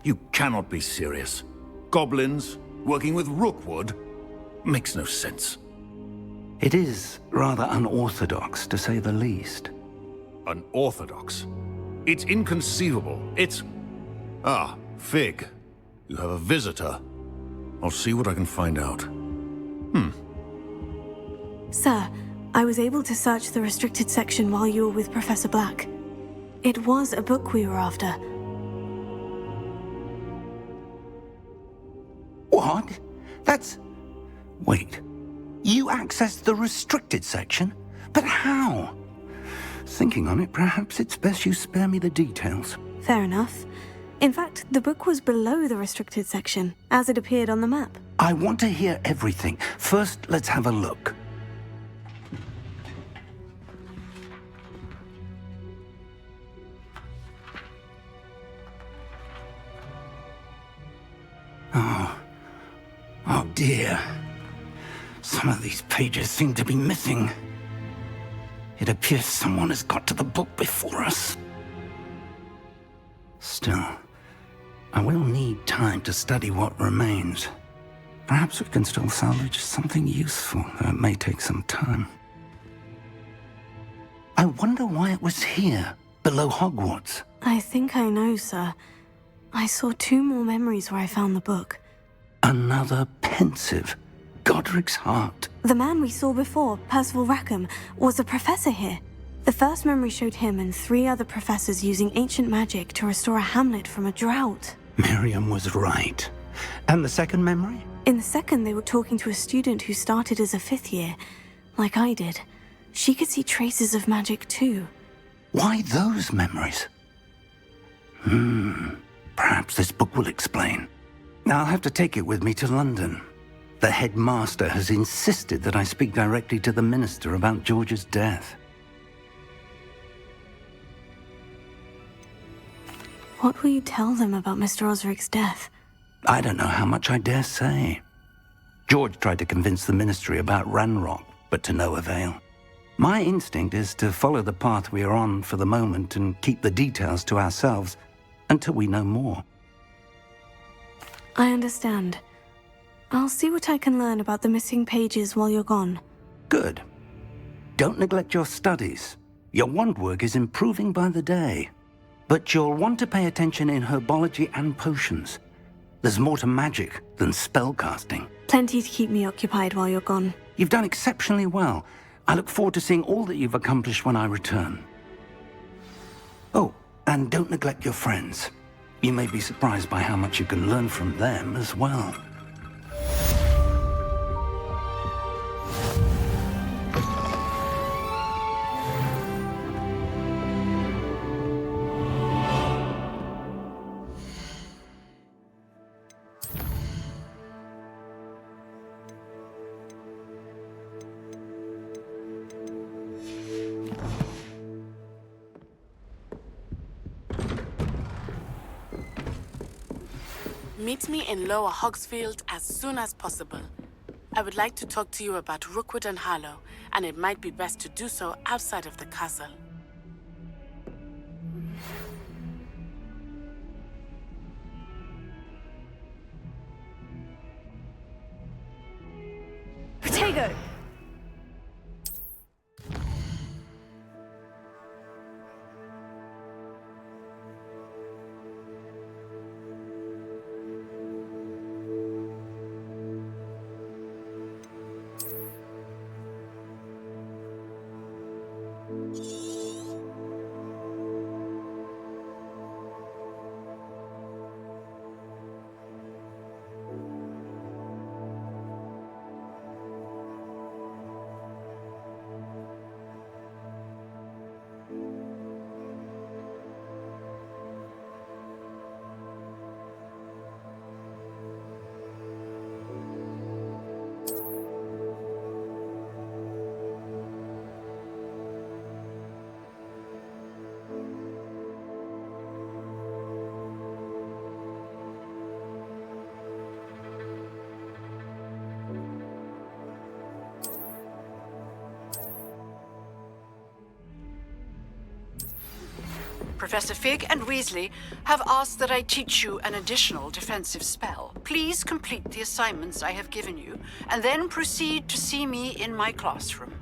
You cannot be serious. Goblins working with Rookwood? Makes no sense. It is rather unorthodox, to say the least. Unorthodox? It's inconceivable. It's... Ah, Fig. You have a visitor. I'll see what I can find out. Sir, I was able to search the restricted section while you were with Professor Black. It was a book we were after. What? That's... Wait. You accessed the restricted section? But how? Thinking on it, perhaps it's best you spare me the details. Fair enough. In fact, the book was below the restricted section, as it appeared on the map. I want to hear everything. First, let's have a look. Oh dear. Some of these pages seem to be missing. It appears someone has got to the book before us. Still, I will need time to study what remains. Perhaps we can still salvage something useful, though it may take some time. I wonder why it was here, below Hogwarts. I think I know, sir. I saw 2 more memories where I found the book. Another pensive. Godric's heart. The man we saw before, Percival Rackham, was a professor here. The first memory showed him and 3 other professors using ancient magic to restore a hamlet from a drought. Miriam was right. And the second memory? In the second, they were talking to a student who started as a 5th year, like I did. She could see traces of magic too. Why those memories? Perhaps this book will explain. I'll have to take it with me to London. The headmaster has insisted that I speak directly to the minister about George's death. What will you tell them about Mr. Osric's death? I don't know how much I dare say. George tried to convince the ministry about Ranrock, but to no avail. My instinct is to follow the path we are on for the moment and keep the details to ourselves until we know more. I understand. I'll see what I can learn about the missing pages while you're gone. Good. Don't neglect your studies. Your wand work is improving by the day. But you'll want to pay attention in herbology and potions. There's more to magic than spellcasting. Plenty to keep me occupied while you're gone. You've done exceptionally well. I look forward to seeing all that you've accomplished when I return. Oh, and don't neglect your friends. You may be surprised by how much you can learn from them as well. Meet me in Lower Hogsfield as soon as possible. I would like to talk to you about Rookwood and Harlow, and it might be best to do so outside of the castle. Potato! Professor Fig and Weasley have asked that I teach you an additional defensive spell. Please complete the assignments I have given you, and then proceed to see me in my classroom.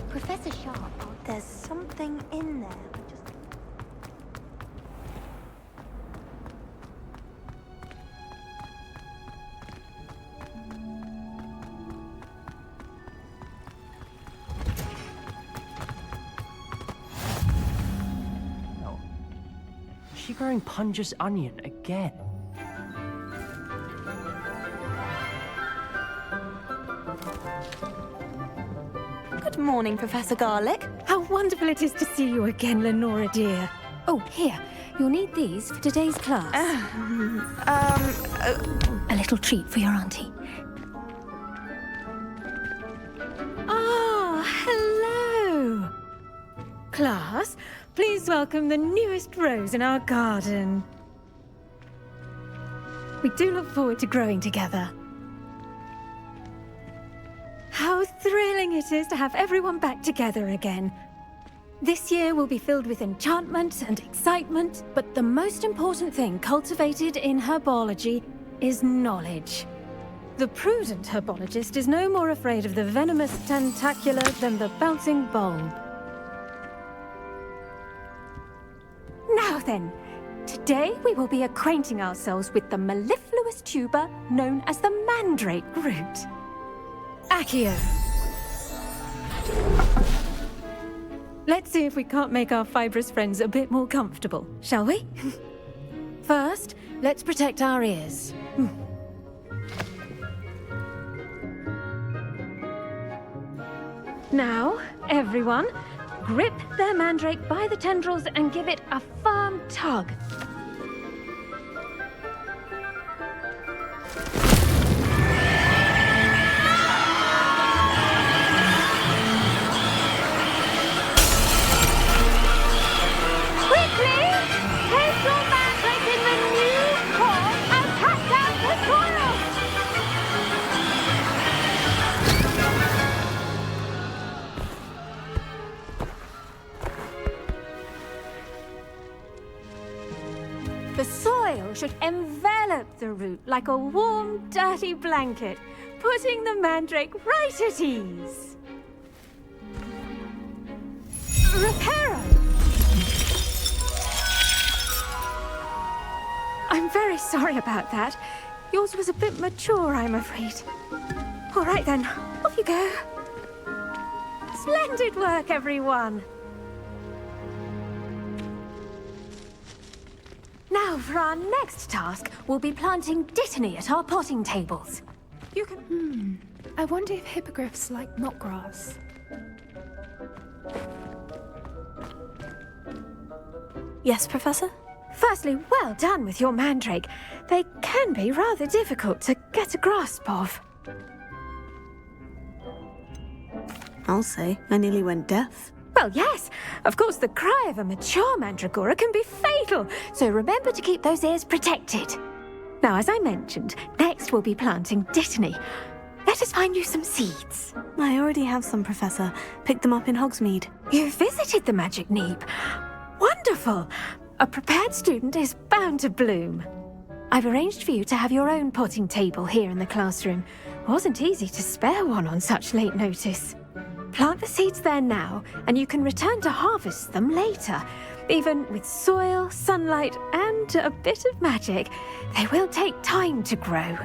Professor Sharp, there's something in there. Oh. Is she growing Punja's onion again? Good morning, Professor Garlick. How wonderful it is to see you again, Lenora dear. Oh, here. You'll need these for today's class. A little treat for your auntie. Ah, hello. Class, please welcome the newest rose in our garden. We do look forward to growing together. How thrilling it is to have everyone back together again. This year will be filled with enchantment and excitement, but the most important thing cultivated in herbology is knowledge. The prudent herbologist is no more afraid of the venomous tentacula than the bouncing bulb. Now then, today we will be acquainting ourselves with the mellifluous tuber known as the mandrake root. Accio. Let's see if we can't make our fibrous friends a bit more comfortable, shall we? First, let's protect our ears. Now, everyone, grip their mandrake by the tendrils and give it a firm tug. The soil should envelop the root like a warm, dirty blanket, putting the mandrake right at ease. Reparo! I'm very sorry about that. Yours was a bit mature, I'm afraid. All right then, off you go. Splendid work, everyone. Now, for our next task, we'll be planting dittany at our potting tables. You can... I wonder if hippogriffs like knotgrass. Yes, Professor? Firstly, well done with your mandrake. They can be rather difficult to get a grasp of. I'll say, I nearly went deaf. Well, yes. Of course, the cry of a mature mandragora can be fatal, so remember to keep those ears protected. Now, as I mentioned, next we'll be planting dittany. Let us find you some seeds. I already have some, Professor. Picked them up in Hogsmeade. You visited the Magic Neep. One Wonderful! A prepared student is bound to bloom. I've arranged for you to have your own potting table here in the classroom. Wasn't easy to spare one on such late notice. Plant the seeds there now, and you can return to harvest them later. Even with soil, sunlight, and a bit of magic, they will take time to grow.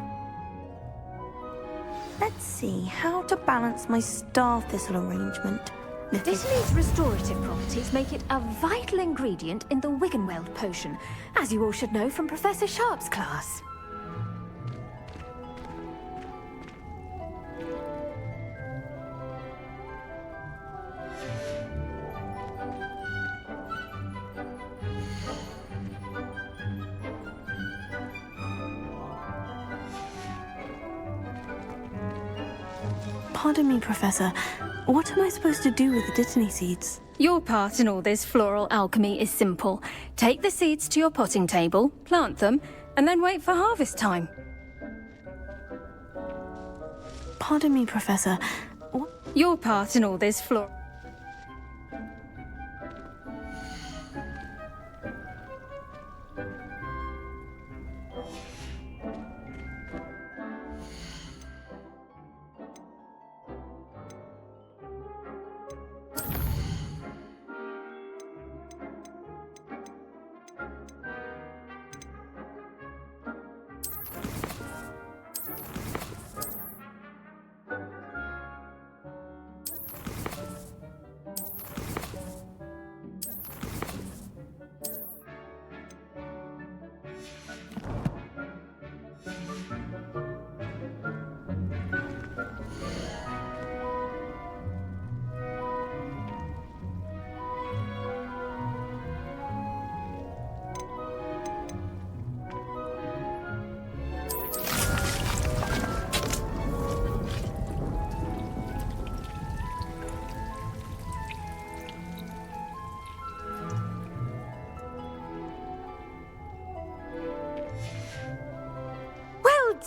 Let's see how to balance my star thistle arrangement. Dittany's restorative properties make it a vital ingredient in the Wiggenweld potion, as you all should know from Professor Sharp's class. Pardon me, Professor. What am I supposed to do with the Dittany seeds? Your part in all this floral alchemy is simple. Take the seeds to your potting table, plant them, and then wait for harvest time. Pardon me, Professor. Your part in all this floral...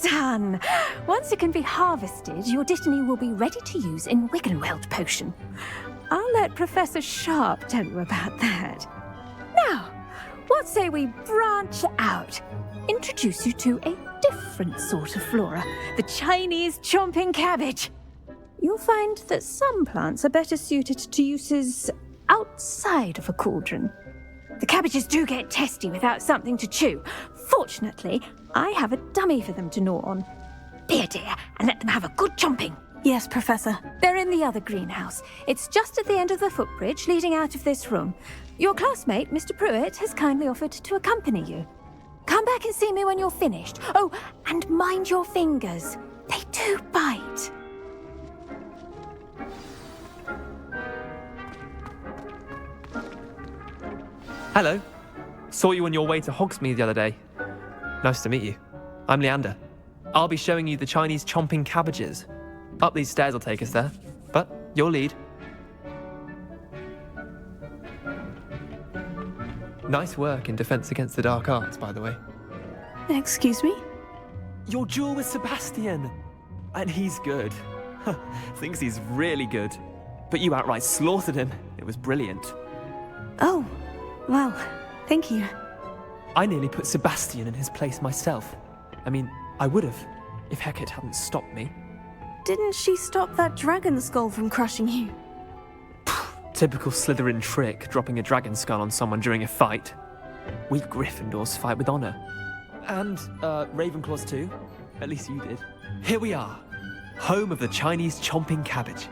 Done! Once it can be harvested, your Dittany will be ready to use in Wiggenweld potion. I'll let Professor Sharp tell you about that. Now, what say we branch out? Introduce you to a different sort of flora, the Chinese chomping cabbage. You'll find that some plants are better suited to uses outside of a cauldron. The cabbages do get testy without something to chew. Fortunately, I have a dummy for them to gnaw on. Be a dear and let them have a good chomping. Yes, Professor. They're in the other greenhouse. It's just at the end of the footbridge leading out of this room. Your classmate, Mr. Pruitt, has kindly offered to accompany you. Come back and see me when you're finished. Oh, and mind your fingers. They do bite. Hello. Saw you on your way to Hogsmeade the other day. Nice to meet you. I'm Leander. I'll be showing you the Chinese chomping cabbages. Up these stairs will take us there, but your lead. Nice work in Defense Against the Dark Arts, by the way. Excuse me? Your duel with Sebastian! And he's good. Thinks he's really good. But you outright slaughtered him. It was brilliant. Oh, well, thank you. I nearly put Sebastian in his place myself. I mean, I would have, if Hecate hadn't stopped me. Didn't she stop that dragon skull from crushing you? Typical Slytherin trick, dropping a dragon skull on someone during a fight. We Gryffindors fight with honor. And, Ravenclaws too. At least you did. Here we are, home of the Chinese chomping cabbage.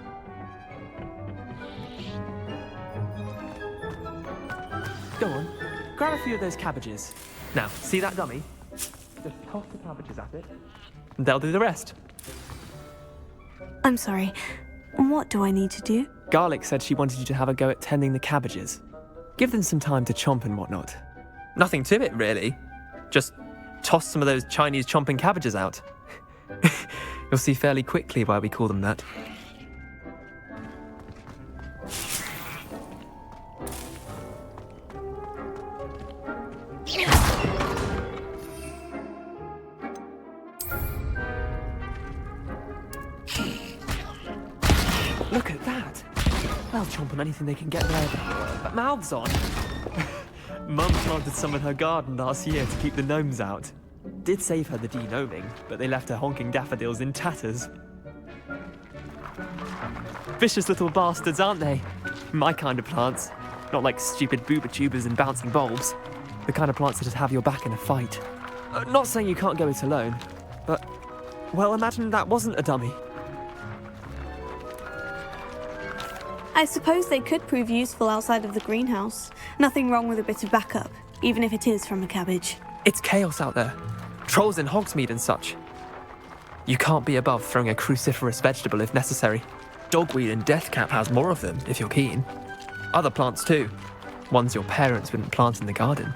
Go on, grab a few of those cabbages. Now, see that dummy? Just toss the cabbages at it, and they'll do the rest. I'm sorry. What do I need to do? Garlic said she wanted you to have a go at tending the cabbages. Give them some time to chomp and whatnot. Nothing to it, really. Just toss some of those Chinese chomping cabbages out. You'll see fairly quickly why we call them that. Look at that! They'll chomp on anything they can get their mouths on. Mum planted some in her garden last year to keep the gnomes out. Did save her the de-gnoming, but they left her honking daffodils in tatters. Vicious little bastards, aren't they? My kind of plants. Not like stupid booba tubers and bouncing bulbs. The kind of plants that just have your back in a fight. Not saying you can't go it alone, but, well, imagine that wasn't a dummy. I suppose they could prove useful outside of the greenhouse. Nothing wrong with a bit of backup, even if it is from a cabbage. It's chaos out there. Trolls in Hogsmeade and such. You can't be above throwing a cruciferous vegetable if necessary. Dogweed and deathcap has more of them, if you're keen. Other plants too. Ones your parents wouldn't plant in the garden.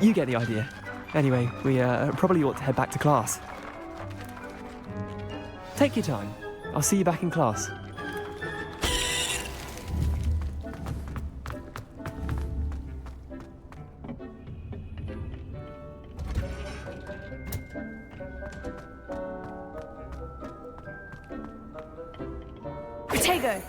You get the idea. Anyway, we probably ought to head back to class. Take your time. I'll see you back in class. Protego!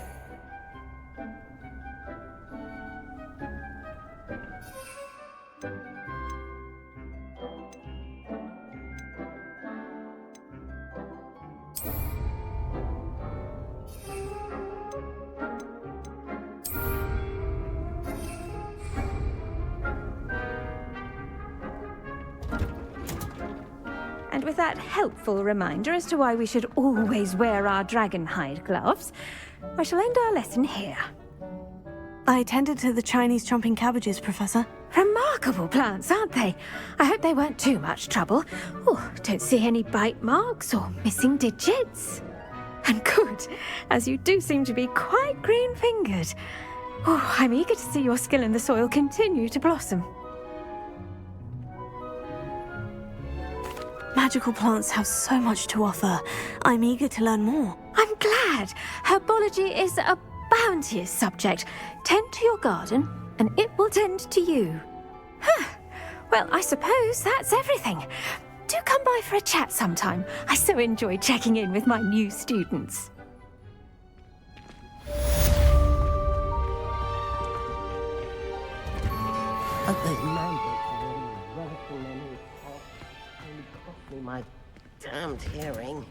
And with that helpful reminder as to why we should always wear our dragonhide gloves, I shall end our lesson here. I tended to the Chinese chomping cabbages, Professor. Remarkable plants, aren't they? I hope they weren't too much trouble. Oh, don't see any bite marks or missing digits. And good, as you do seem to be quite green-fingered. Oh, I'm eager to see your skill in the soil continue to blossom. Magical plants have so much to offer. I'm eager to learn more. I'm glad. Herbology is a bounteous subject. Tend to your garden, and it will tend to you. Huh. Well, I suppose that's everything. Do come by for a chat sometime. I so enjoy checking in with my new students. My damned hearing.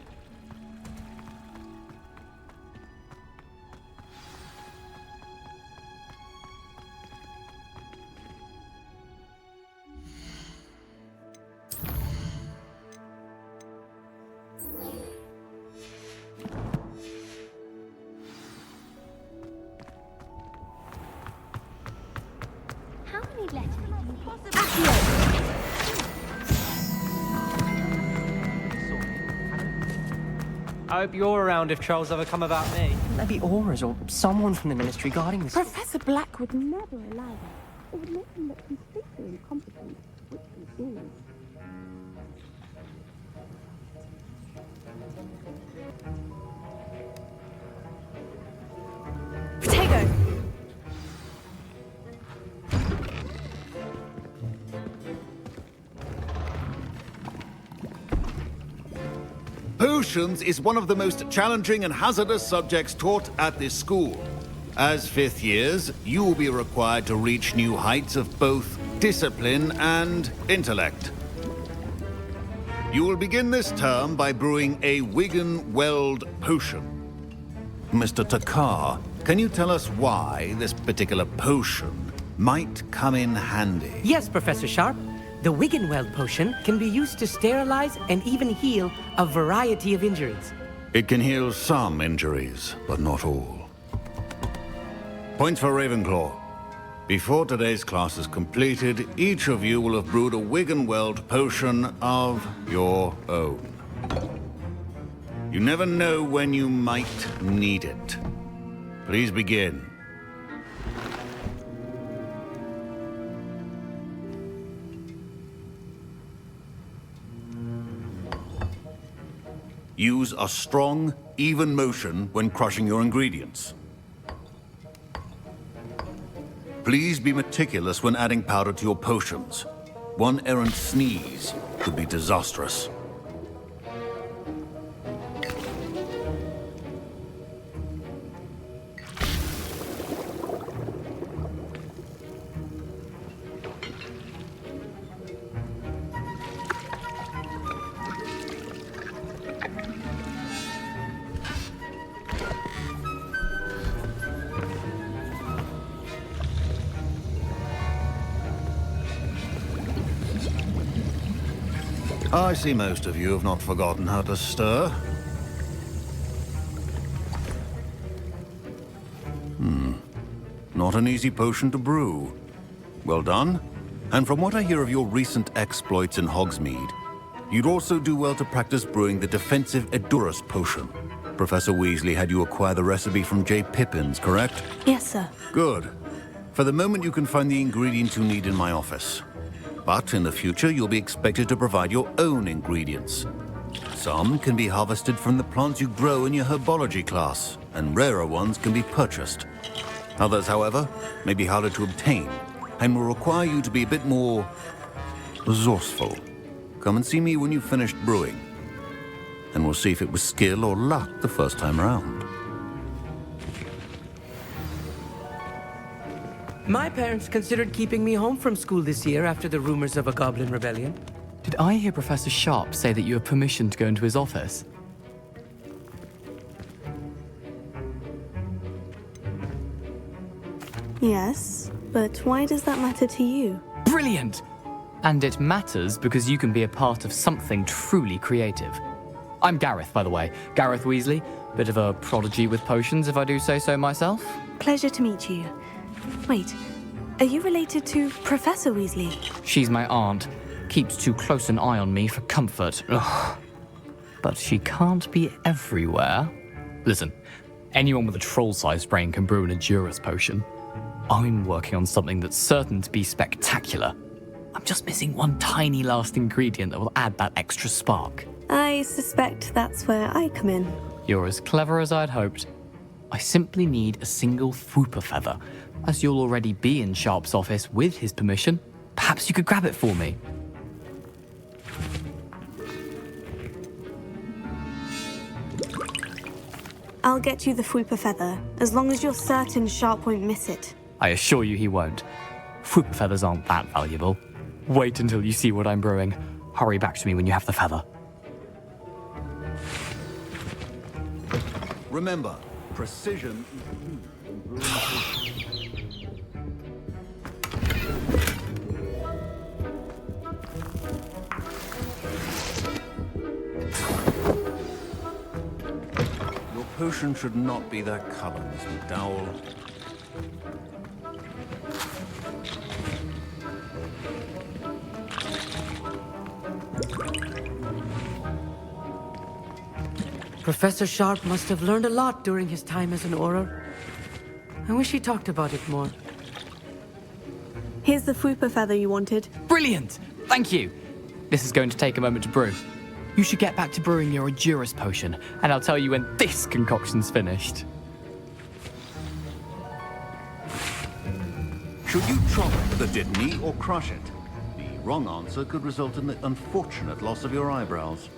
How many letters do you possibly... I hope you're around if trolls ever come about me. Maybe Auras or someone from the Ministry guarding this. Professor Black would never allow that. It would make him look completely incompetent, which he is. Protego! Potions is one of the most challenging and hazardous subjects taught at this school. As fifth years, you will be required to reach new heights of both discipline and intellect. You will begin this term by brewing a Wigan-Weld potion. Mr. Takar, can you tell us why this particular potion might come in handy? Yes, Professor Sharp. The Wigan-Weld potion can be used to sterilize and even heal a variety of injuries. It can heal some injuries, but not all. Points for Ravenclaw. Before today's class is completed, each of you will have brewed a Wigan-Weld potion of your own. You never know when you might need it. Please begin. Use a strong, even motion when crushing your ingredients. Please be meticulous when adding powder to your potions. One errant sneeze could be disastrous. I see most of you have not forgotten how to stir. Not an easy potion to brew. Well done. And from what I hear of your recent exploits in Hogsmeade, you'd also do well to practice brewing the defensive Edurus potion. Professor Weasley had you acquire the recipe from J. Pippins, correct? Yes, sir. Good. For the moment, you can find the ingredients you need in my office. But in the future, you'll be expected to provide your own ingredients. Some can be harvested from the plants you grow in your herbology class, and rarer ones can be purchased. Others, however, may be harder to obtain, and will require you to be a bit more resourceful. Come and see me when you've finished brewing, and we'll see if it was skill or luck the first time around. My parents considered keeping me home from school this year after the rumors of a goblin rebellion. Did I hear Professor Sharp say that you have permission to go into his office? Yes, but why does that matter to you? Brilliant! And it matters because you can be a part of something truly creative. I'm Gareth, by the way. Gareth Weasley. Bit of a prodigy with potions, if I do say so myself. Pleasure to meet you. Wait, are you related to Professor Weasley? She's my aunt. Keeps too close an eye on me for comfort. Ugh. But she can't be everywhere. Listen, anyone with a troll-sized brain can brew an Edurus potion. I'm working on something that's certain to be spectacular. I'm just missing one tiny last ingredient that will add that extra spark. I suspect that's where I come in. You're as clever as I'd hoped. I simply need a single Fwooper feather. As you'll already be in Sharp's office with his permission, perhaps you could grab it for me. I'll get you the Fwooper feather, as long as you're certain Sharp won't miss it. I assure you he won't. Fwooper feathers aren't that valuable. Wait until you see what I'm brewing. Hurry back to me when you have the feather. Remember, precision is Your potion should not be that color, Miss McDowell. Professor Sharp must have learned a lot during his time as an Auror. I wish he talked about it more. Here's the Fwooper feather you wanted. Brilliant! Thank you! This is going to take a moment to brew. You should get back to brewing your Edurus potion, and I'll tell you when this concoction's finished. Should you chop the Dittany or crush it? The wrong answer could result in the unfortunate loss of your eyebrows.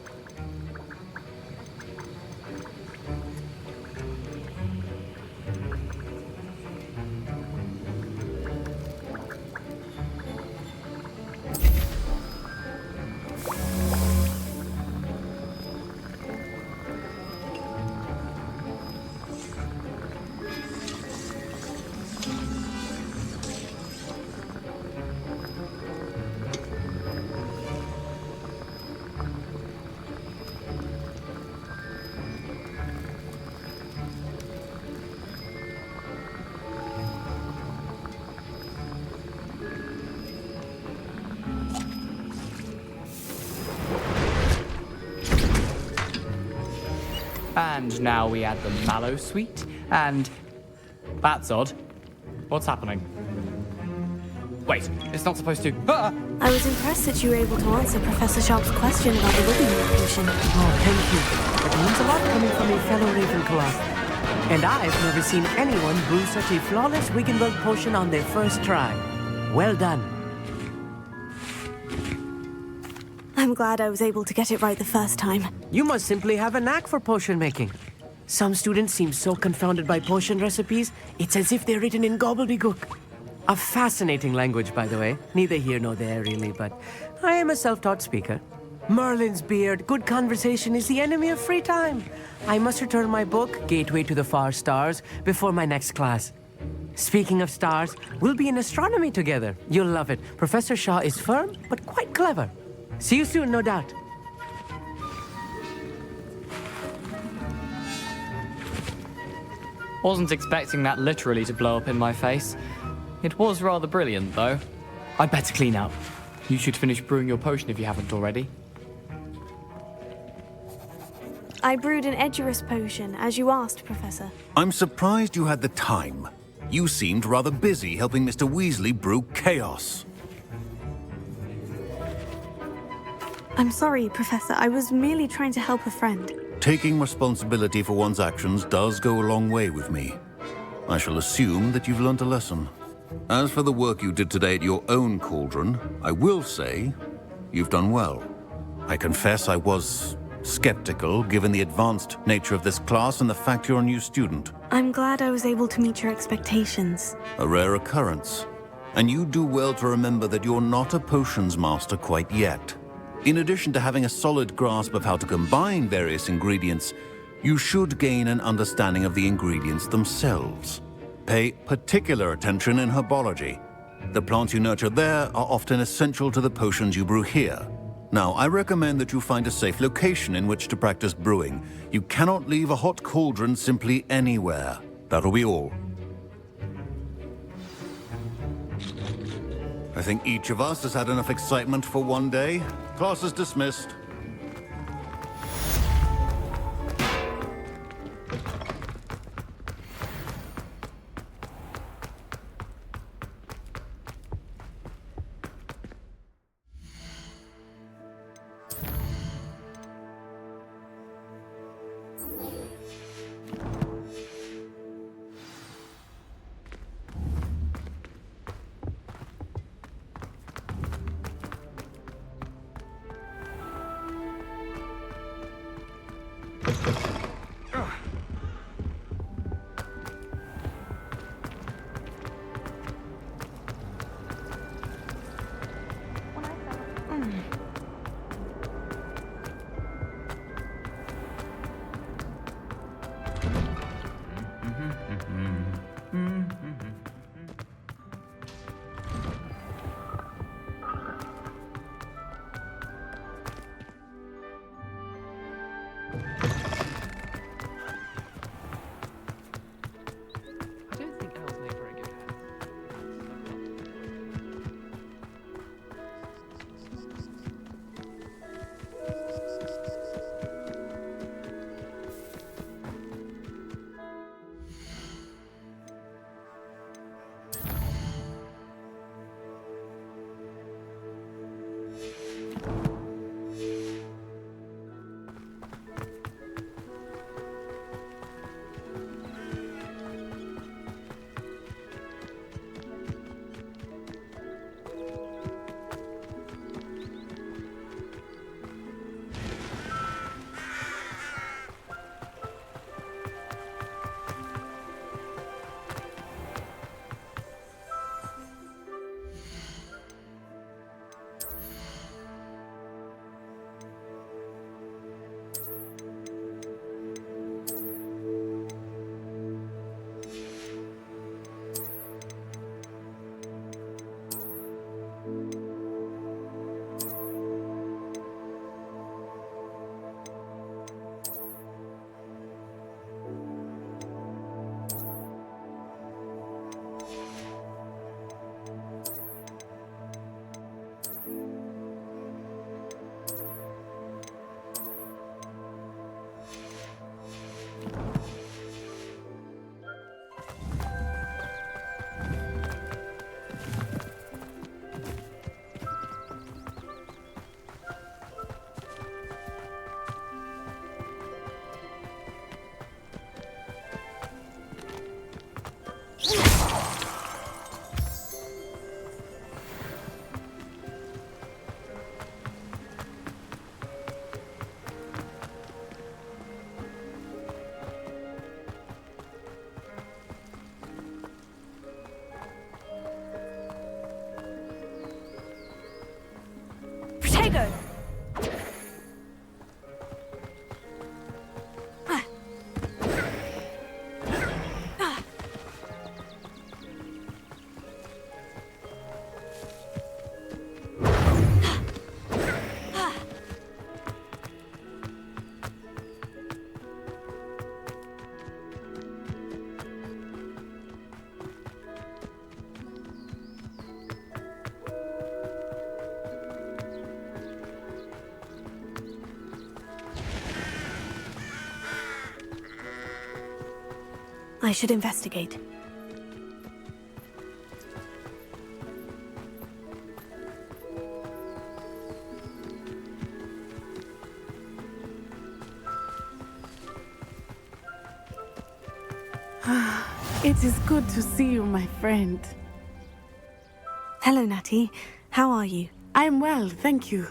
And now we add the mallow sweet, and... That's odd. What's happening? Wait, it's not supposed to... Ah! I was impressed that you were able to answer Professor Sharp's question about the Wiggenweld potion. Oh, thank you. It means a lot coming from a fellow Ravenclaw. And I've never seen anyone brew such a flawless Wiggenweld potion on their first try. Well done. I'm glad I was able to get it right the first time. You must simply have a knack for potion making. Some students seem so confounded by potion recipes, it's as if they're written in gobbledygook. A fascinating language, by the way. Neither here nor there, really, but I am a self-taught speaker. Merlin's beard, good conversation is the enemy of free time. I must return my book, Gateway to the Far Stars, before my next class. Speaking of stars, we'll be in astronomy together. You'll love it. Professor Shaw is firm, but quite clever. See you soon, no doubt. Wasn't expecting that literally to blow up in my face. It was rather brilliant, though. I'd better clean up. You should finish brewing your potion if you haven't already. I brewed an Edurus potion, as you asked, Professor. I'm surprised you had the time. You seemed rather busy helping Mr. Weasley brew chaos. I'm sorry, Professor. I was merely trying to help a friend. Taking responsibility for one's actions does go a long way with me. I shall assume that you've learnt a lesson. As for the work you did today at your own cauldron, I will say you've done well. I confess I was skeptical, given the advanced nature of this class and the fact you're a new student. I'm glad I was able to meet your expectations. A rare occurrence. And you do well to remember that you're not a potions master quite yet. In addition to having a solid grasp of how to combine various ingredients, you should gain an understanding of the ingredients themselves. Pay particular attention in herbology. The plants you nurture there are often essential to the potions you brew here. Now, I recommend that you find a safe location in which to practice brewing. You cannot leave a hot cauldron simply anywhere. That'll be all. I think each of us has had enough excitement for one day. Class is dismissed. I should investigate. It is good to see you, my friend. Hello, Natty. How are you? I'm well, thank you.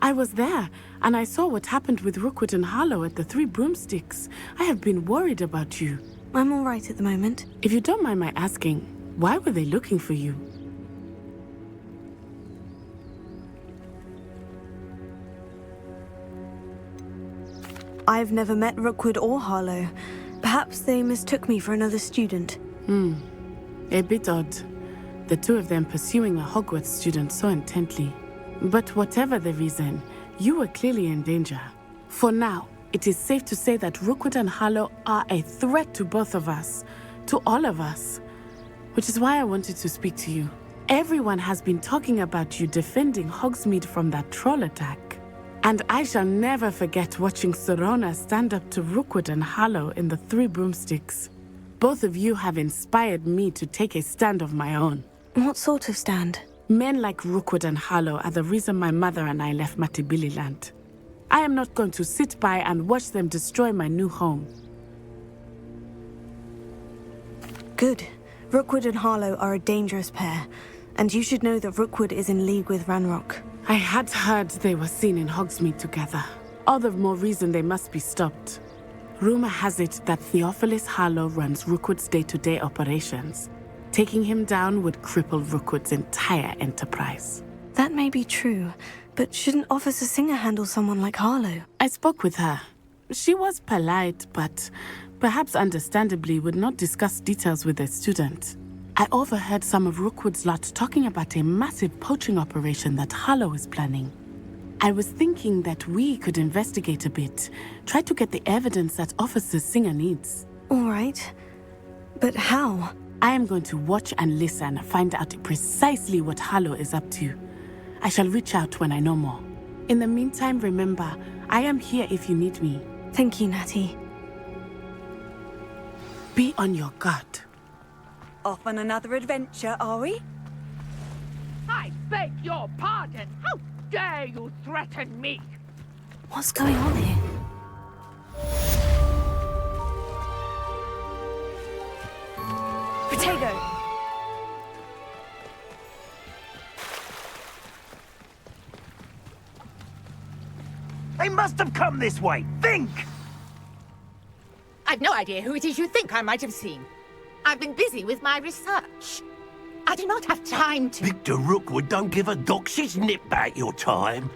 I was there, and I saw what happened with Rookwood and Harlow at the Three Broomsticks. I have been worried about you. I'm all right at the moment. If you don't mind my asking, why were they looking for you? I've never met Rookwood or Harlow. Perhaps they mistook me for another student. A bit odd. The two of them pursuing a Hogwarts student so intently. But whatever the reason, you were clearly in danger. For now, it is safe to say that Rookwood and Harlow are a threat to both of us. To all of us. Which is why I wanted to speak to you. Everyone has been talking about you defending Hogsmeade from that troll attack. And I shall never forget watching Sorona stand up to Rookwood and Harlow in the Three Broomsticks. Both of you have inspired me to take a stand of my own. What sort of stand? Men like Rookwood and Harlow are the reason my mother and I left Matibili-land. I am not going to sit by and watch them destroy my new home. Good. Rookwood and Harlow are a dangerous pair, and you should know that Rookwood is in league with Ranrock. I had heard they were seen in Hogsmeade together. All the more reason they must be stopped. Rumor has it that Theophilus Harlow runs Rookwood's day-to-day operations. Taking him down would cripple Rookwood's entire enterprise. That may be true, but shouldn't Officer Singer handle someone like Harlow? I spoke with her. She was polite, but perhaps understandably would not discuss details with a student. I overheard some of Rookwood's lot talking about a massive poaching operation that Harlow is planning. I was thinking that we could investigate a bit, try to get the evidence that Officer Singer needs. All right. But how? I am going to watch and listen, find out precisely what Harlow is up to. I shall reach out when I know more. In the meantime, remember, I am here if you need me. Thank you, Natty. Be on your guard. Off on another adventure, are we? I beg your pardon. How dare you threaten me? What's going on here? Potato! They must have come this way. Think! I've no idea who it is you think I might have seen. I've been busy with my research. I do not have time to... Victor Rookwood don't give a doxy's nip back your time.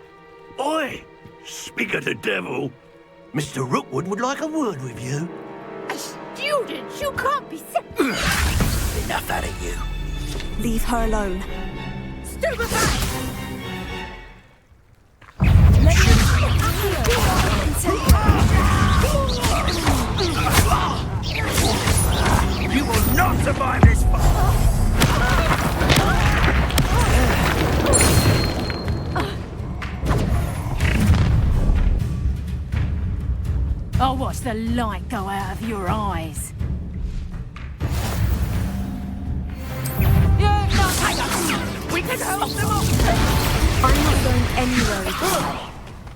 Oi! Speak of the devil. Mr. Rookwood would like a word with you. A student? You can't be... Enough out of you. Leave her alone. Stupefy! You will not survive this fight! I'll watch the light go out of your eyes. We can help them up! I'm not going anywhere.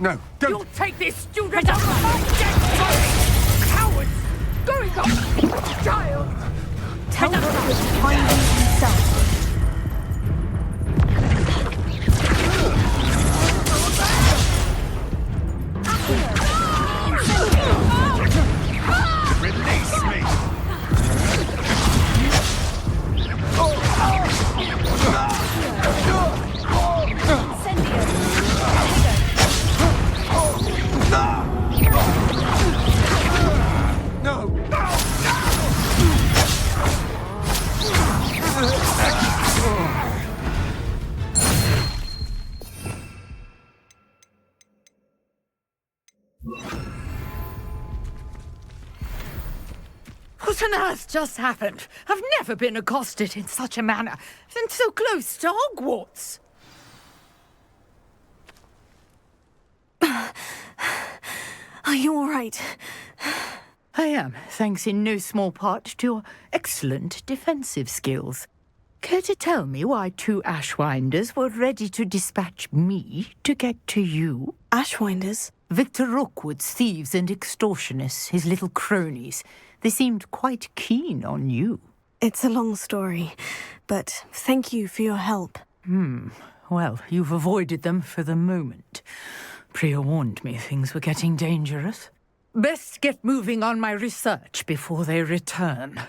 No, don't! You'll take this student out of my death! Cowards! Going up! Child! Tell Rookwood to find you himself. Release me! What on earth just happened? I've never been accosted in such a manner, and so close to Hogwarts. Are you all right? I am, thanks in no small part to your excellent defensive skills. Care to tell me why 2 Ashwinders were ready to dispatch me to get to you? Ashwinders? Victor Rookwood's thieves and extortionists, his little cronies. They seemed quite keen on you. It's a long story, but thank you for your help. Well, you've avoided them for the moment. Priya warned me things were getting dangerous. Best get moving on my research before they return.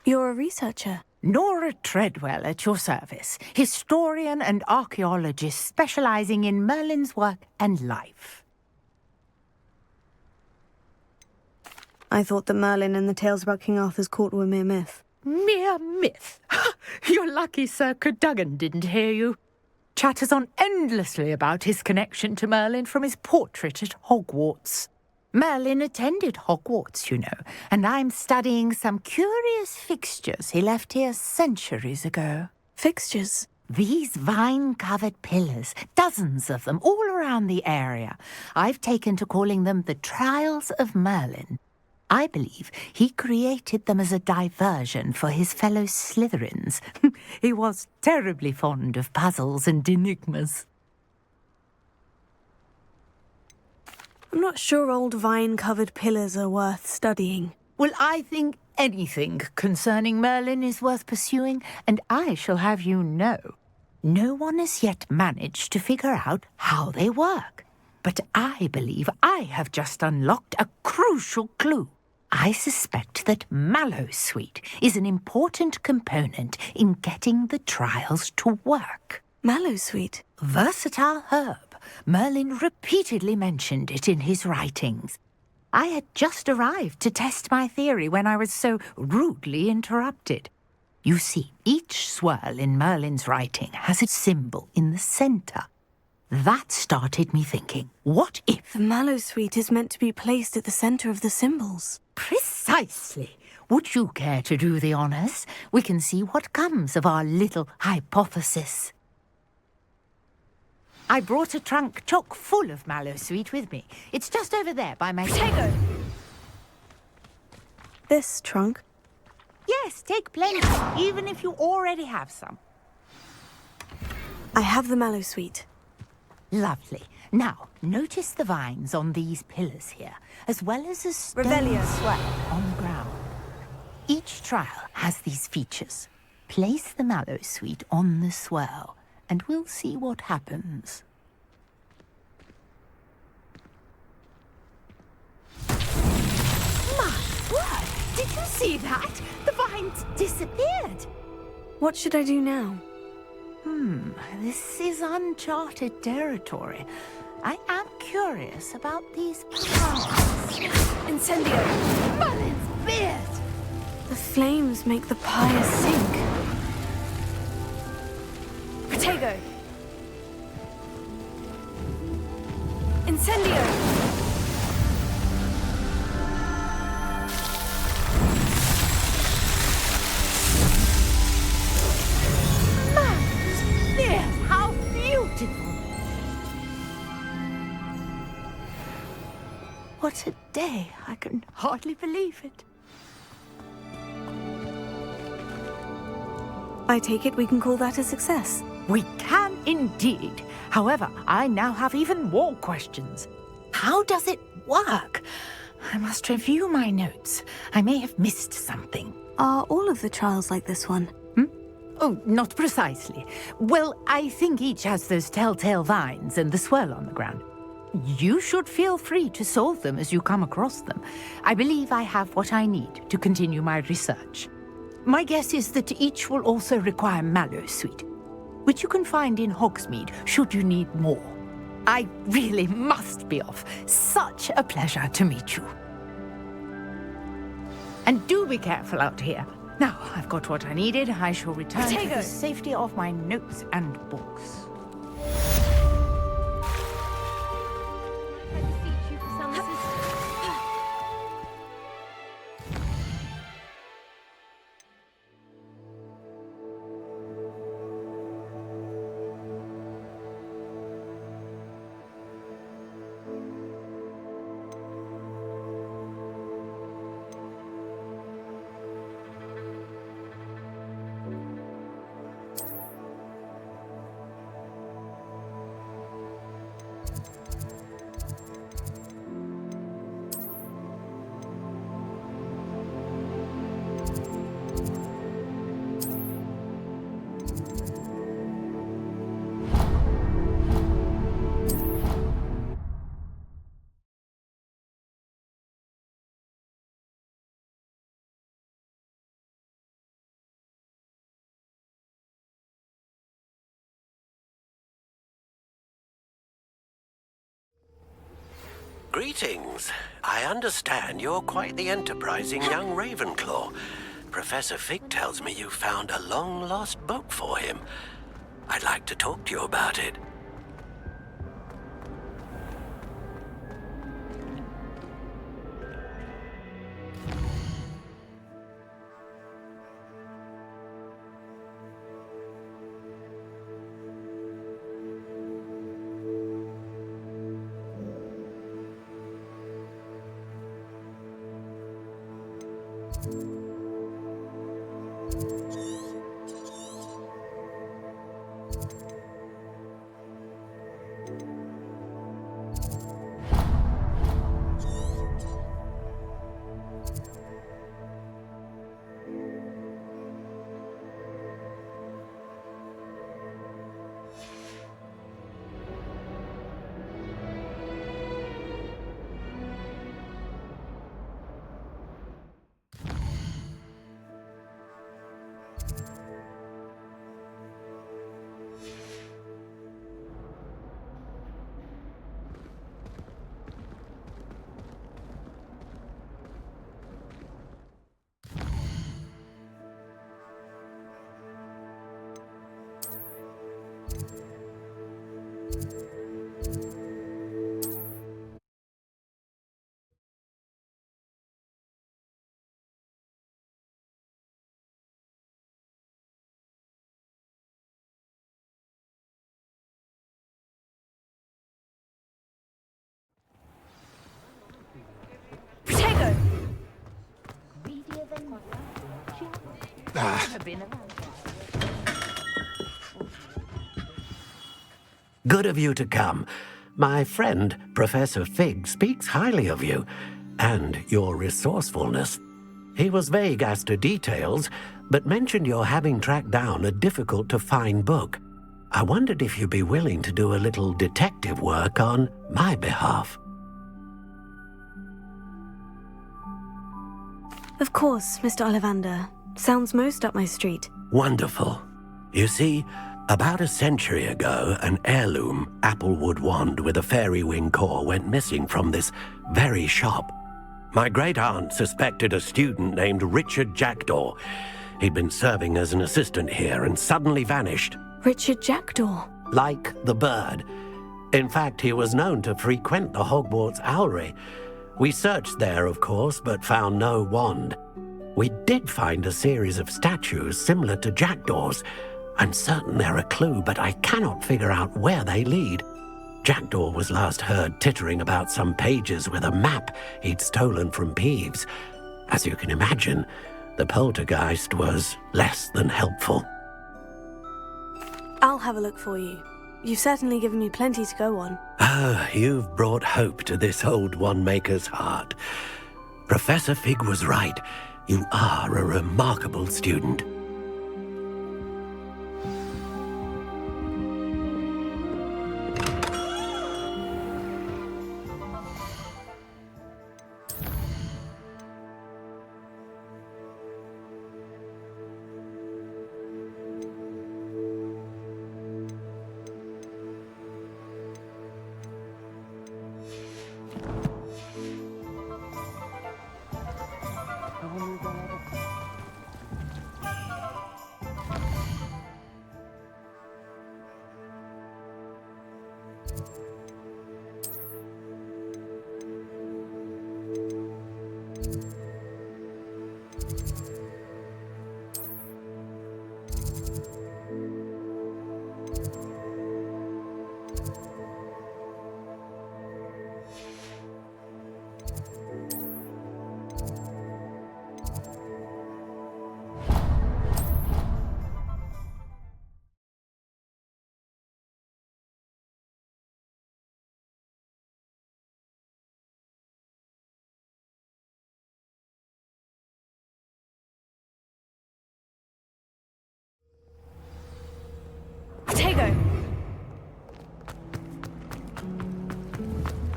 You're a researcher? Nora Treadwell at your service, historian and archaeologist specializing in Merlin's work and life. I thought that Merlin and the tales about King Arthur's court were mere myth. Mere myth? You're lucky Sir Cadogan didn't hear you. Chatters on endlessly about his connection to Merlin from his portrait at Hogwarts. Merlin attended Hogwarts, you know, and I'm studying some curious fixtures he left here centuries ago. Fixtures? These vine-covered pillars, dozens of them, all around the area. I've taken to calling them the Trials of Merlin. I believe he created them as a diversion for his fellow Slytherins. He was terribly fond of puzzles and enigmas. I'm not sure old vine-covered pillars are worth studying. Well, I think anything concerning Merlin is worth pursuing, and I shall have you know, no one has yet managed to figure out how they work. But I believe I have just unlocked a crucial clue. I suspect that Mallowsweet is an important component in getting the trials to work. Mallowsweet? Versatile herb. Merlin repeatedly mentioned it in his writings. I had just arrived to test my theory when I was so rudely interrupted. You see, each swirl in Merlin's writing has its symbol in the centre. That started me thinking, what if... The Mallowsweet is meant to be placed at the centre of the symbols. Precisely. Would you care to do the honours? We can see what comes of our little hypothesis. I brought a trunk chock full of Mallowsweet with me. It's just over there by my... Potato! This trunk? Yes, take plenty, even if you already have some. I have the Mallowsweet. Lovely. Now, notice the vines on these pillars here, as well as a stone Revelio. swell on the ground. Each trial has these features. Place the Mallowsweet on the swirl, and we'll see what happens. My word! Did you see that? The vines disappeared! What should I do now? This is uncharted territory. I am curious about these pies. Incendio! Merlin's beard! The flames make the pyre sink. Protego! Incendio! How beautiful! What a day! I can hardly believe it. I take it we can call that a success. We can indeed. However, I now have even more questions. How does it work? I must review my notes. I may have missed something. Are all of the trials like this one? Oh, not precisely. Well, I think each has those telltale vines and the swirl on the ground. You should feel free to solve them as you come across them. I believe I have what I need to continue my research. My guess is that each will also require Mallowsweet, which you can find in Hogsmeade should you need more. I really must be off. Such a pleasure to meet you. And do be careful out here. Now, I've got what I needed. I shall return to the safety of my notes and books. Greetings. I understand you're quite the enterprising young Ravenclaw. Professor Fig tells me you found a long-lost book for him. I'd like to talk to you about it. Good of you to come. My friend, Professor Fig, speaks highly of you and your resourcefulness. He was vague as to details, but mentioned your having tracked down a difficult-to-find book. I wondered if you'd be willing to do a little detective work on my behalf. Of course, Mr. Ollivander. Sounds most up my street. Wonderful. You see, about a century ago, an heirloom applewood wand with a fairy wing core went missing from this very shop. My great-aunt suspected a student named Richard Jackdaw. He'd been serving as an assistant here and suddenly vanished. Richard Jackdaw? Like the bird. In fact, he was known to frequent the Hogwarts Owlery. We searched there, of course, but found no wand. We did find a series of statues similar to Jackdaw's. I'm certain they're a clue, but I cannot figure out where they lead. Jackdaw was last heard tittering about some pages with a map he'd stolen from Peeves. As you can imagine, the poltergeist was less than helpful. I'll have a look for you. You've certainly given me plenty to go on. Ah, you've brought hope to this old wand-maker's heart. Professor Fig was right. You are a remarkable student.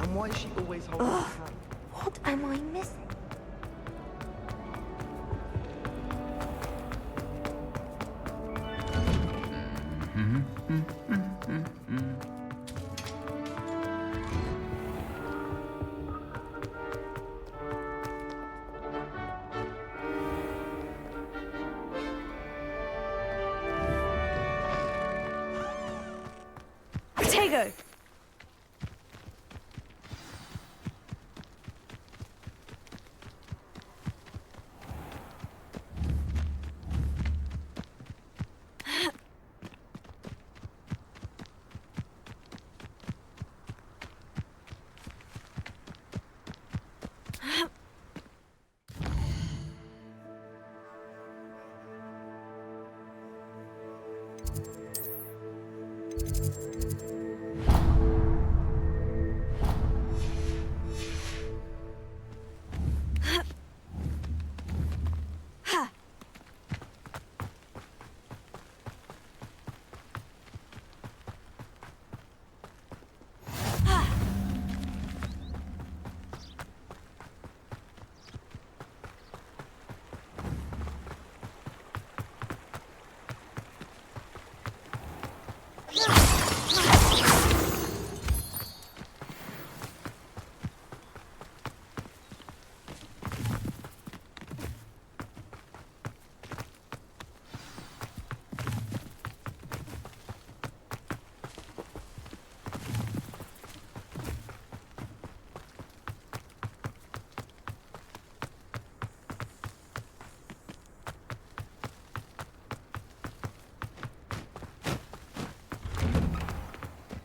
And why is she always holding her hand? What am I missing? Potato!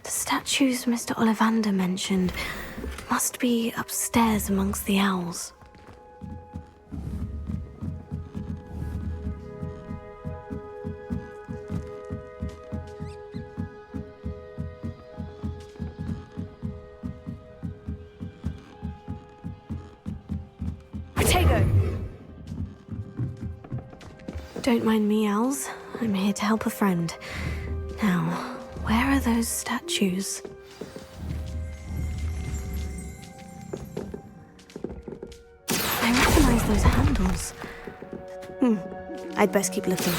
The statues Mr. Ollivander mentioned must be upstairs amongst the owls. Potato! Don't mind me, owls. I'm here to help a friend. Now, where are those statues? I recognize those handles. I'd best keep looking.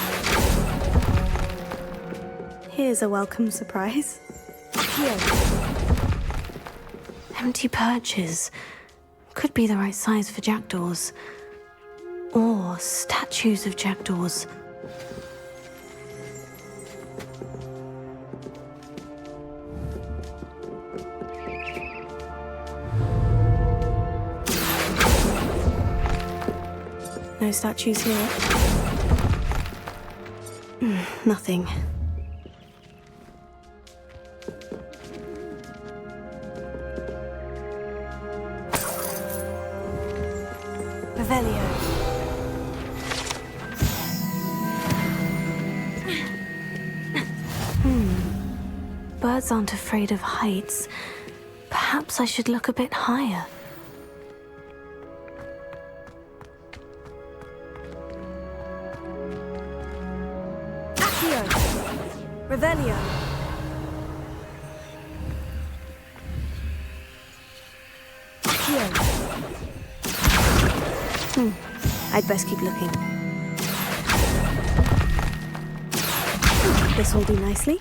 Here's a welcome surprise. Here. Empty perches. Could be the right size for jackdaws. Or statues of jackdaws. No statues here. Nothing. Revelio. Birds aren't afraid of heights. Perhaps I should look a bit higher. Revelio. I'd best keep looking. This will do nicely.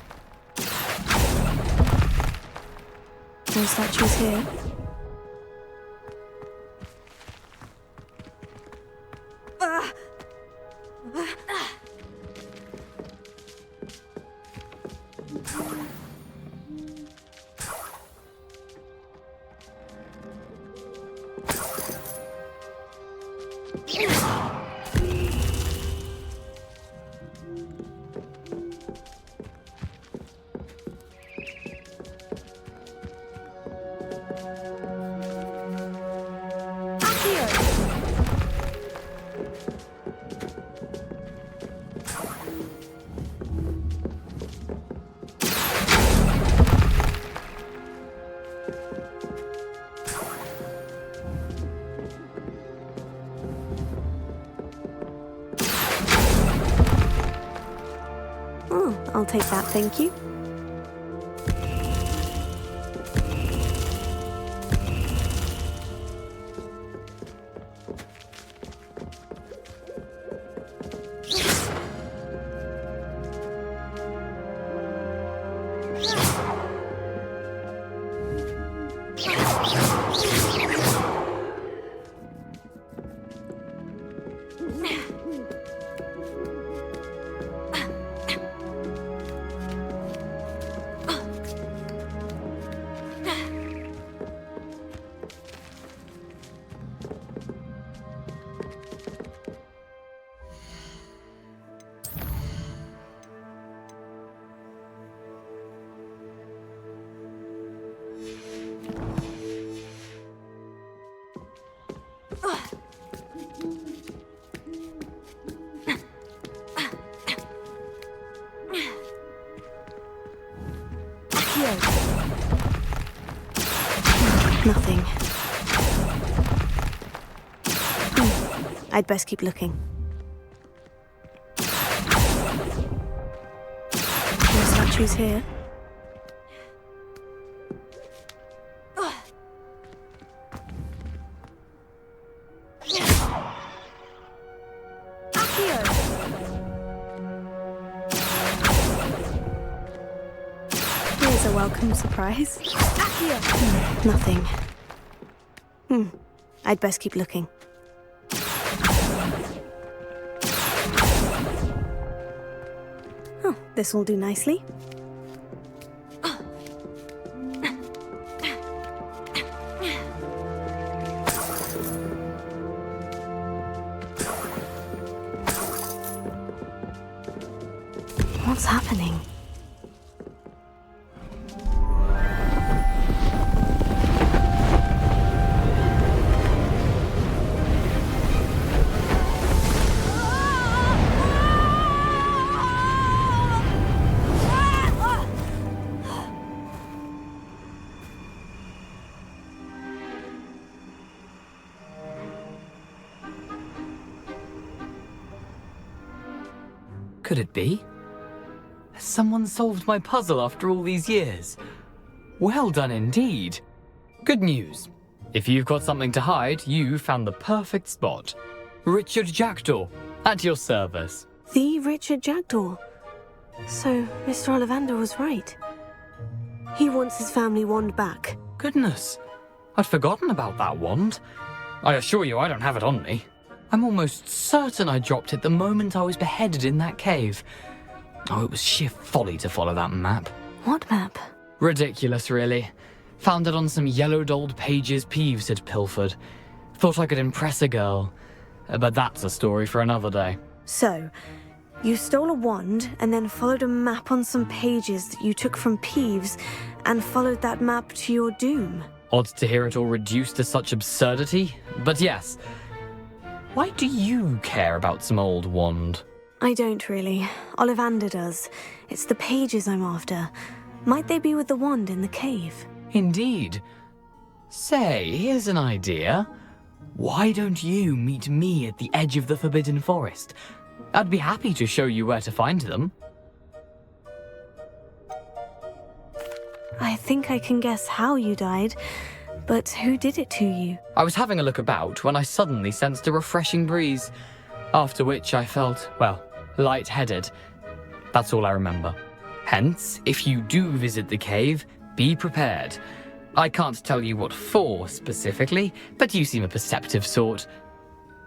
No statues here. I'll take that, thank you. I'd best keep looking. No statues here. Here's a welcome surprise. Nothing. I'd best keep looking. Oh, this will do nicely. What's happening? Could it be? Has someone solved my puzzle after all these years? Well done indeed. Good news. If you've got something to hide, you found the perfect spot. Richard Jackdaw, at your service. The Richard Jackdaw. So, Mr. Ollivander was right. He wants his family wand back. Goodness, I'd forgotten about that wand. I assure you I don't have it on me. I'm almost certain I dropped it the moment I was beheaded in that cave. Oh, it was sheer folly to follow that map. What map? Ridiculous, really. Found it on some yellowed old pages Peeves had pilfered. Thought I could impress a girl. But that's a story for another day. So, you stole a wand and then followed a map on some pages that you took from Peeves and followed that map to your doom. Odd to hear it all reduced to such absurdity, but yes. Why do you care about some old wand? I don't really. Ollivander does. It's the pages I'm after. Might they be with the wand in the cave? Indeed. Say, here's an idea. Why don't you meet me at the edge of the Forbidden Forest? I'd be happy to show you where to find them. I think I can guess how you died, but who did it to you? I was having a look about when I suddenly sensed a refreshing breeze, after which I felt, well, lightheaded. That's all I remember. Hence, if you do visit the cave, be prepared. I can't tell you what for specifically, but you seem a perceptive sort.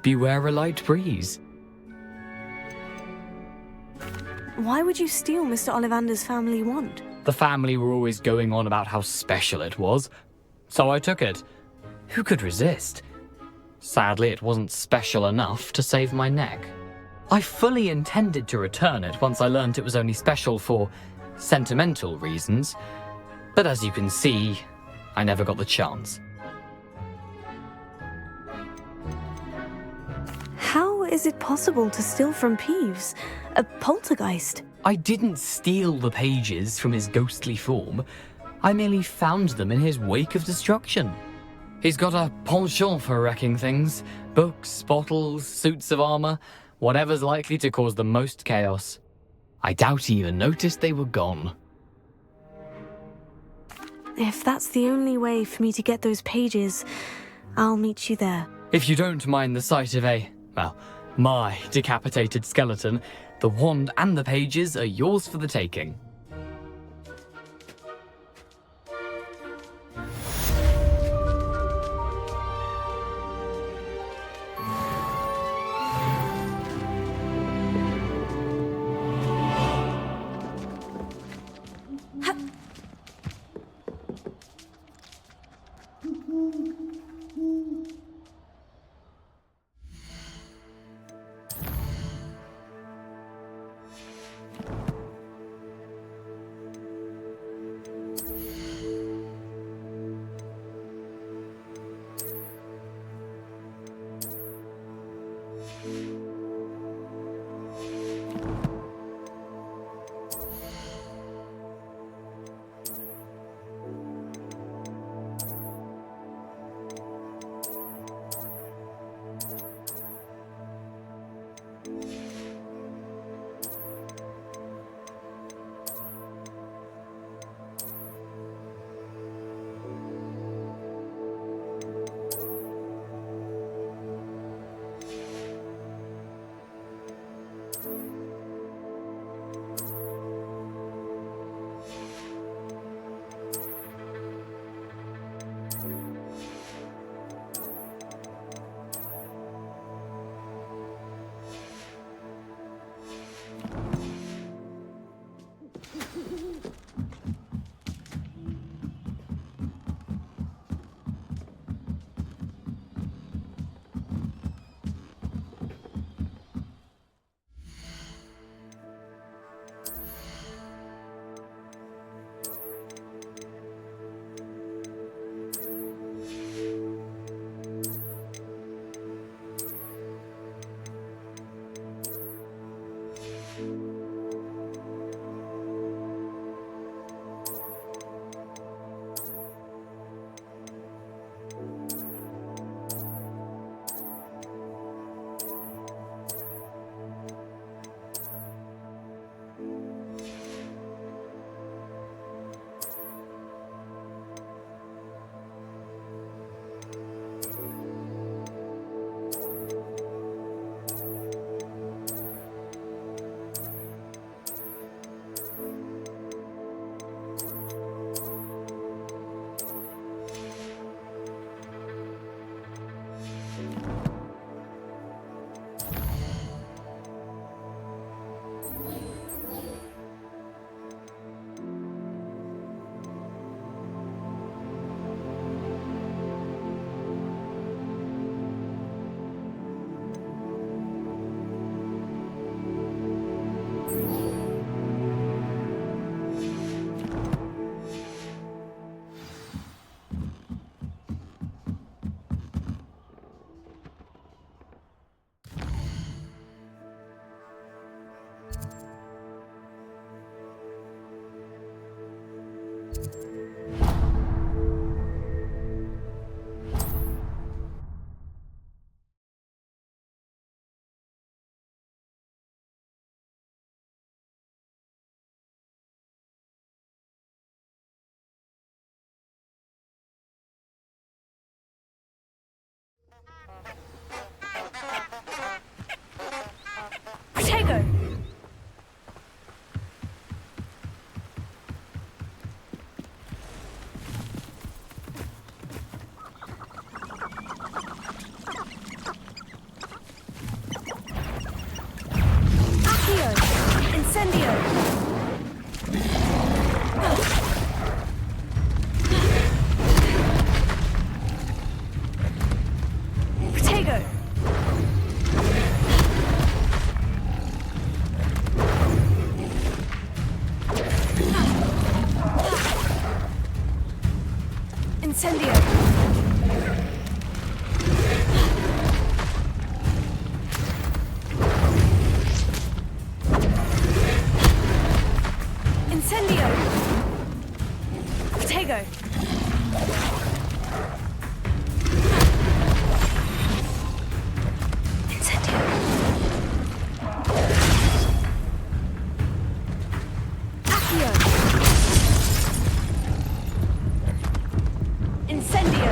Beware a light breeze. Why would you steal Mr. Ollivander's family wand? The family were always going on about how special it was, so I took it. Who could resist? Sadly, it wasn't special enough to save my neck. I fully intended to return it once I learned it was only special for sentimental reasons, but as you can see, I never got the chance. How is it possible to steal from Peeves? A poltergeist? I didn't steal the pages from his ghostly form. I merely found them in his wake of destruction. He's got a penchant for wrecking things. Books, bottles, suits of armor, whatever's likely to cause the most chaos. I doubt he even noticed they were gone. If that's the only way for me to get those pages, I'll meet you there. If you don't mind the sight of my decapitated skeleton, the wand and the pages are yours for the taking. Protego! Accio! Incendio! Protego! Incendio! Incendio! Protego! Incendio! Accio! Incendio!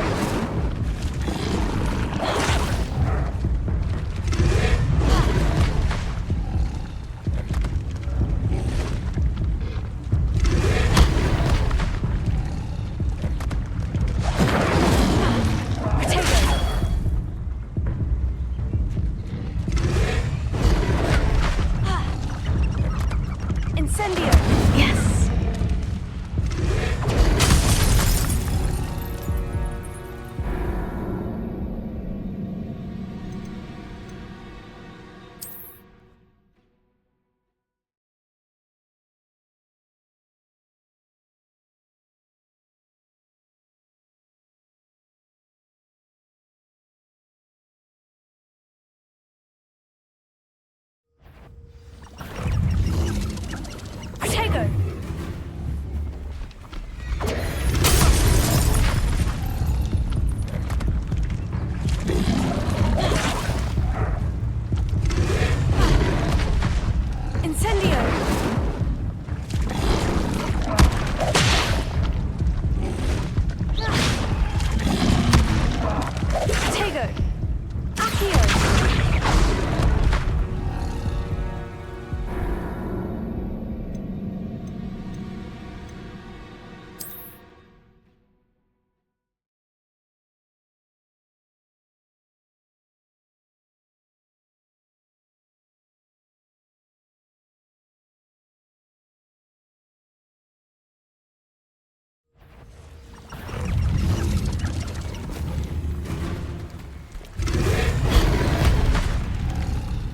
Incendio! Yes! Protego! Incendio! Protego! Accio!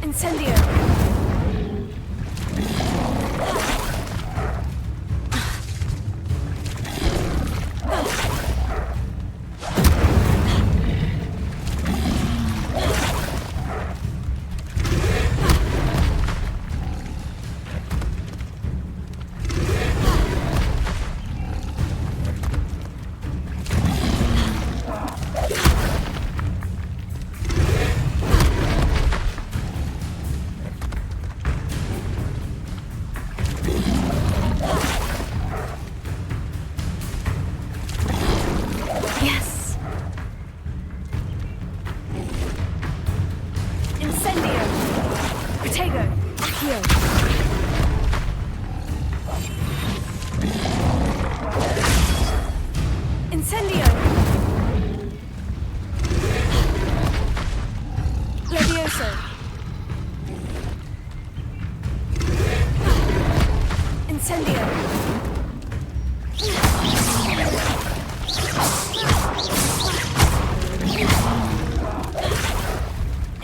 Incendio! Incendio!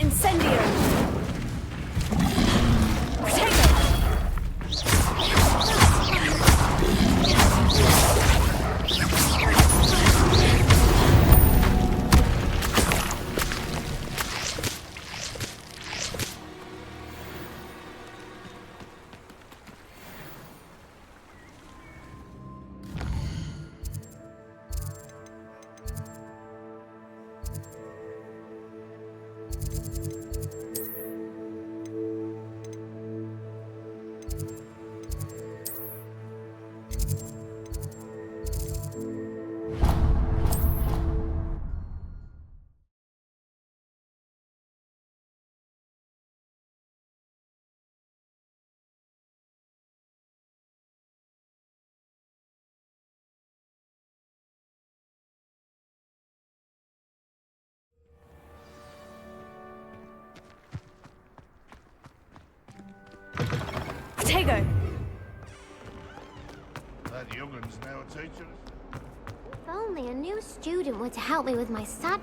Incendio! Protego! Protego! That youngun's now a teacher. If only a new student were to help me with my sad...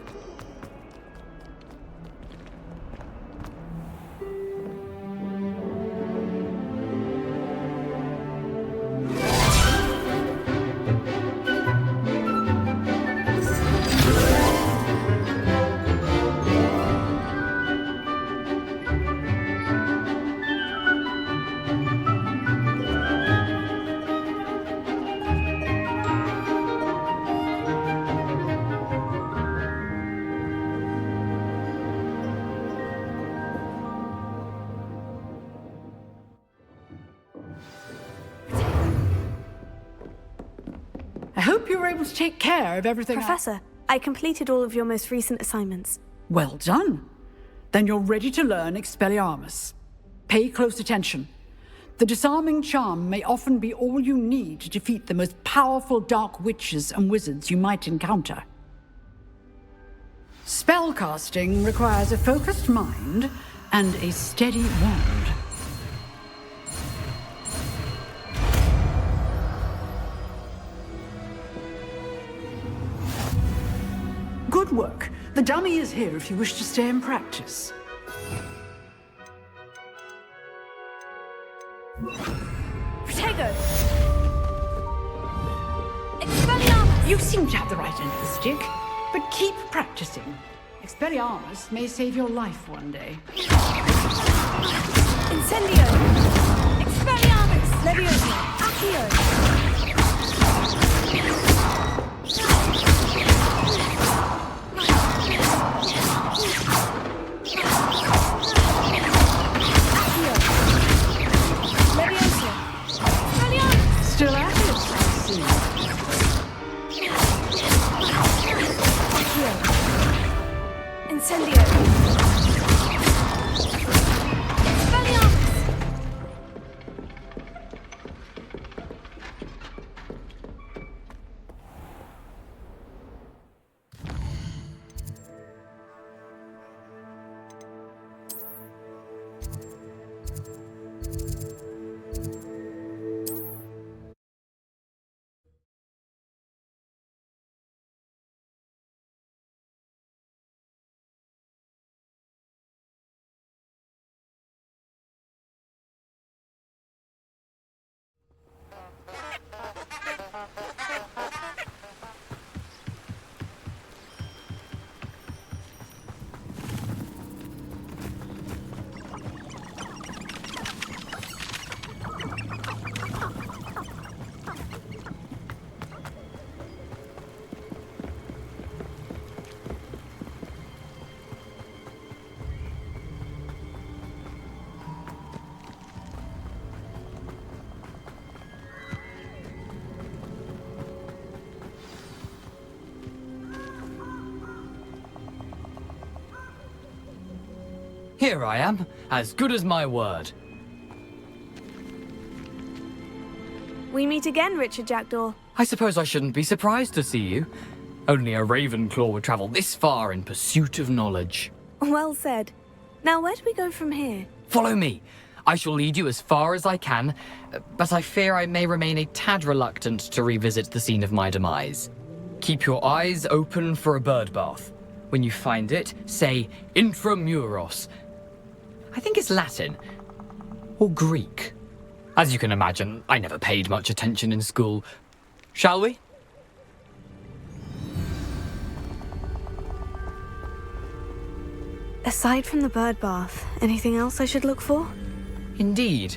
I hope you were able to take care of everything. Professor, I completed all of your most recent assignments. Well done. Then you're ready to learn Expelliarmus. Pay close attention. The disarming charm may often be all you need to defeat the most powerful dark witches and wizards you might encounter. Spellcasting requires a focused mind and a steady wand. Good work. The dummy is here if you wish to stay and practice. Protego! Expelliarmus! You seem to have the right end of the stick, but keep practicing. Expelliarmus may save your life one day. Incendio! Expelliarmus! Leviosa! Accio! Still at it, I see. Incendio! Expelliarmus! Here I am, as good as my word. We meet again, Richard Jackdaw. I suppose I shouldn't be surprised to see you. Only a Ravenclaw would travel this far in pursuit of knowledge. Well said. Now, where do we go from here? Follow me. I shall lead you as far as I can, but I fear I may remain a tad reluctant to revisit the scene of my demise. Keep your eyes open for a bird bath. When you find it, say intramuros. I think it's Latin. Or Greek. As you can imagine, I never paid much attention in school. Shall we? Aside from the bird bath, anything else I should look for? Indeed.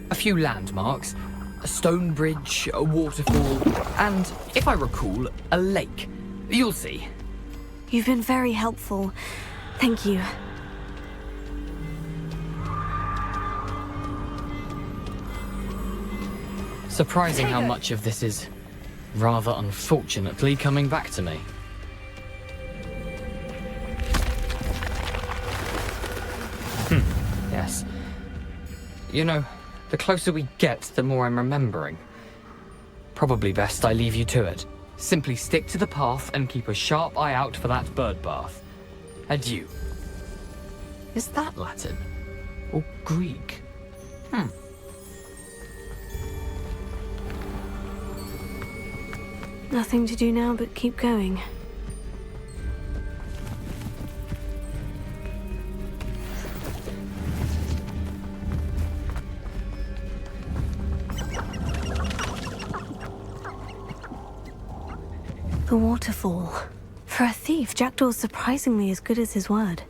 A few landmarks, a stone bridge, a waterfall, and, if I recall, a lake. You'll see. You've been very helpful. Thank you. Surprising how much of this is, rather unfortunately, coming back to me. Yes. You know, the closer we get, the more I'm remembering. Probably best I leave you to it. Simply stick to the path and keep a sharp eye out for that bird bath. Adieu. Is that Latin? Or Greek? Nothing to do now but keep going. The waterfall. For a thief, Jackdaw's surprisingly as good as his word.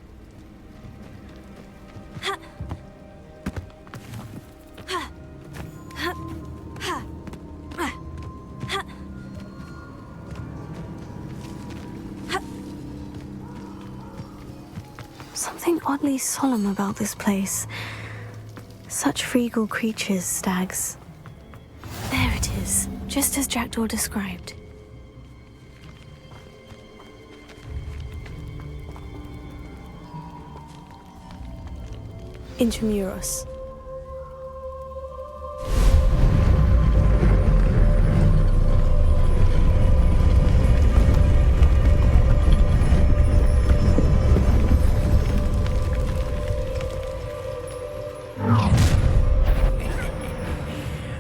Something oddly solemn about this place. Such regal creatures, stags. There it is, just as Jackdaw described. Intramuros.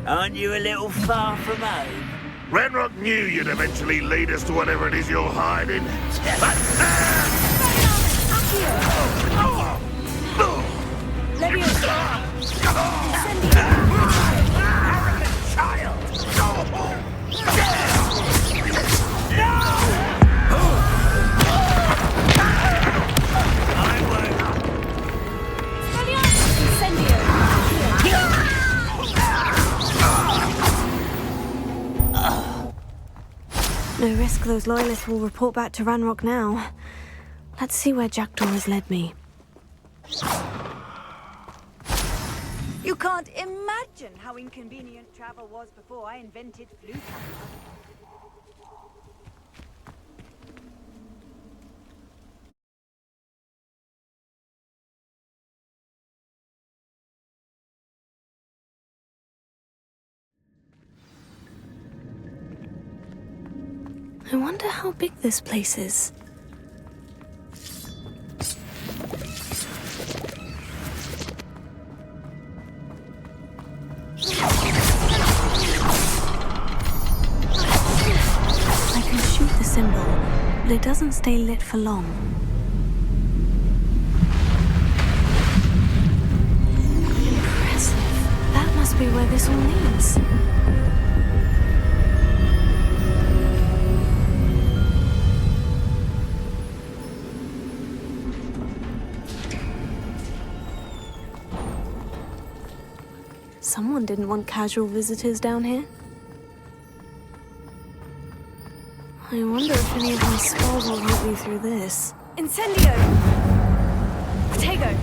Aren't you a little far from home? Ranrock knew you'd eventually lead us to whatever it is you're hiding. No risk those loyalists will report back to Ranrock now. Let's see where Jackdaw has led me. You can't imagine how inconvenient travel was before I invented Blue Camera. I wonder how big this place is. I can shoot the symbol, but it doesn't stay lit for long. Impressive. That must be where this all leads. Someone didn't want casual visitors down here. I wonder if any of my spells will help me through this. Incendio! Protego!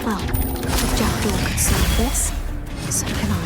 Well, if Jackdaw could solve this, so can I.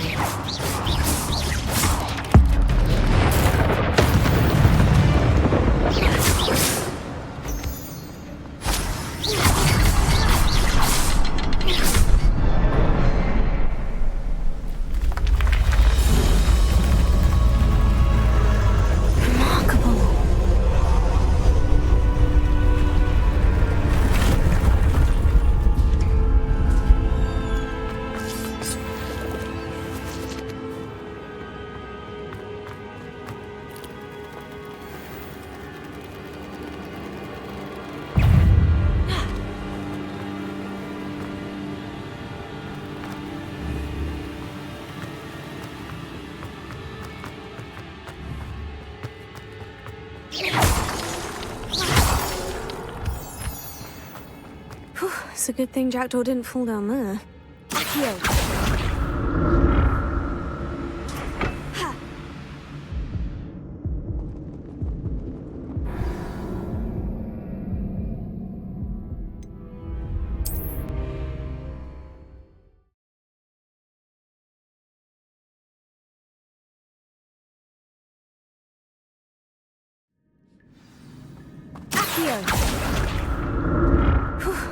It's a good thing Jackdaw didn't fall down there.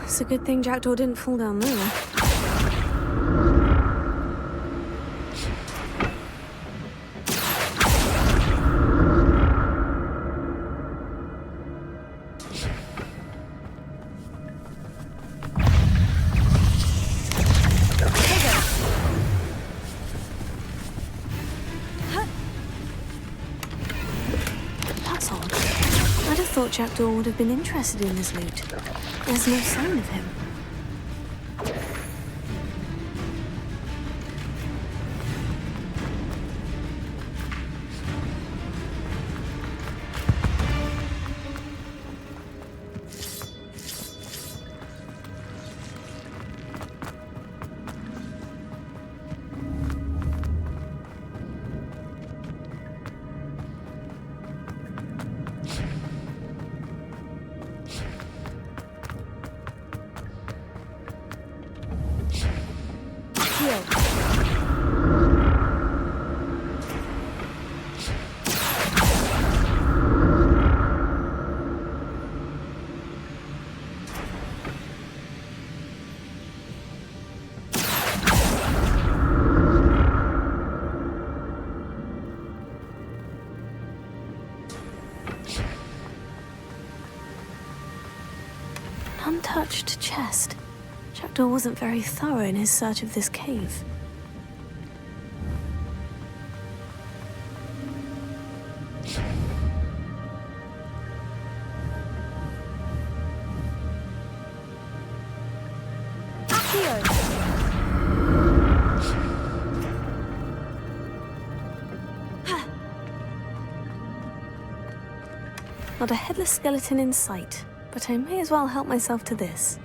It's a good thing Jackdaw didn't fall down there. That's odd. I'd have thought Jackdaw would have been interested in this loot. There's no sign of him. An untouched chest. Jackdaw wasn't very thorough in his search of this cave. Not a headless skeleton in sight, but I may as well help myself to this.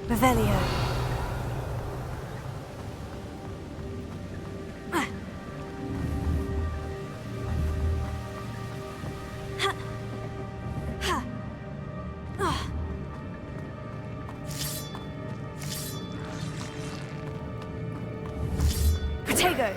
Revelio. Protego.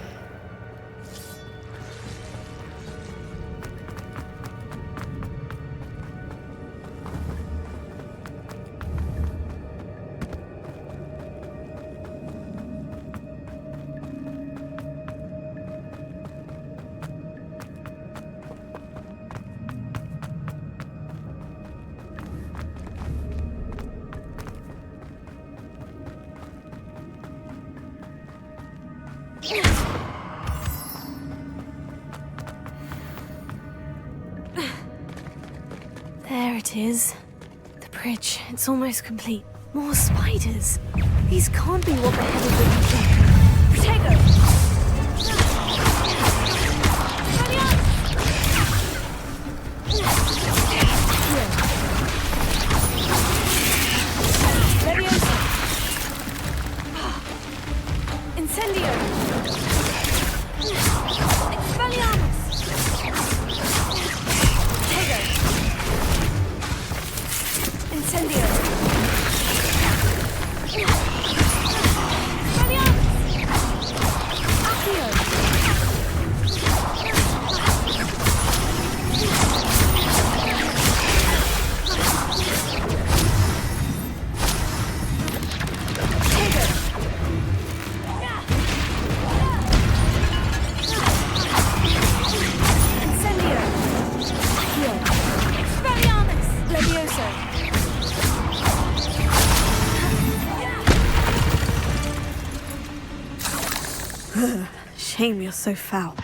There it is. The bridge. It's almost complete. More spiders. These can't be what the head of the Protego! Incendio! Expelliarmus! Protego! Incendio! Expelliarmus! Accio! Shame you're so foul.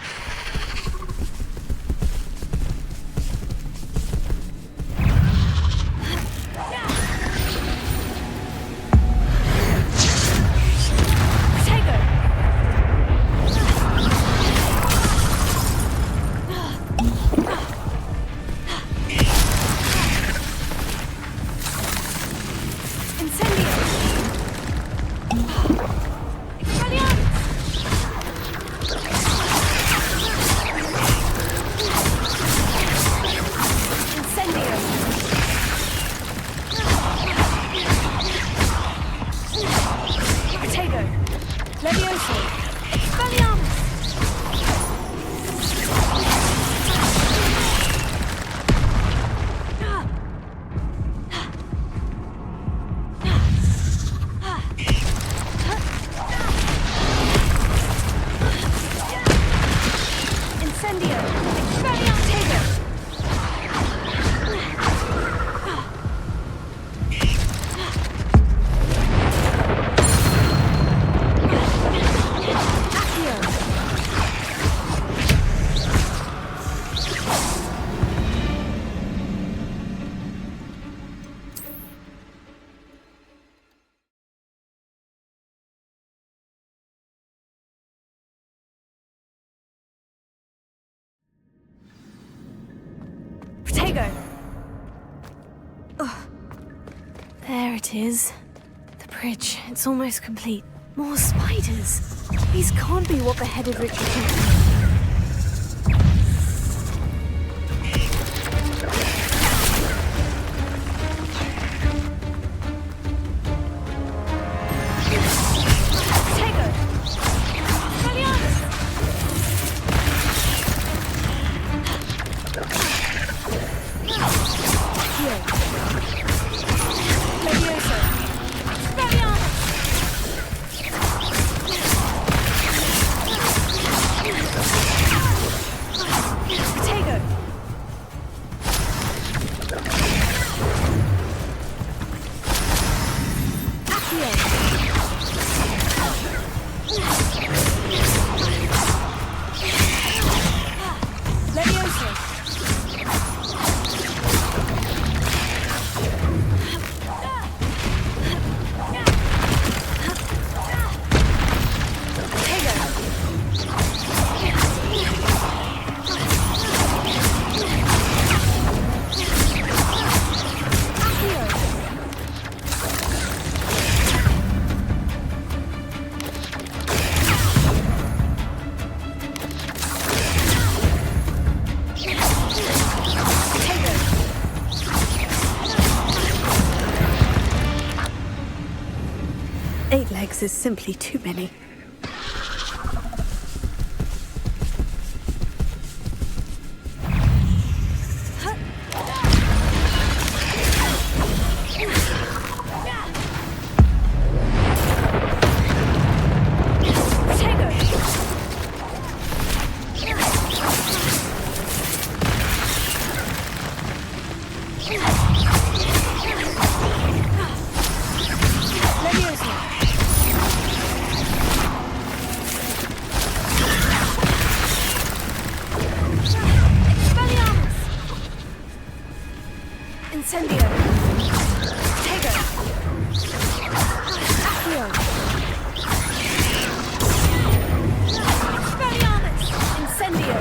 There it is. The bridge. It's almost complete. More spiders. These can't be what the headed Richard thinks. Is simply too many. Incendio. Tego. Accio. Expelliarmus. Incendio.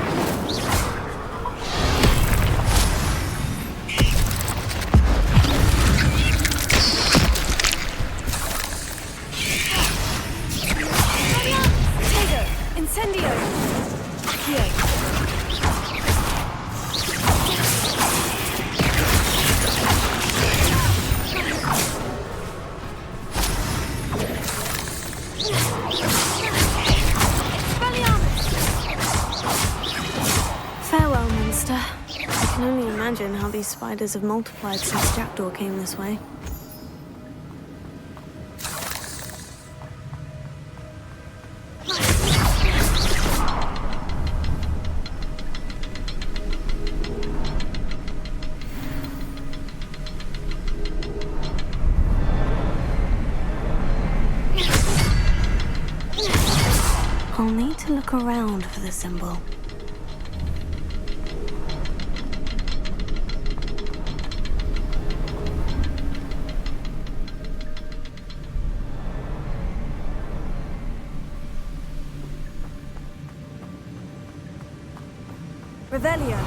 Tego. Incendio. Accio. Farewell, monster. I can only imagine how these spiders have multiplied since Jackdaw came this way. I'll need to look around for the symbol. Revelio.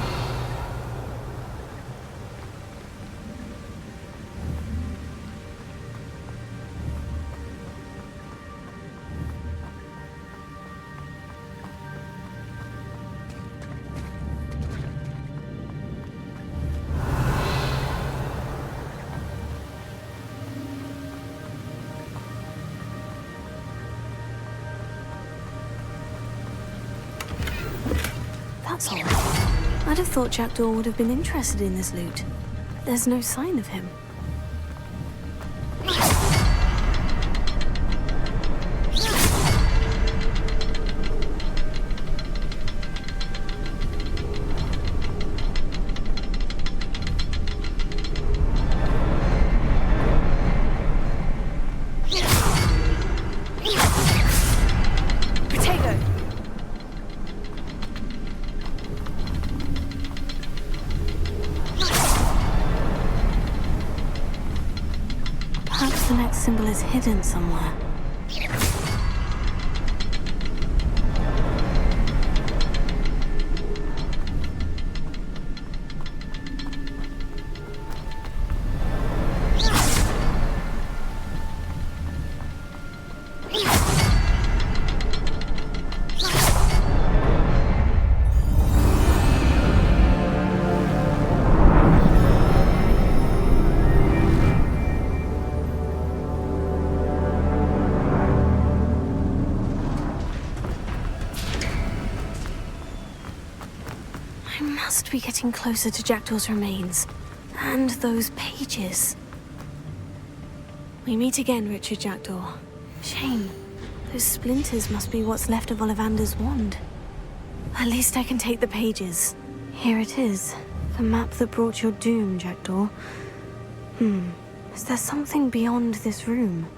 That's all. I'd have thought Jackdaw would have been interested in this loot. There's no sign of him. Perhaps the next symbol is hidden somewhere. I must be getting closer to Jackdaw's remains. And those pages. We meet again, Richard Jackdaw. Shame. Those splinters must be what's left of Ollivander's wand. At least I can take the pages. Here it is. The map that brought your doom, Jackdaw. Is there something beyond this room?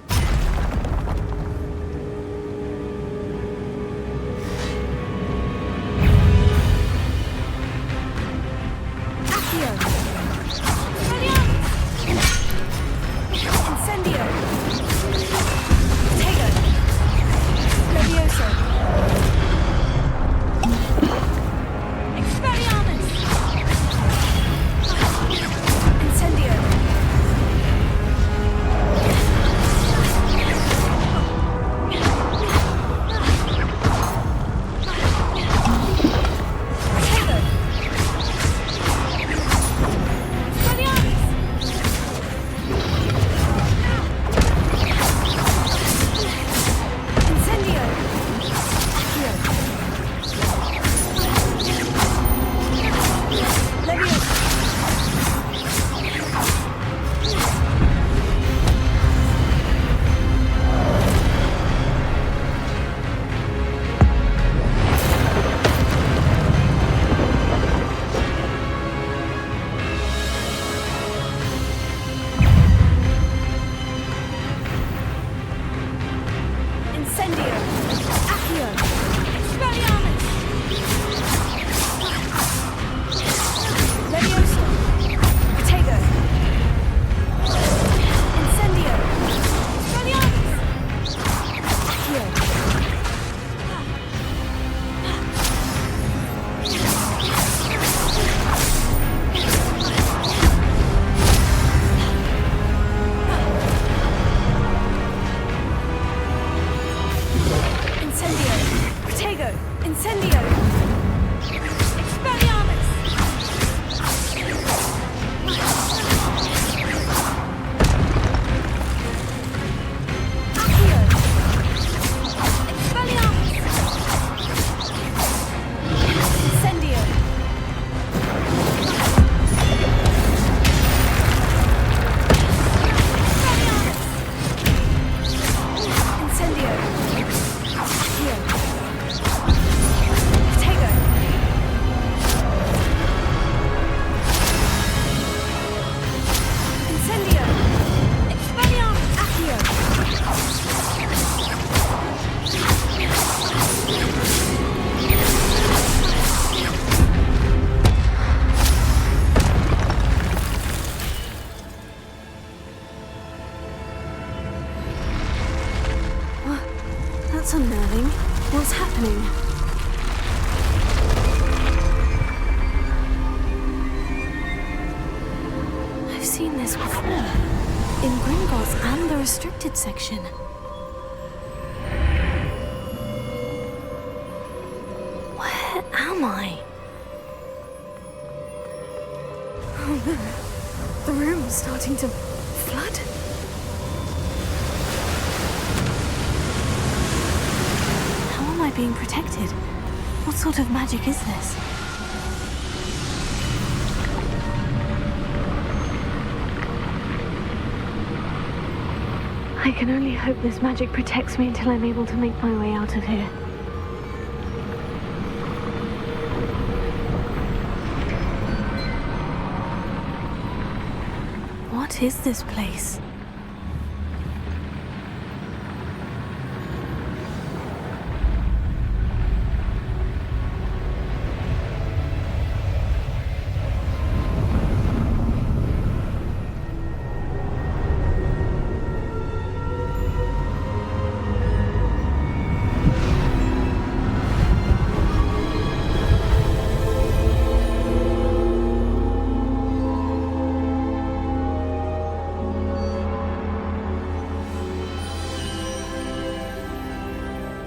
this before. In Gringotts and the restricted section. Where am I? Oh no. The room's starting to flood. How am I being protected? What sort of magic is this? I can only hope this magic protects me until I'm able to make my way out of here. What is this place?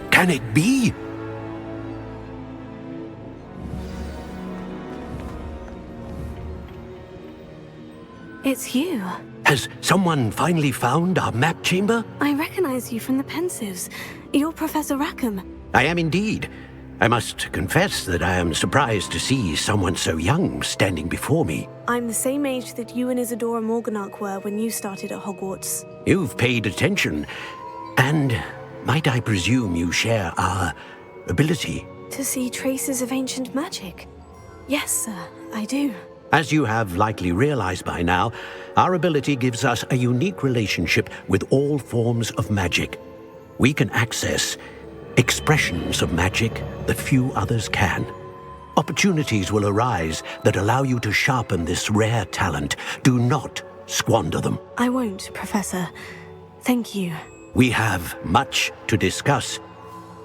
Can it be? It's you. Has someone finally found our map chamber? I recognize you from the Pensives. You're Professor Rackham. I am indeed. I must confess that I am surprised to see someone so young standing before me. I'm the same age that you and Isadora Morganach were when you started at Hogwarts. You've paid attention, and might I presume you share our ability? To see traces of ancient magic? Yes, sir, I do. As you have likely realized by now, our ability gives us a unique relationship with all forms of magic. We can access expressions of magic that few others can. Opportunities will arise that allow you to sharpen this rare talent. Do not squander them. I won't, Professor. Thank you. We have much to discuss.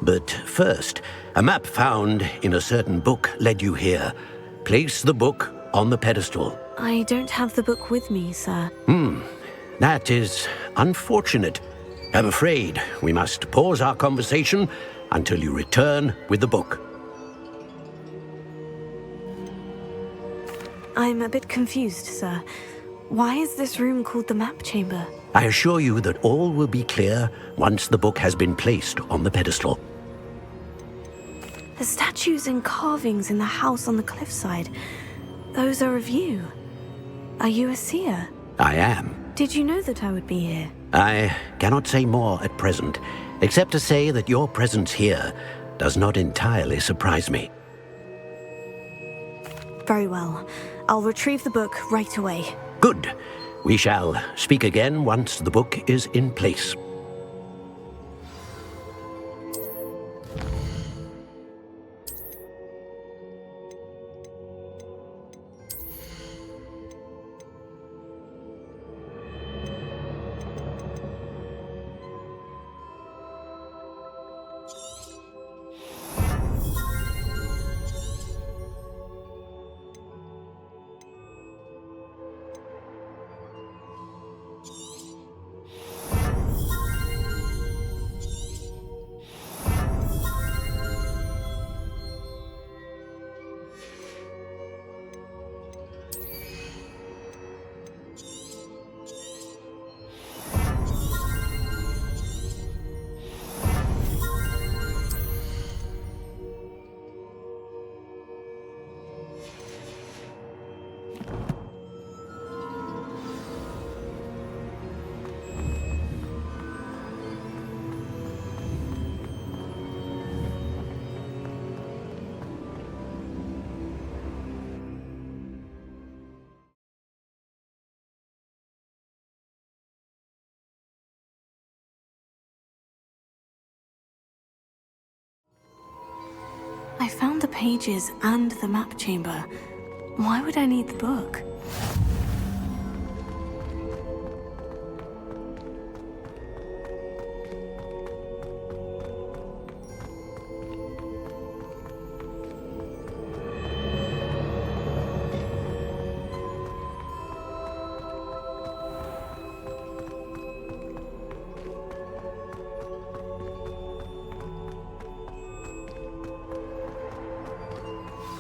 But first, a map found in a certain book led you here. Place the book on the pedestal. I don't have the book with me, sir. That is unfortunate. I'm afraid we must pause our conversation until you return with the book. I'm a bit confused, sir. Why is this room called the map chamber? I assure you that all will be clear once the book has been placed on the pedestal. The statues and carvings in the house on the cliffside, those are of you. Are you a seer? I am. Did you know that I would be here? I cannot say more at present, except to say that your presence here does not entirely surprise me. Very well. I'll retrieve the book right away. Good. We shall speak again once the book is in place. I found the pages and the map chamber. Why would I need the book?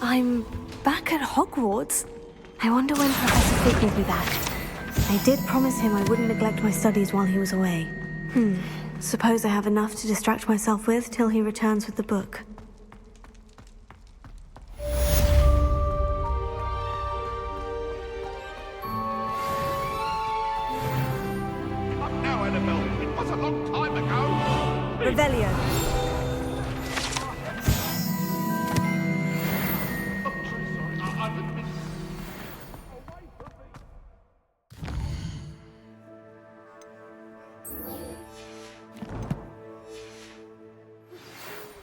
I'm back at Hogwarts. I wonder when Professor Fig will be back. I did promise him I wouldn't neglect my studies while he was away. Suppose I have enough to distract myself with till he returns with the book. Now, Annabelle, it was a long time ago. Revelio.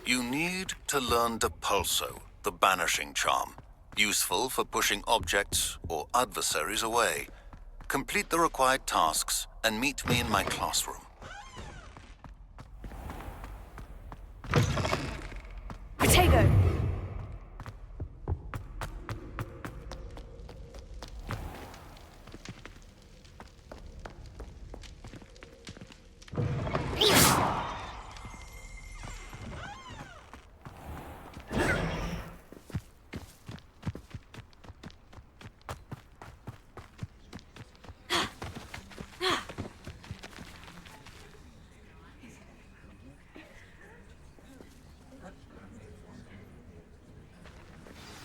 You need to learn Depulso, the banishing charm. Useful for pushing objects or adversaries away. Complete the required tasks and meet me in my classroom. Protego.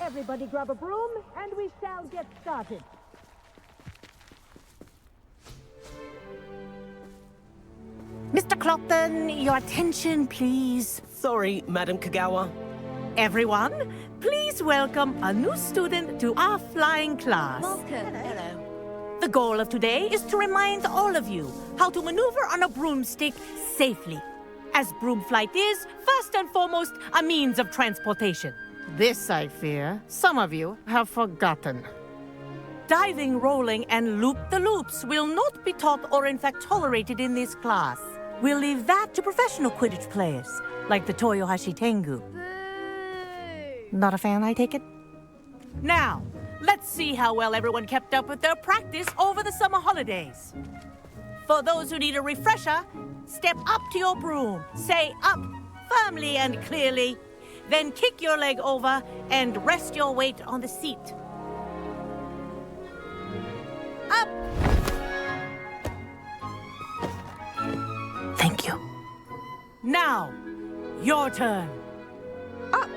Everybody grab a broom, and we shall get started. Mr. Clopton, your attention, please. Sorry, Madam Kagawa. Everyone, please welcome a new student to our flying class. Welcome. Hello. The goal of today is to remind all of you how to maneuver on a broomstick safely, as broom flight is, first and foremost, a means of transportation. This, I fear, some of you have forgotten. Diving, rolling, and loop-the-loops will not be taught or in fact tolerated in this class. We'll leave that to professional Quidditch players, like the Toyohashi Tengu. Not a fan, I take it? Now, let's see how well everyone kept up with their practice over the summer holidays. For those who need a refresher, step up to your broom, say up firmly and clearly, then kick your leg over and rest your weight on the seat. Up! Thank you. Now, your turn. Up!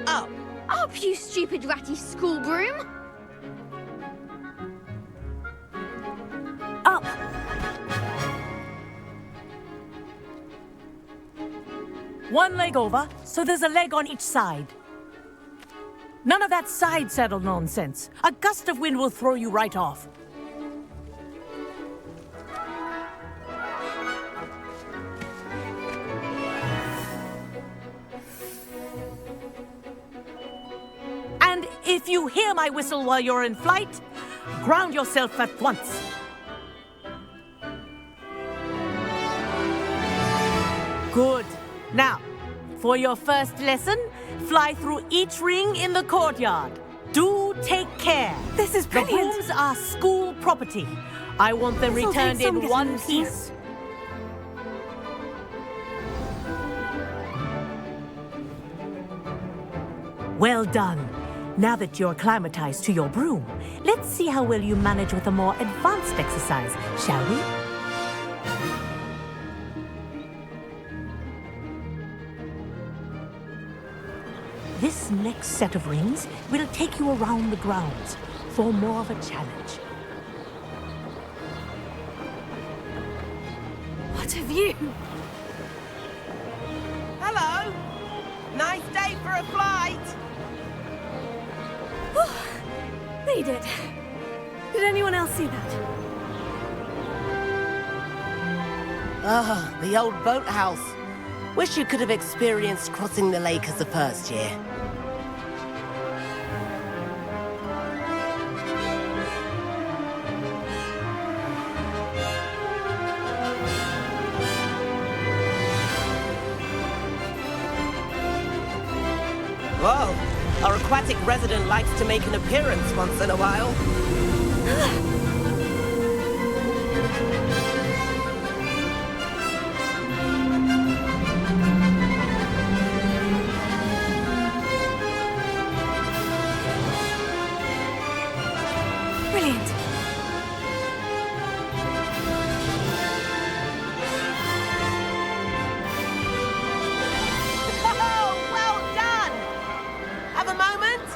Up! Up, you stupid ratty school broom! Up! One leg over, so there's a leg on each side. None of that side saddle nonsense. A gust of wind will throw you right off. And if you hear my whistle while you're in flight, ground yourself at once. Good. Now, for your first lesson, fly through each ring in the courtyard. Do take care. This is brilliant. The rooms are school property. I want them This'll returned take some in getting one used to. piece. Well done. Now that you're acclimatized to your broom, let's see how well you manage with a more advanced exercise, shall we? This next set of rings will take you around the grounds for more of a challenge. What a view! Hello! Nice day for a flight! Read it. Did anyone else see that? Ah, the old boathouse. Wish you could have experienced crossing the lake as a first year. Whoa! Our aquatic resident likes to make an appearance once in a while. Brilliant. Oh, well done! Have a moment?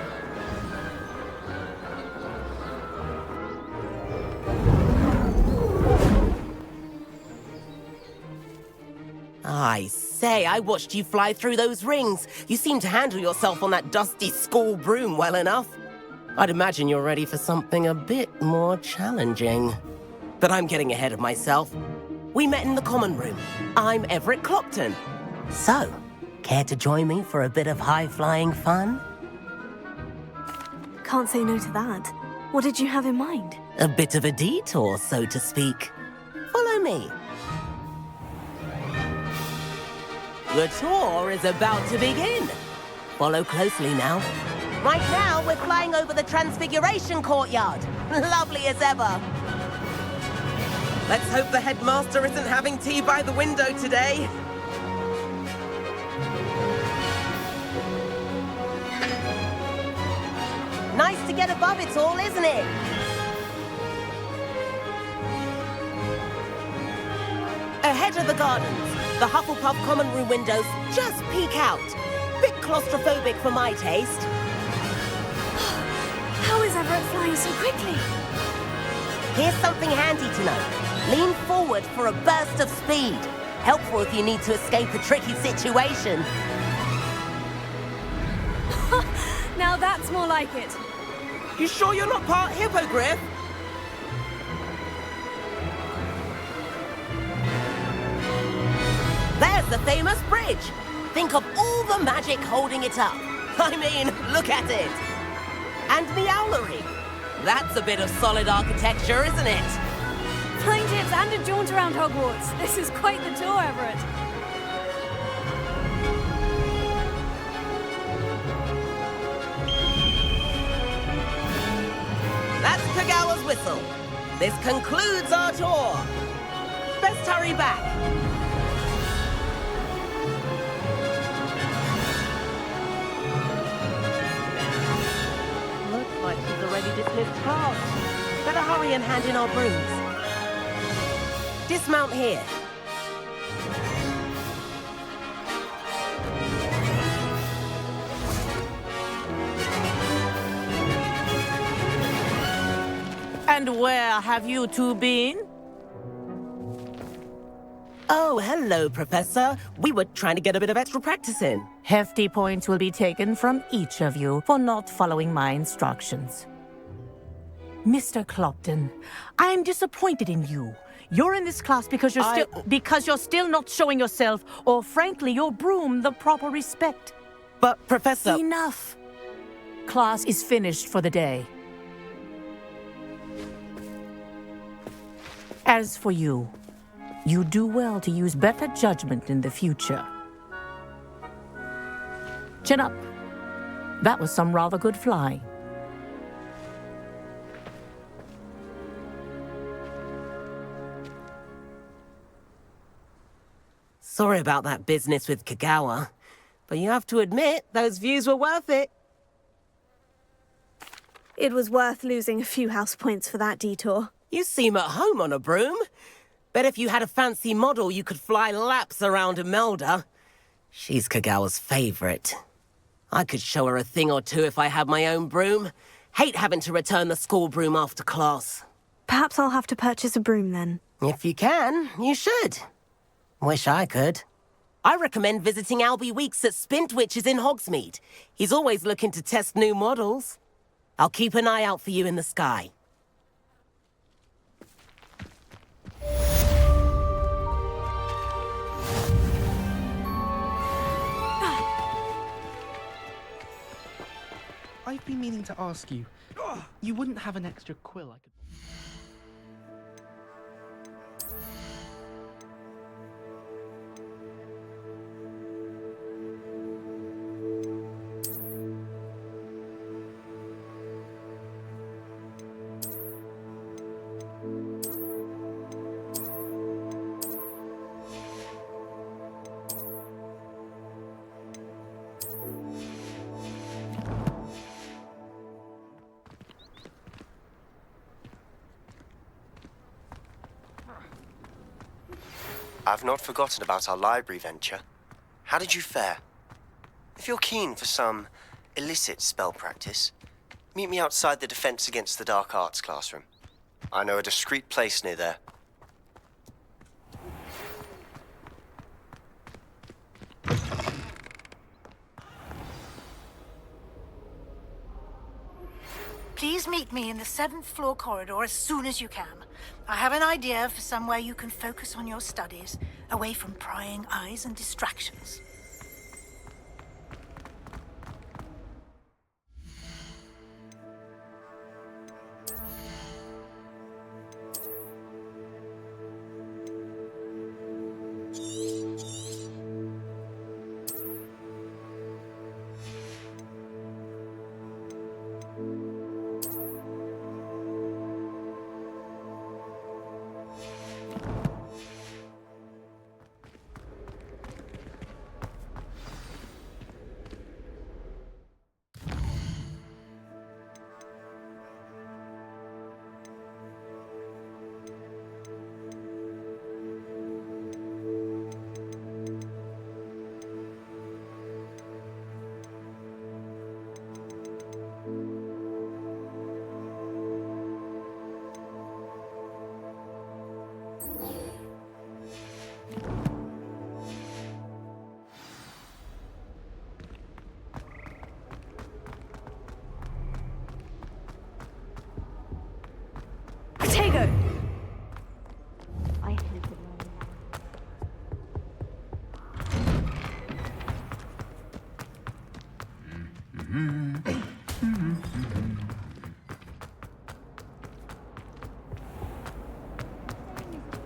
I say, I watched you fly through those rings. You seem to handle yourself on that dusty school broom well enough. I'd imagine you're ready for something a bit more challenging. But I'm getting ahead of myself. We met in the common room. I'm Everett Clopton. So, care to join me for a bit of high-flying fun? Can't say no to that. What did you have in mind? A bit of a detour, so to speak. Follow me. The tour is about to begin. Follow closely now. Right now, we're flying over the Transfiguration Courtyard. Lovely as ever. Let's hope the headmaster isn't having tea by the window today. Nice to get above it all, isn't it? Ahead of the gardens, the Hufflepuff common room windows just peek out. Bit claustrophobic for my taste. How is Everett flying so quickly? Here's something handy to know. Lean forward for a burst of speed. Helpful if you need to escape a tricky situation. Now that's more like it. You sure you're not part hippogriff? There's the famous bridge. Think of all the magic holding it up. I mean, look at it. And the owlery. That's a bit of solid architecture, isn't it? Flying tips and a jaunt around Hogwarts. This is quite the tour, Everett. That's Kagawa's whistle. This concludes our tour. Best hurry back. Looks like she's already dismissed class. Better hurry and hand in our brooms. Dismount here. And where have you two been? Oh, hello, Professor. We were trying to get a bit of extra practice in. Hefty points will be taken from each of you for not following my instructions. Mr. Clopton, I am disappointed in you. You're in this class because you're still not showing yourself, or frankly, your broom the proper respect. But, Professor... Enough. Class is finished for the day. As for you, you do well to use better judgment in the future. Chin up. That was some rather good flying. Sorry about that business with Kagawa, but you have to admit, those views were worth it. It was worth losing a few house points for that detour. You seem at home on a broom. Bet if you had a fancy model, you could fly laps around Imelda. She's Kagawa's favorite. I could show her a thing or two if I had my own broom. Hate having to return the school broom after class. Perhaps I'll have to purchase a broom then. If you can, you should. Wish I could. I recommend visiting Albie Weeks at Spintwitches in Hogsmeade. He's always looking to test new models. I'll keep an eye out for you in the sky. I've been meaning to ask you. You wouldn't have an extra quill I could... I've not forgotten about our library venture. How did you fare? If you're keen for some illicit spell practice, meet me outside the Defense Against the Dark Arts classroom. I know a discreet place near there. Please meet me in the 7th floor corridor as soon as you can. I have an idea for somewhere you can focus on your studies, away from prying eyes and distractions.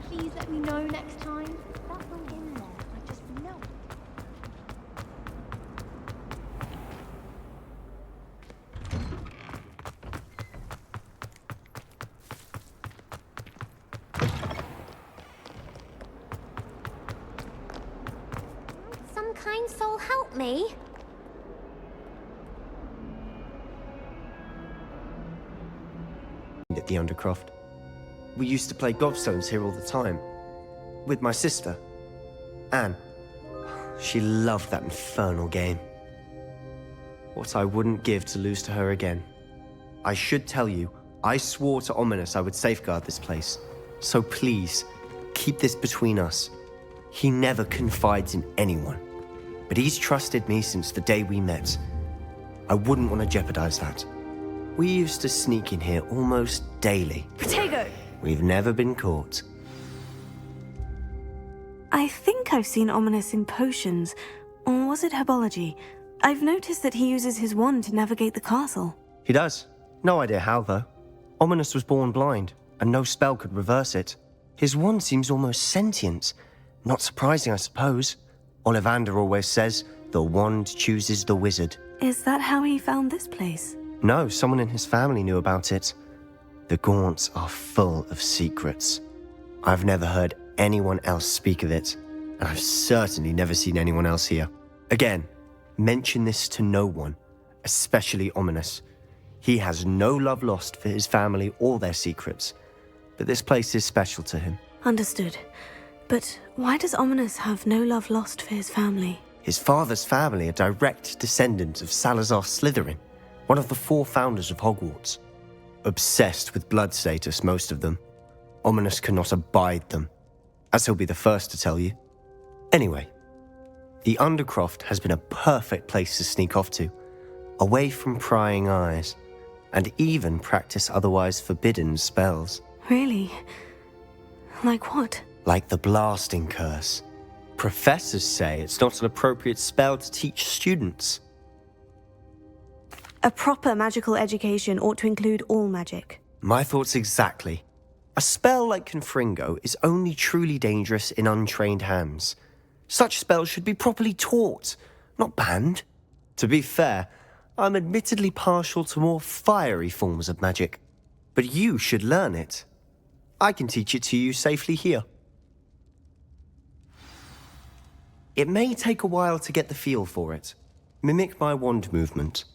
Please let me know next time. That went in there. I just know it. Some kind soul help me. At the Undercroft. We used to play gobstones here all the time. With my sister, Anne. She loved that infernal game. What I wouldn't give to lose to her again. I should tell you, I swore to Ominous I would safeguard this place. So please, keep this between us. He never confides in anyone. But he's trusted me since the day we met. I wouldn't want to jeopardize that. We used to sneak in here almost daily. Protego! We've never been caught. I think I've seen Ominous in potions. Or was it herbology? I've noticed that he uses his wand to navigate the castle. He does. No idea how, though. Ominous was born blind, and no spell could reverse it. His wand seems almost sentient. Not surprising, I suppose. Ollivander always says, the wand chooses the wizard. Is that how he found this place? No, someone in his family knew about it. The Gaunts are full of secrets. I've never heard anyone else speak of it, and I've certainly never seen anyone else here. Again, mention this to no one, especially Ominous. He has no love lost for his family or their secrets, but this place is special to him. Understood. But why does Ominous have no love lost for his family? His father's family are direct descendants of Salazar Slytherin, one of the 4 founders of Hogwarts. Obsessed with blood status, most of them. Ominous cannot abide them, as he'll be the first to tell you. Anyway, the Undercroft has been a perfect place to sneak off to, away from prying eyes, and even practice otherwise forbidden spells. Really? Like what? Like the blasting curse. Professors say it's not an appropriate spell to teach students. A proper magical education ought to include all magic. My thoughts exactly. A spell like Confringo is only truly dangerous in untrained hands. Such spells should be properly taught, not banned. To be fair, I'm admittedly partial to more fiery forms of magic. But you should learn it. I can teach it to you safely here. It may take a while to get the feel for it. Mimic my wand movement.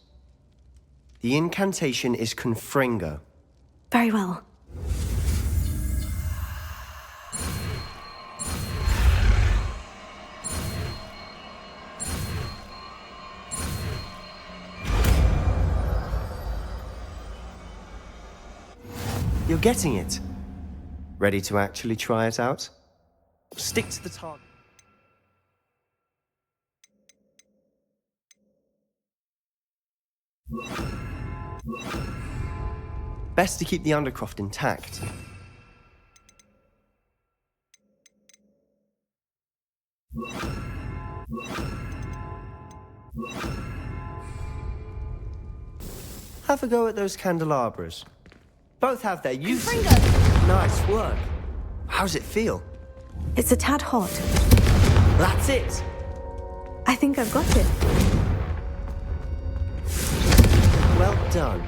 The incantation is Confringo. Very well. You're getting it. Ready to actually try it out? Stick to the target. Best to keep the Undercroft intact. Have a go at those candelabras. Both have their uses. Nice work. How's it feel? It's a tad hot. That's it. I think I've got it. Well done.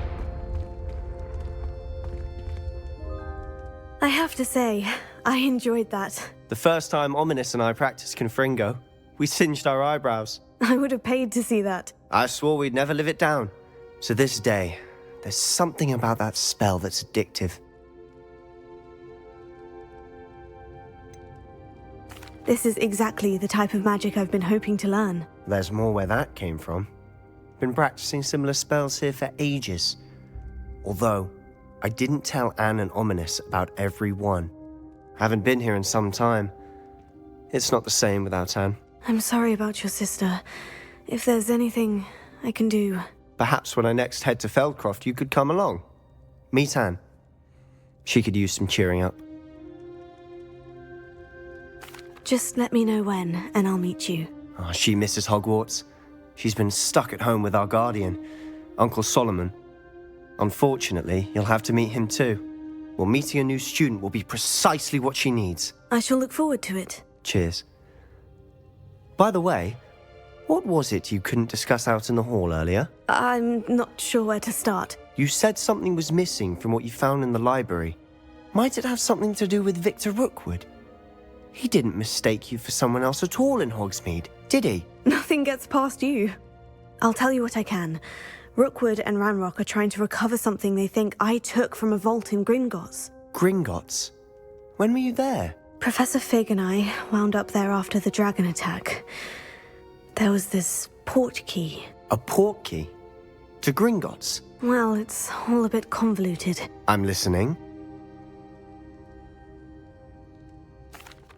I have to say, I enjoyed that. The first time Ominous and I practiced Confringo, we singed our eyebrows. I would have paid to see that. I swore we'd never live it down. So this day, there's something about that spell that's addictive. This is exactly the type of magic I've been hoping to learn. There's more where that came from. Been practicing similar spells here for ages. Although, I didn't tell Anne and Ominous about every one. Haven't been here in some time. It's not the same without Anne. I'm sorry about your sister. If there's anything I can do... Perhaps when I next head to Feldcroft, you could come along. Meet Anne. She could use some cheering up. Just let me know when, and I'll meet you. Oh, she misses Hogwarts. She's been stuck at home with our guardian, Uncle Solomon. Unfortunately, you'll have to meet him too. Well, meeting a new student will be precisely what she needs. I shall look forward to it. Cheers. By the way, what was it you couldn't discuss out in the hall earlier? I'm not sure where to start. You said something was missing from what you found in the library. Might it have something to do with Victor Rookwood? He didn't mistake you for someone else at all in Hogsmeade, did he? Nothing gets past you. I'll tell you what I can. Rookwood and Ranrock are trying to recover something they think I took from a vault in Gringotts. Gringotts? When were you there? Professor Fig and I wound up there after the dragon attack. There was this portkey. A portkey? To Gringotts? Well, it's all a bit convoluted. I'm listening.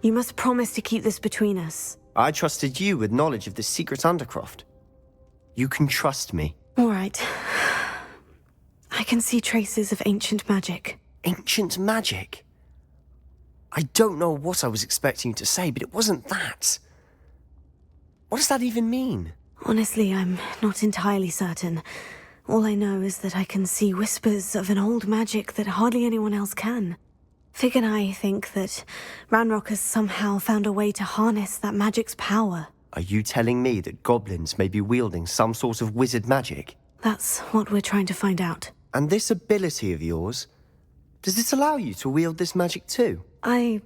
You must promise to keep this between us. I trusted you with knowledge of the secret Undercroft. You can trust me. All right. I can see traces of ancient magic. Ancient magic? I don't know what I was expecting you to say, but it wasn't that. What does that even mean? Honestly, I'm not entirely certain. All I know is that I can see whispers of an old magic that hardly anyone else can. Fig and I think that Ranrock has somehow found a way to harness that magic's power. Are you telling me that goblins may be wielding some sort of wizard magic? That's what we're trying to find out. And this ability of yours, does it allow you to wield this magic too? I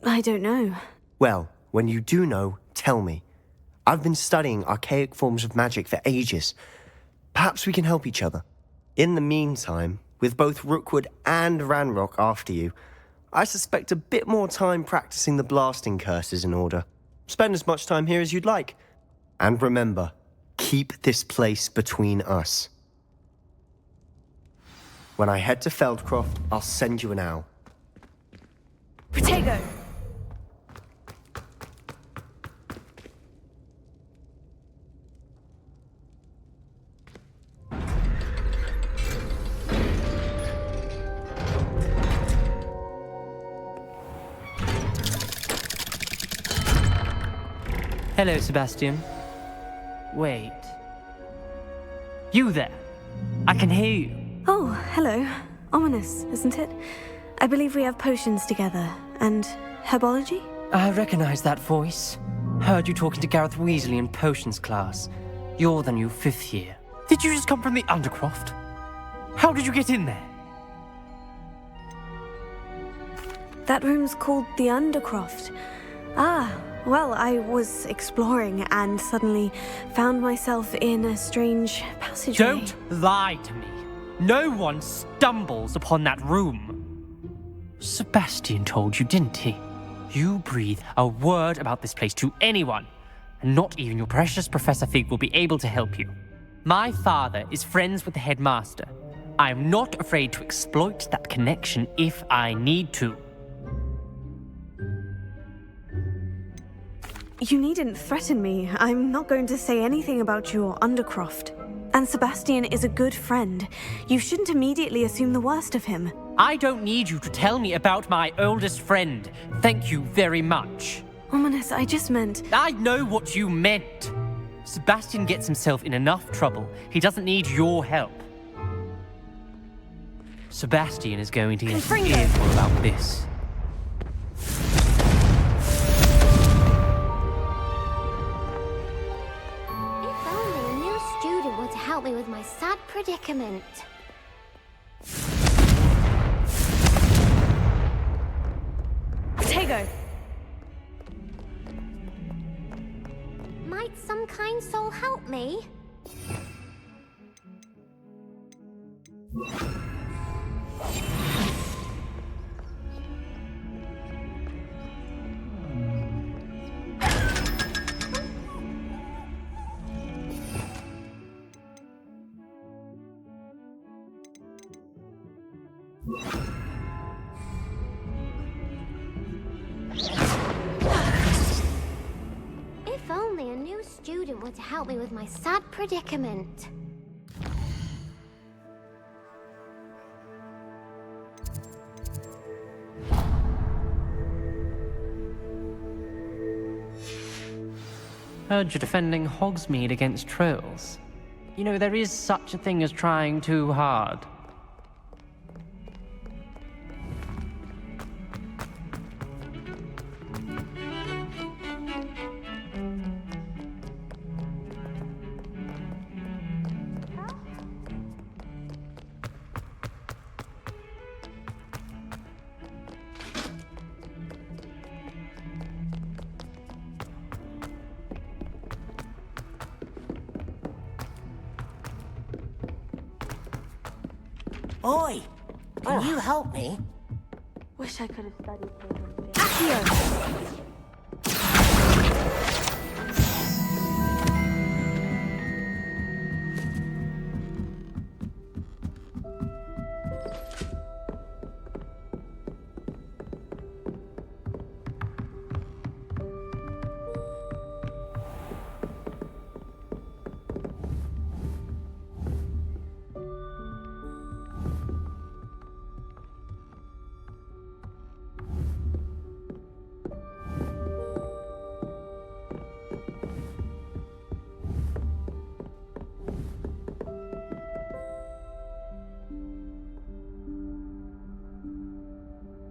don't know. Well, when you do know, tell me. I've been studying archaic forms of magic for ages. Perhaps we can help each other. In the meantime, with both Rookwood and Ranrock after you, I suspect a bit more time practicing the blasting curse is in order. Spend as much time here as you'd like. And remember, keep this place between us. When I head to Feldcroft, I'll send you an owl. Protego! Hello, Sebastian. Wait. You there? I can hear you. Oh, hello. Ominous, isn't it? I believe we have potions together. And herbology? I recognize that voice. Heard you talking to Gareth Weasley in potions class. You're the new 5th year. Did you just come from the Undercroft? How did you get in there? That room's called the Undercroft. Ah, well, I was exploring and suddenly found myself in a strange passageway. Don't lie to me. No one stumbles upon that room. Sebastian told you, didn't he? You breathe a word about this place to anyone, and not even your precious Professor Fig will be able to help you. My father is friends with the headmaster. I'm not afraid to exploit that connection if I need to. You needn't threaten me. I'm not going to say anything about your Undercroft. And Sebastian is a good friend. You shouldn't immediately assume the worst of him. I don't need you to tell me about my oldest friend. Thank you very much. Ominous, I just meant... I know what you meant. Sebastian gets himself in enough trouble. He doesn't need your help. Sebastian is going to get fearful about this. If only a new student were to help me with my sad predicament. Tego! Might some kind soul help me? If only a new student were to help me with my sad predicament. Heard you're defending Hogsmeade against trolls. You know, there is such a thing as trying too hard. Oi! Can you help me? Wish I could have studied here. Accio!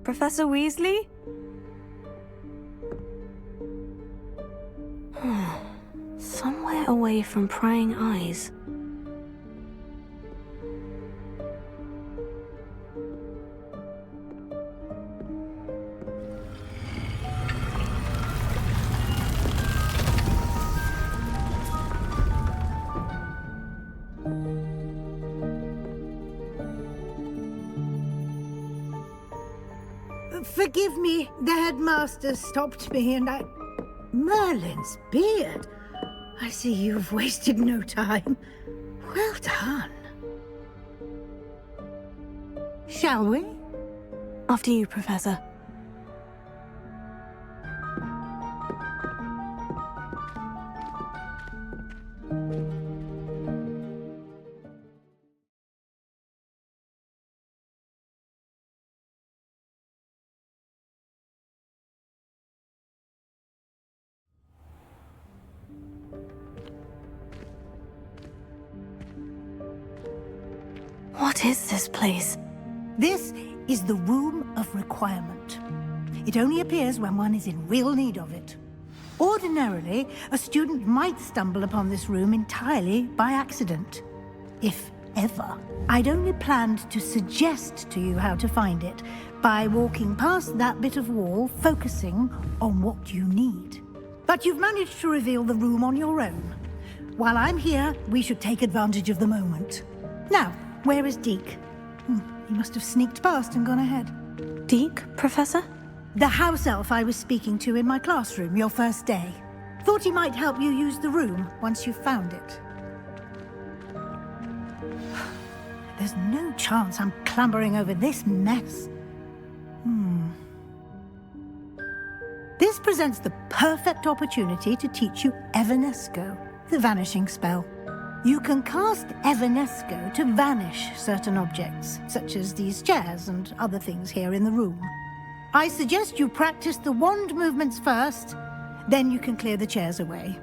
Professor Weasley? Somewhere away from prying eyes. Forgive me, the headmaster stopped me and I... Merlin's beard. I see you've wasted no time. Well done. Shall we? After you, Professor. What is this place? This is the Room of Requirement. It only appears when one is in real need of it. Ordinarily, a student might stumble upon this room entirely by accident. If ever. I'd only planned to suggest to you how to find it by walking past that bit of wall, focusing on what you need. But you've managed to reveal the room on your own. While I'm here, we should take advantage of the moment. Now, where is Deke? He must have sneaked past and gone ahead. Deke, Professor? The house elf I was speaking to in my classroom your first day. Thought he might help you use the room once you've found it. There's no chance I'm clambering over this mess. This presents the perfect opportunity to teach you Evanesco, the vanishing spell. You can cast Evanesco to vanish certain objects, such as these chairs and other things here in the room. I suggest you practice the wand movements first, then you can clear the chairs away.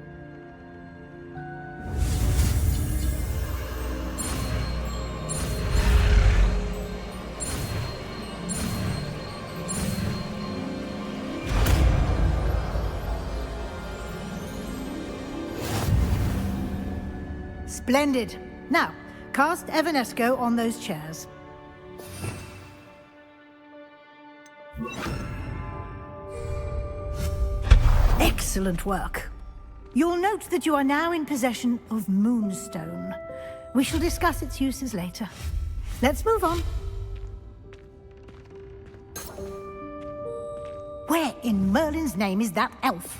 Splendid. Now, cast Evanesco on those chairs. Excellent work. You'll note that you are now in possession of Moonstone. We shall discuss its uses later. Let's move on. Where in Merlin's name is that elf?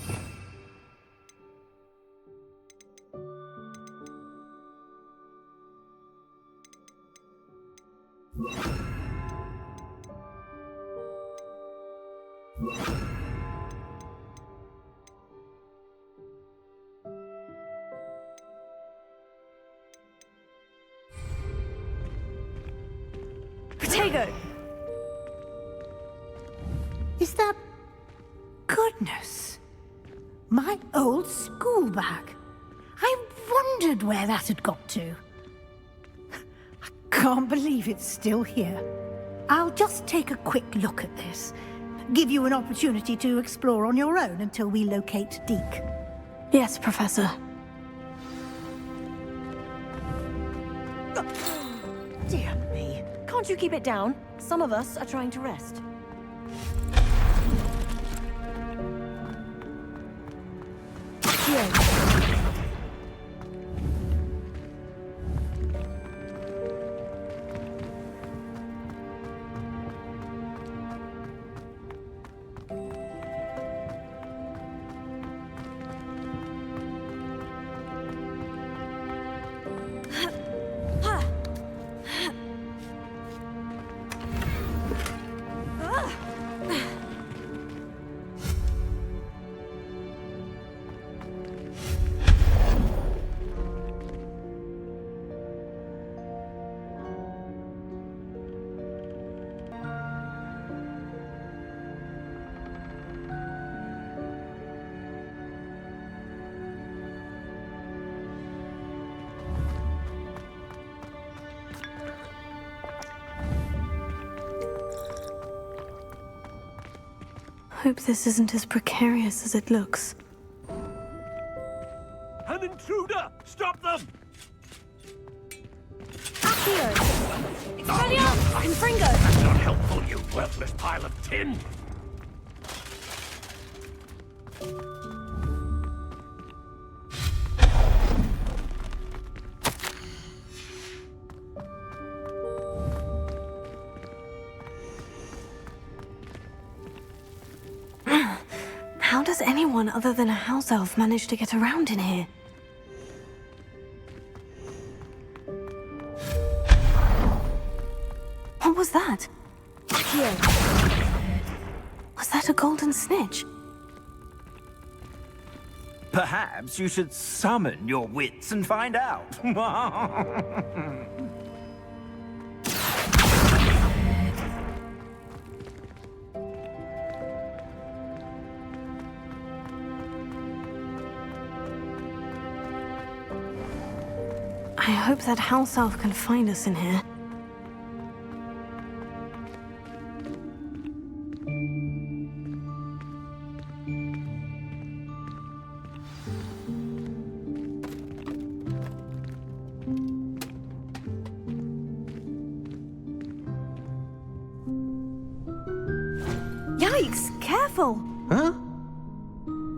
Potato! Is that... Goodness! My old school bag. I wondered where that had got to. I can't believe it's still here. I'll just take a quick look at this. Give you an opportunity to explore on your own until we locate Deke. Yes, Professor. Dear me. Can't you keep it down? Some of us are trying to rest. Hope this isn't as precarious as it looks. An intruder! Stop them! Accio! Expelliarmus! Confringo! That's not helpful, you worthless pile of tin! How does anyone other than a house elf manage to get around in here? What was that? Was that a golden snitch? Perhaps you should summon your wits and find out. I hope that house elf can find us in here. Yikes! Careful! Huh?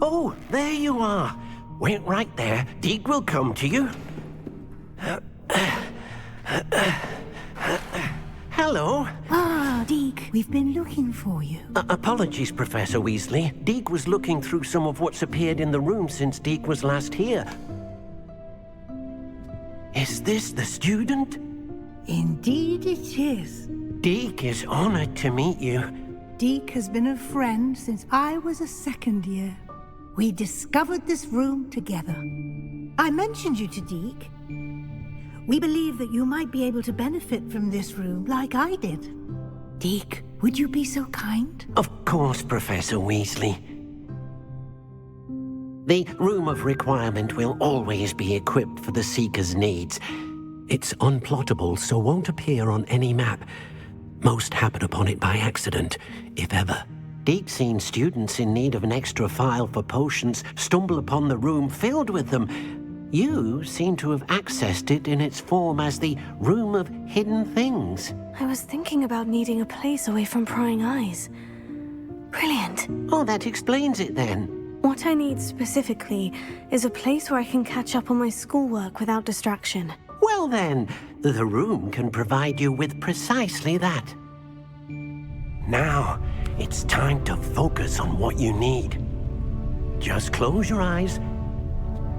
Oh, there you are. Wait right there. Deke will come to you. Hello. Ah, Deke, we've been looking for you. Apologies, Professor Weasley. Deke was looking through some of what's appeared in the room since Deke was last here. Is this the student? Indeed it is. Deke is honored to meet you. Deke has been a friend since I was a second year. We discovered this room together. I mentioned you to Deke. We believe that you might be able to benefit from this room like I did. Deke, would you be so kind? Of course, Professor Weasley. The Room of Requirement will always be equipped for the Seeker's needs. It's unplottable, so won't appear on any map. Most happen upon it by accident, if ever. Deke's seen students in need of an extra file for potions stumble upon the room filled with them. You seem to have accessed it in its form as the Room of Hidden Things. I was thinking about needing a place away from prying eyes. Brilliant. Oh, that explains it then. What I need specifically is a place where I can catch up on my schoolwork without distraction. Well then, the room can provide you with precisely that. Now, it's time to focus on what you need. Just close your eyes.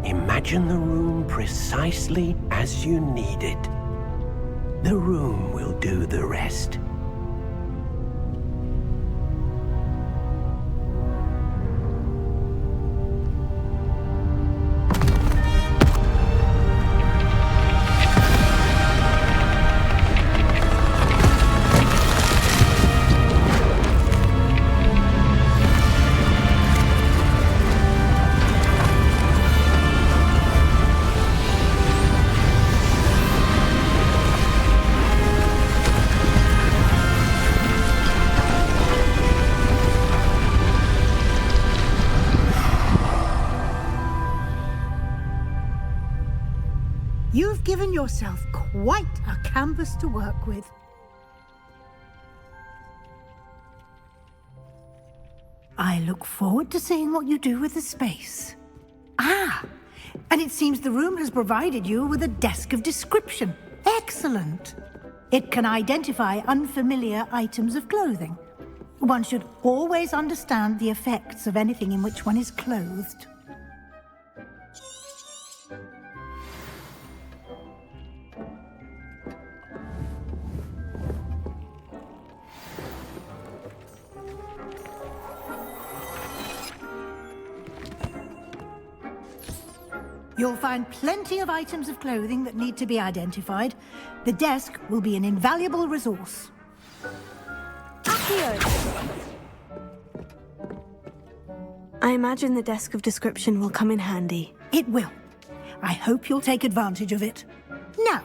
Imagine the room precisely as you need it. The room will do the rest. You've given yourself quite a canvas to work with. I look forward to seeing what you do with the space. Ah, and it seems the room has provided you with a desk of description. Excellent. It can identify unfamiliar items of clothing. One should always understand the effects of anything in which one is clothed. You'll find plenty of items of clothing that need to be identified. The desk will be an invaluable resource. I imagine the desk of description will come in handy. It will. I hope you'll take advantage of it. Now,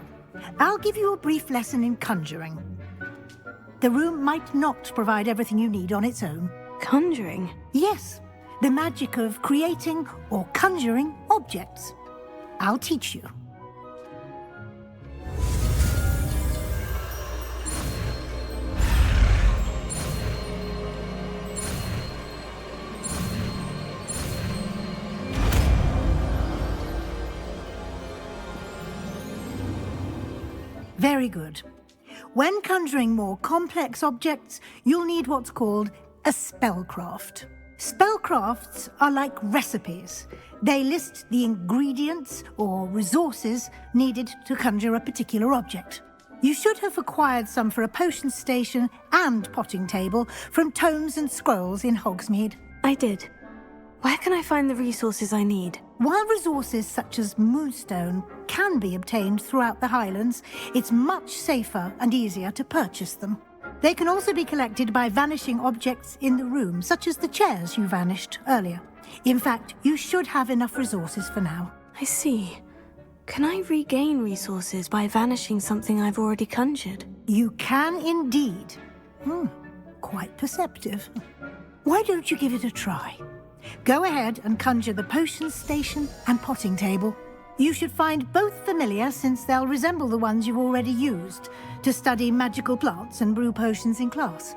I'll give you a brief lesson in conjuring. The room might not provide everything you need on its own. Conjuring? Yes, the magic of creating or conjuring objects. I'll teach you. Very good. When conjuring more complex objects, you'll need what's called a spellcraft. Spellcrafts are like recipes. They list the ingredients or resources needed to conjure a particular object. You should have acquired some for a potion station and potting table from tomes and scrolls in Hogsmeade. I did. Where can I find the resources I need? While resources such as moonstone can be obtained throughout the Highlands, it's much safer and easier to purchase them. They can also be collected by vanishing objects in the room, such as the chairs you vanished earlier. In fact, you should have enough resources for now. I see. Can I regain resources by vanishing something I've already conjured? You can indeed. Quite perceptive. Why don't you give it a try? Go ahead and conjure the potion station and potting table. You should find both familiar, since they'll resemble the ones you've already used to study magical plants and brew potions in class.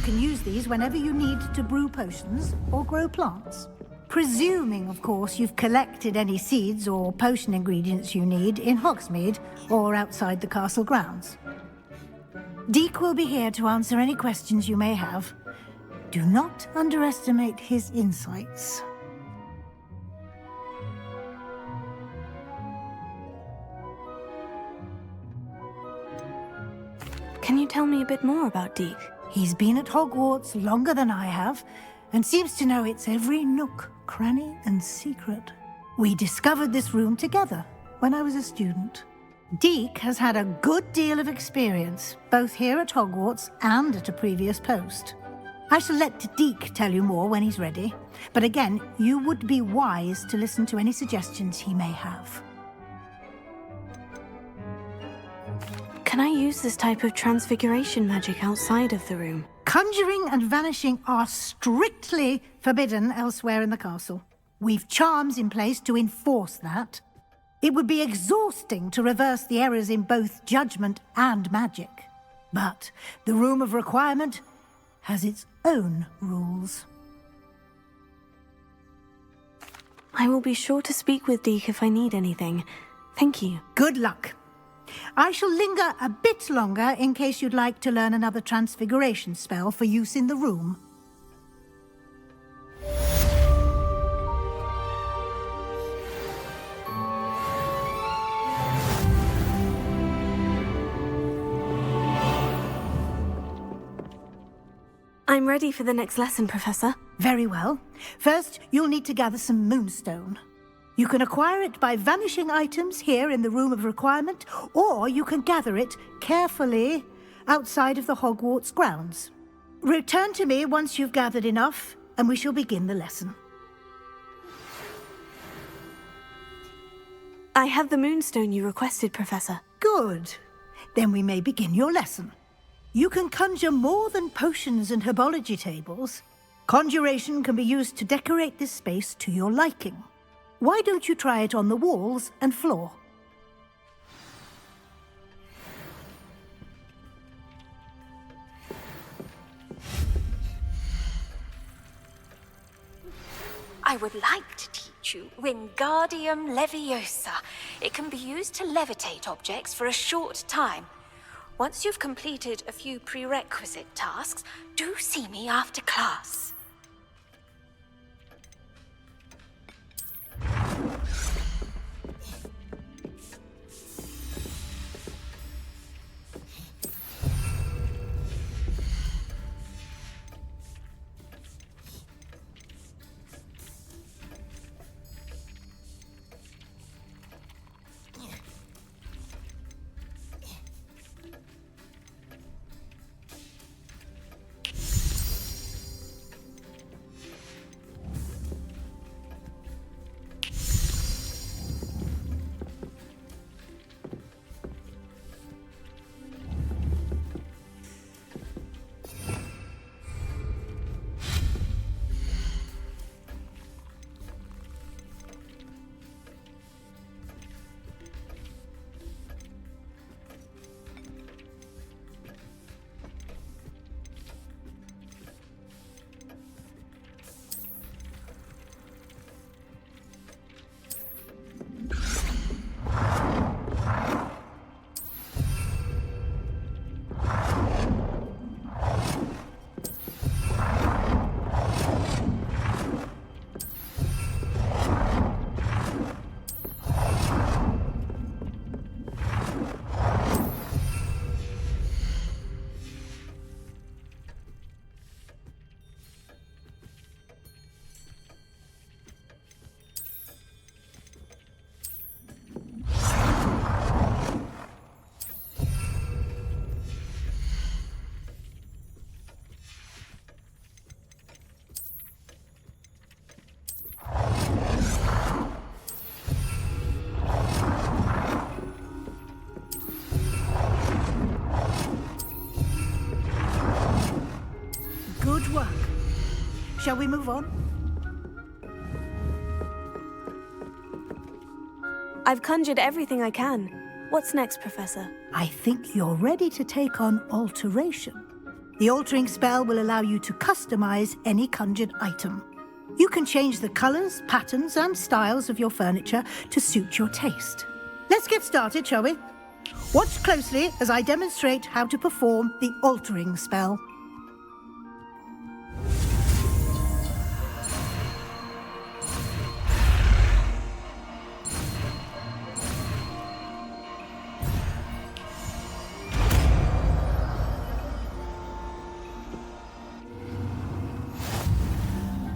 can use these whenever you need to brew potions or grow plants. Presuming, of course, you've collected any seeds or potion ingredients you need in Hogsmeade or outside the castle grounds. Deek will be here to answer any questions you may have. Do not underestimate his insights. Can you tell me a bit more about Deek? He's been at Hogwarts longer than I have, and seems to know its every nook, cranny, and secret. We discovered this room together when I was a student. Deek has had a good deal of experience, both here at Hogwarts and at a previous post. I shall let Deek tell you more when he's ready, but again, you would be wise to listen to any suggestions he may have. Can I use this type of transfiguration magic outside of the room? Conjuring and vanishing are strictly forbidden elsewhere in the castle. We've charms in place to enforce that. It would be exhausting to reverse the errors in both judgment and magic. But the Room of Requirement has its own rules. I will be sure to speak with Deek if I need anything. Thank you. Good luck. I shall linger a bit longer in case you'd like to learn another transfiguration spell for use in the room. I'm ready for the next lesson, Professor. Very well. First, you'll need to gather some moonstone. You can acquire it by vanishing items here in the Room of Requirement, or you can gather it carefully outside of the Hogwarts grounds. Return to me once you've gathered enough, and we shall begin the lesson. I have the moonstone you requested, Professor. Good. Then we may begin your lesson. You can conjure more than potions and herbology tables. Conjuration can be used to decorate this space to your liking. Why don't you try it on the walls and floor? I would like to teach you Wingardium Leviosa. It can be used to levitate objects for a short time. Once you've completed a few prerequisite tasks, do see me after class. Good work. Shall we move on? I've conjured everything I can. What's next, Professor? I think you're ready to take on alteration. The altering spell will allow you to customize any conjured item. You can change the colors, patterns, and styles of your furniture to suit your taste. Let's get started, shall we? Watch closely as I demonstrate how to perform the altering spell.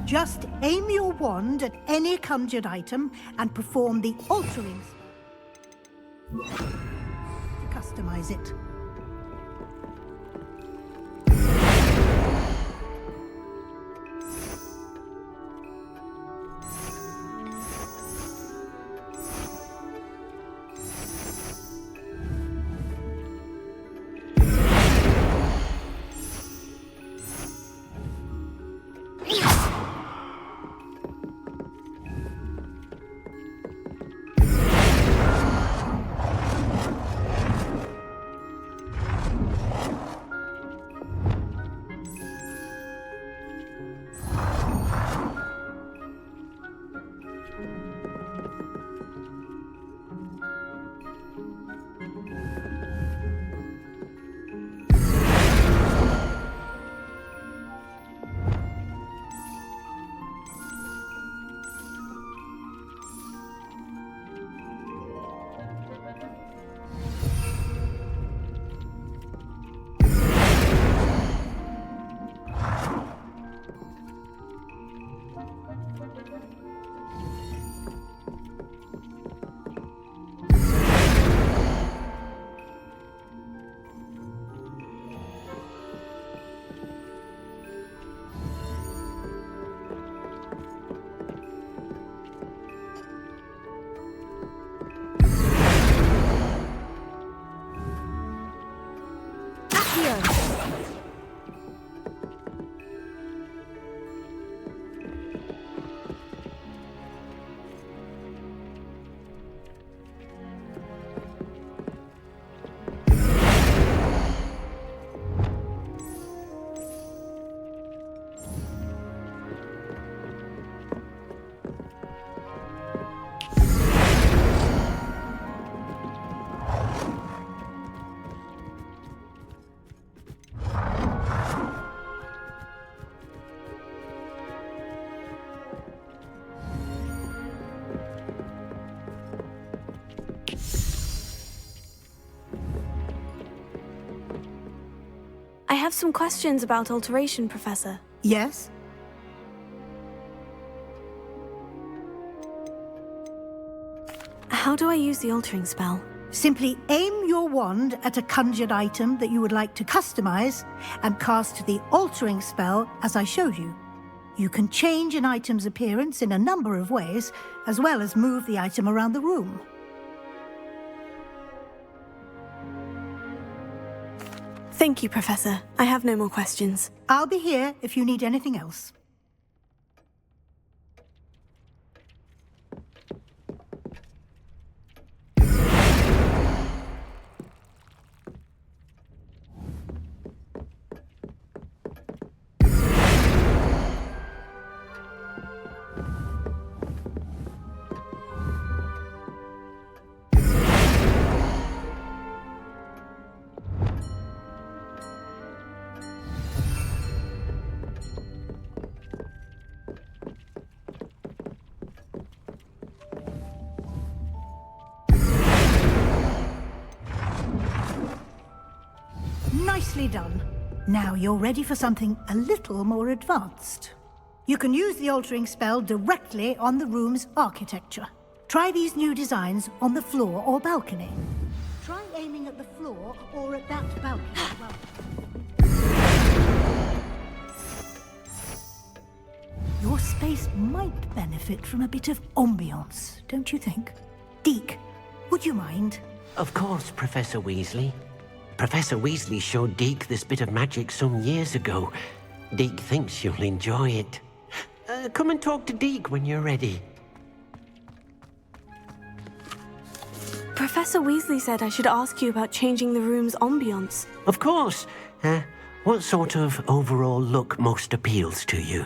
Just aim your wand at any conjured item and perform the altering to customize it. I have some questions about alteration, Professor. Yes? How do I use the altering spell? Simply aim your wand at a conjured item that you would like to customize and cast the altering spell as I showed you. You can change an item's appearance in a number of ways, as well as move the item around the room. Thank you, Professor. I have no more questions. I'll be here if you need anything else. Nicely done. Now you're ready for something a little more advanced. You can use the altering spell directly on the room's architecture. Try these new designs on the floor or balcony. Try aiming at the floor or at that balcony as well. Your space might benefit from a bit of ambiance, don't you think? Deke, would you mind? Of course, Professor Weasley. Professor Weasley showed Deke this bit of magic some years ago. Deke thinks you'll enjoy it. Come and talk to Deke when you're ready. Professor Weasley said I should ask you about changing the room's ambiance. Of course. What sort of overall look most appeals to you?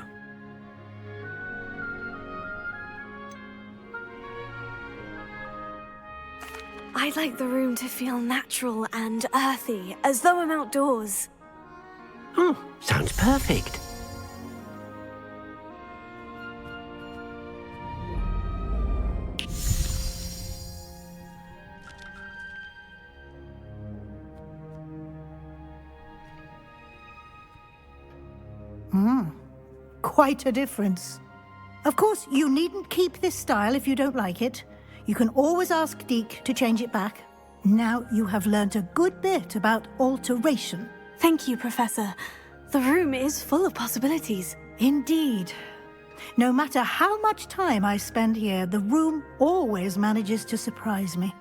I'd like the room to feel natural and earthy, as though I'm outdoors. Oh, sounds perfect. Quite a difference. Of course, you needn't keep this style if you don't like it. You can always ask Deke to change it back. Now you have learnt a good bit about alteration. Thank you, Professor. The room is full of possibilities. Indeed. No matter how much time I spend here, the room always manages to surprise me.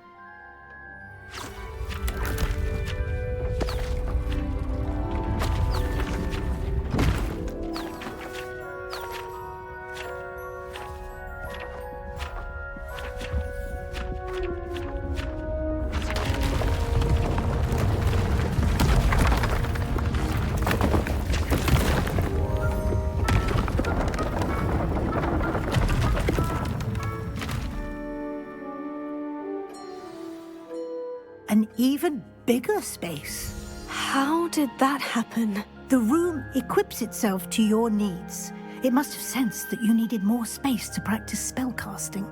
An even bigger space. How did that happen? The room equips itself to your needs. It must have sensed that you needed more space to practice spellcasting.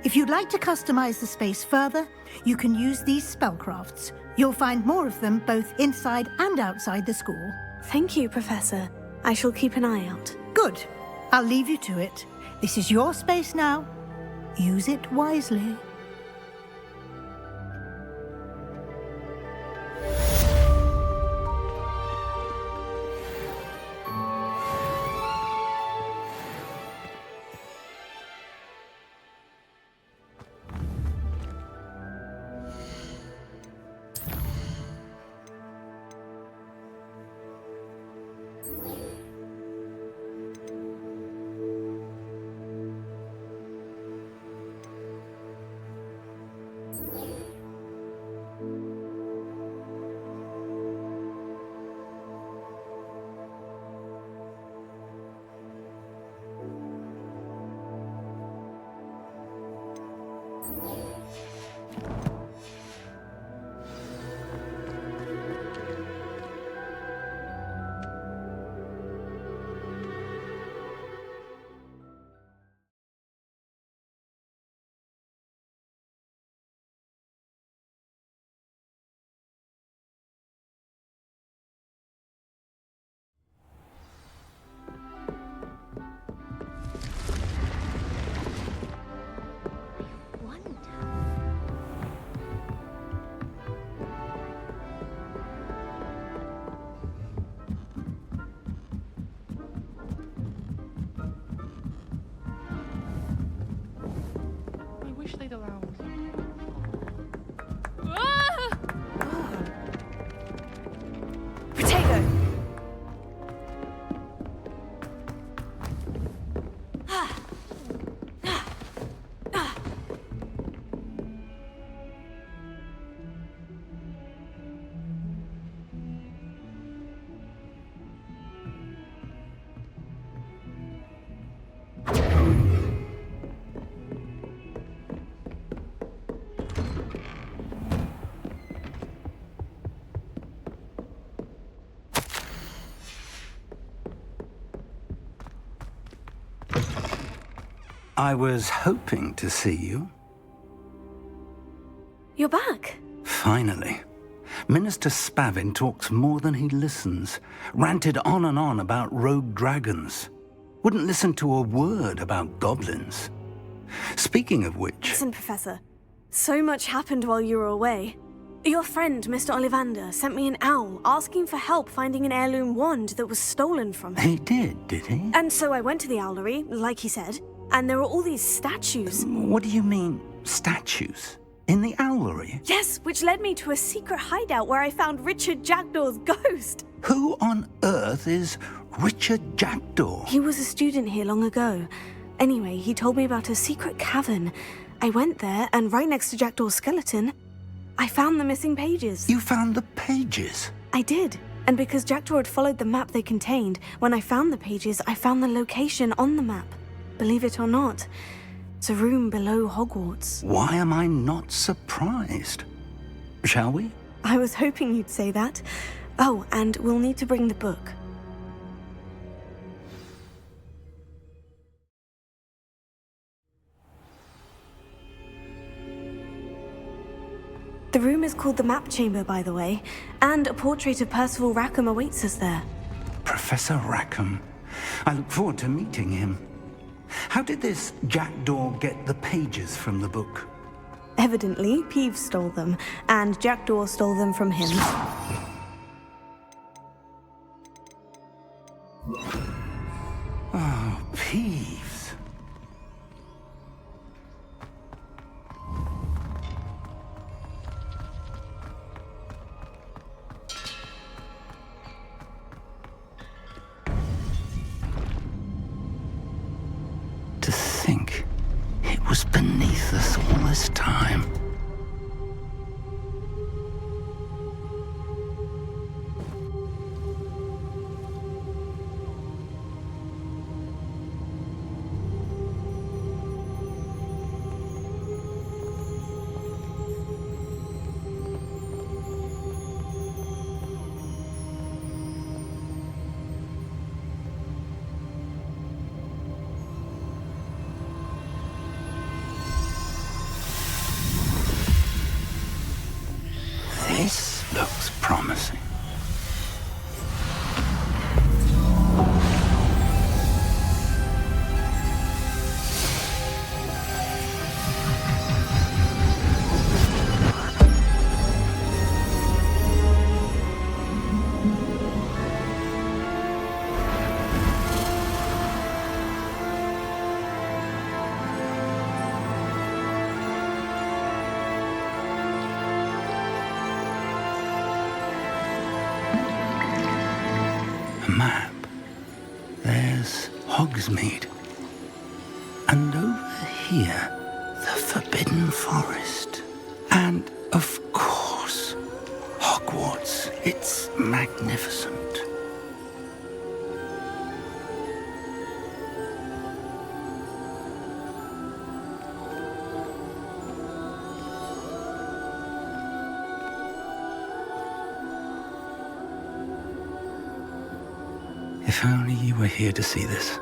If you'd like to customize the space further, you can use these spellcrafts. You'll find more of them both inside and outside the school. Thank you, Professor. I shall keep an eye out. Good. I'll leave you to it. This is your space now. Use it wisely. Wish they'd allow us. Potato! I was hoping to see you. You're back. Finally. Minister Spavin talks more than he listens. Ranted on and on about rogue dragons. Wouldn't listen to a word about goblins. Speaking of which... Listen, Professor. So much happened while you were away. Your friend, Mr. Ollivander, sent me an owl asking for help finding an heirloom wand that was stolen from him. He did he? And so I went to the owlery, like he said, and there were all these statues. What do you mean, statues? In the owlery? Yes, which led me to a secret hideout where I found Richard Jackdaw's ghost. Who on earth is Richard Jackdaw? He was a student here long ago. Anyway, he told me about a secret cavern. I went there, and right next to Jackdaw's skeleton, I found the missing pages. You found the pages? I did. And because Jackdaw had followed the map they contained, when I found the pages, I found the location on the map. Believe it or not, it's a room below Hogwarts. Why am I not surprised? Shall we? I was hoping you'd say that. Oh, and we'll need to bring the book. The room is called the Map Chamber, by the way, and a portrait of Percival Rackham awaits us there. Professor Rackham. I look forward to meeting him. How did this Jackdaw get the pages from the book? Evidently, Peeves stole them, and Jackdaw stole them from him. Oh, Peeves. To think it was beneath us all this time. This looks promising. Map. There's Hogsmeade. And over here, the Forbidden Forest. And, of course, Hogwarts. It's magnificent. If only you were here to see this.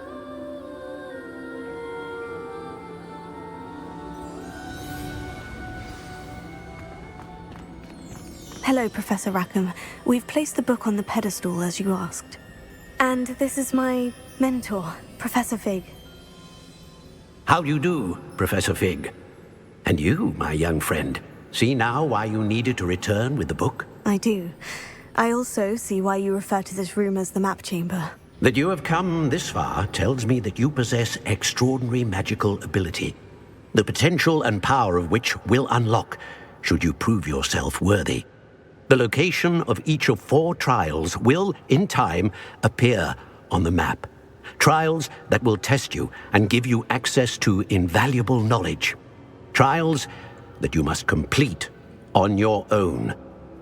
Hello, Professor Rackham. We've placed the book on the pedestal, as you asked. And this is my mentor, Professor Fig. How do you do, Professor Fig? And you, my young friend, see now why you needed to return with the book? I do. I also see why you refer to this room as the Map Chamber. That you have come this far tells me that you possess extraordinary magical ability, the potential and power of which will unlock should you prove yourself worthy. The location of each of 4 trials will, in time, appear on the map. Trials that will test you and give you access to invaluable knowledge. Trials that you must complete on your own.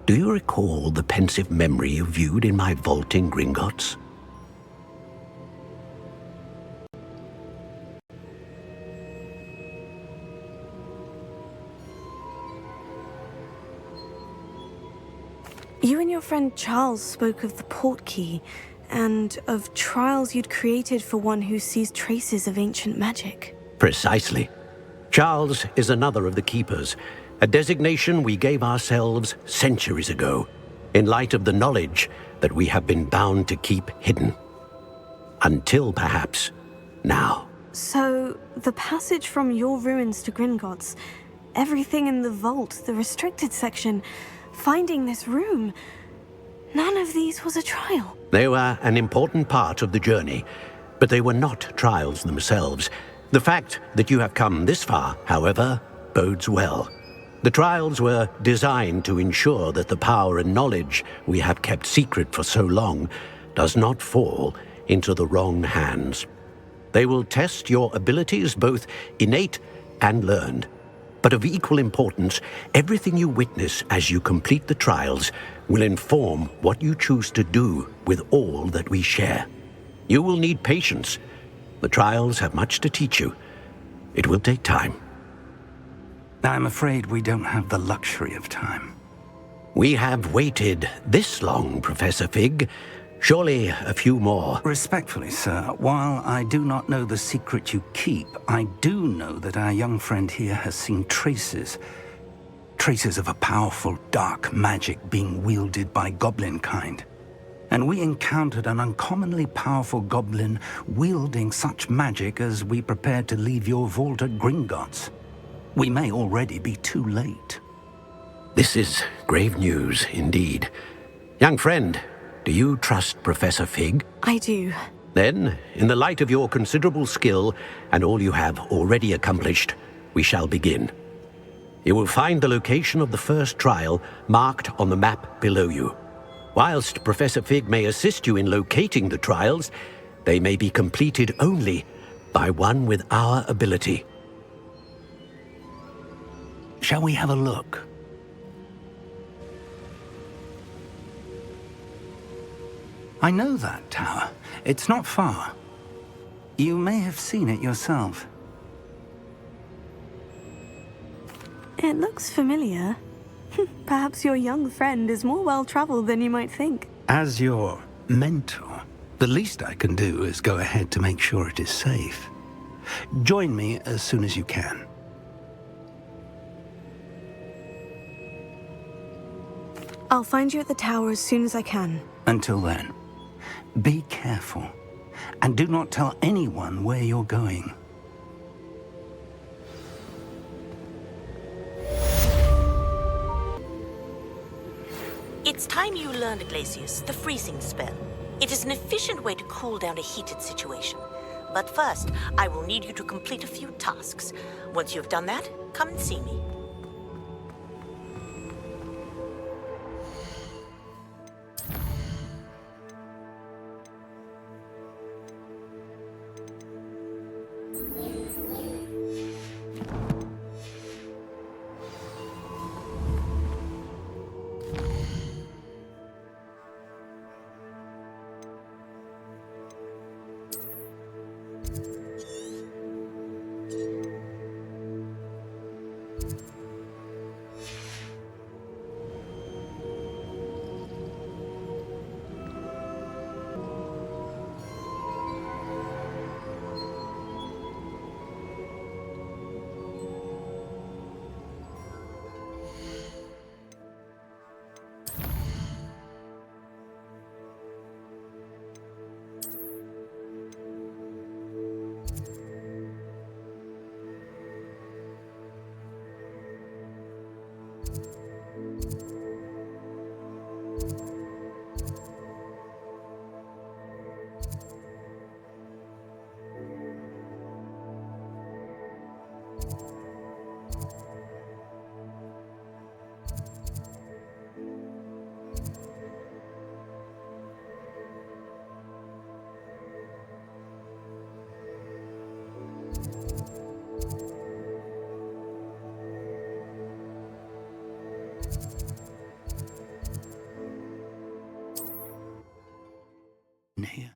Do you recall the pensive memory you viewed in my vault in Gringotts? You and your friend Charles spoke of the Portkey, and of trials you'd created for one who sees traces of ancient magic. Precisely. Charles is another of the Keepers, a designation we gave ourselves centuries ago, in light of the knowledge that we have been bound to keep hidden. Until, perhaps, now. So, the passage from your ruins to Gringotts, everything in the vault, the restricted section, finding this room, none of these was a trial. They were an important part of the journey, but they were not trials themselves. The fact that you have come this far, however, bodes well. The trials were designed to ensure that the power and knowledge we have kept secret for so long does not fall into the wrong hands. They will test your abilities, both innate and learned. But of equal importance, everything you witness as you complete the trials will inform what you choose to do with all that we share. You will need patience. The trials have much to teach you. It will take time. I'm afraid we don't have the luxury of time. We have waited this long, Professor Fig. Surely a few more. Respectfully, sir, while I do not know the secret you keep, I do know that our young friend here has seen traces of a powerful dark magic being wielded by goblin kind. And we encountered an uncommonly powerful goblin wielding such magic as we prepared to leave your vault at Gringotts. We may already be too late. This is grave news indeed. Young friend, do you trust Professor Fig? I do. Then, in the light of your considerable skill and all you have already accomplished, we shall begin. You will find the location of the first trial marked on the map below you. Whilst Professor Fig may assist you in locating the trials, they may be completed only by one with our ability. Shall we have a look? I know that tower. It's not far. You may have seen it yourself. It looks familiar. Perhaps your young friend is more well-traveled than you might think. As your mentor, the least I can do is go ahead to make sure it is safe. Join me as soon as you can. I'll find you at the tower as soon as I can. Until then, be careful, and do not tell anyone where you're going. It's time you learned, Glacius, the freezing spell. It is an efficient way to cool down a heated situation. But first, I will need you to complete a few tasks. Once you've done that, come and see me. Here.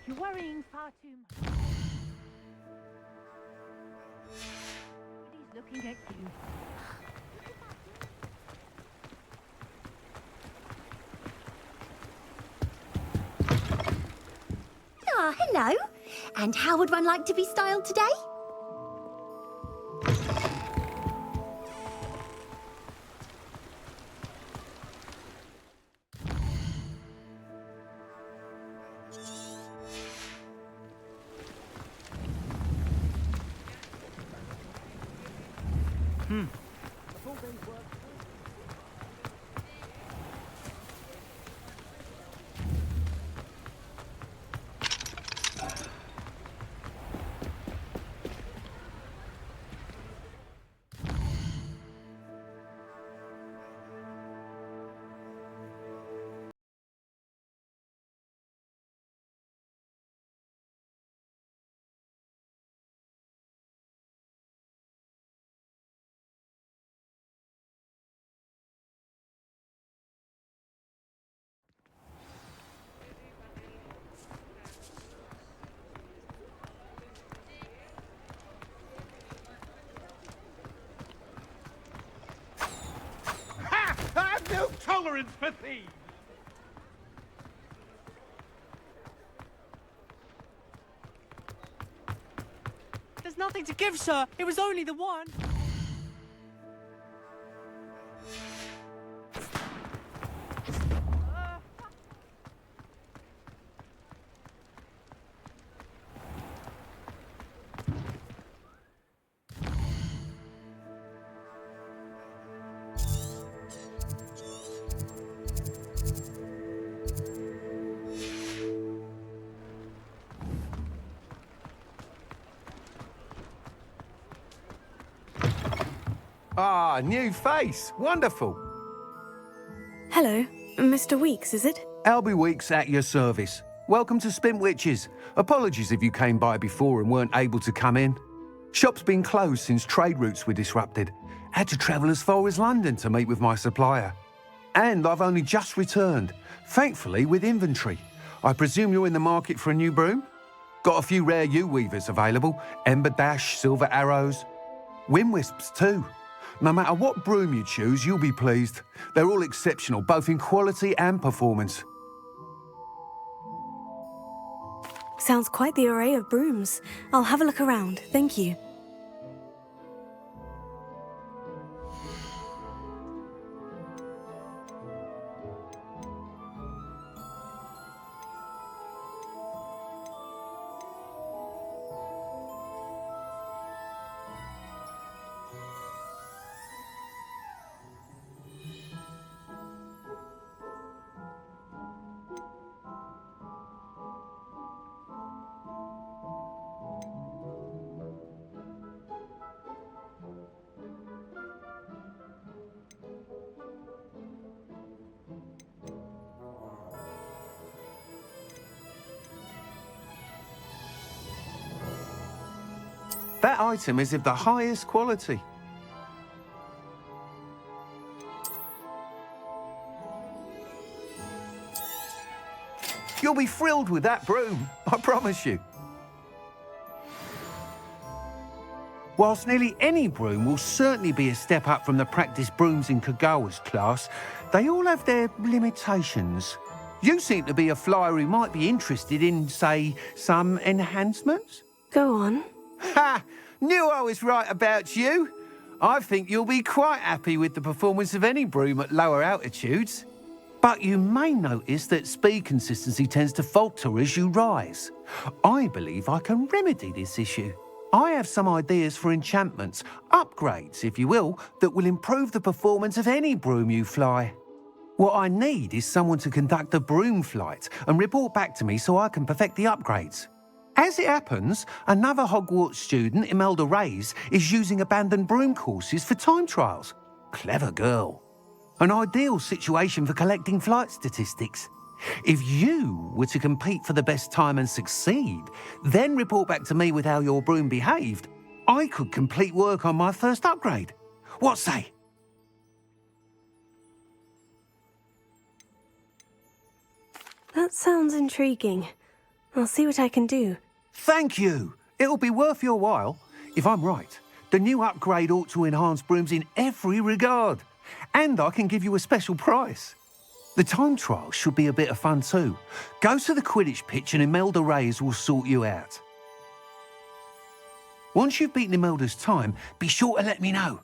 You're worrying far too much. Nobody's looking at you. Ah, hello. And how would one like to be styled today? Ha! I have no tolerance for thieves! There's nothing to give, sir. It was only the one. Ah, new face. Wonderful. Hello, Mr. Weeks, is it? Albie Weeks at your service. Welcome to Spintwitches. Apologies if you came by before and weren't able to come in. Shop's been closed since trade routes were disrupted. Had to travel as far as London to meet with my supplier. And I've only just returned, thankfully with inventory. I presume you're in the market for a new broom? Got a few rare U-weavers available. Ember Dash, Silver Arrows. Wind Wisps too. No matter what broom you choose, you'll be pleased. They're all exceptional, both in quality and performance. Sounds quite the array of brooms. I'll have a look around, thank you. That item is of the highest quality. You'll be thrilled with that broom, I promise you. Whilst nearly any broom will certainly be a step up from the practice brooms in Kagawa's class, they all have their limitations. You seem to be a flyer who might be interested in, say, some enhancements? Go on. Ha! Knew I was right about you. I think you'll be quite happy with the performance of any broom at lower altitudes. But you may notice that speed consistency tends to falter as you rise. I believe I can remedy this issue. I have some ideas for enchantments, upgrades, if you will, that will improve the performance of any broom you fly. What I need is someone to conduct a broom flight and report back to me so I can perfect the upgrades. As it happens, another Hogwarts student, Imelda Reyes, is using abandoned broom courses for time trials. Clever girl. An ideal situation for collecting flight statistics. If you were to compete for the best time and succeed, then report back to me with how your broom behaved, I could complete work on my first upgrade. What say? That sounds intriguing. I'll see what I can do. Thank you. It'll be worth your while. If I'm right, the new upgrade ought to enhance brooms in every regard. And I can give you a special price. The time trial should be a bit of fun too. Go to the Quidditch pitch and Imelda Reyes will sort you out. Once you've beaten Imelda's time, be sure to let me know.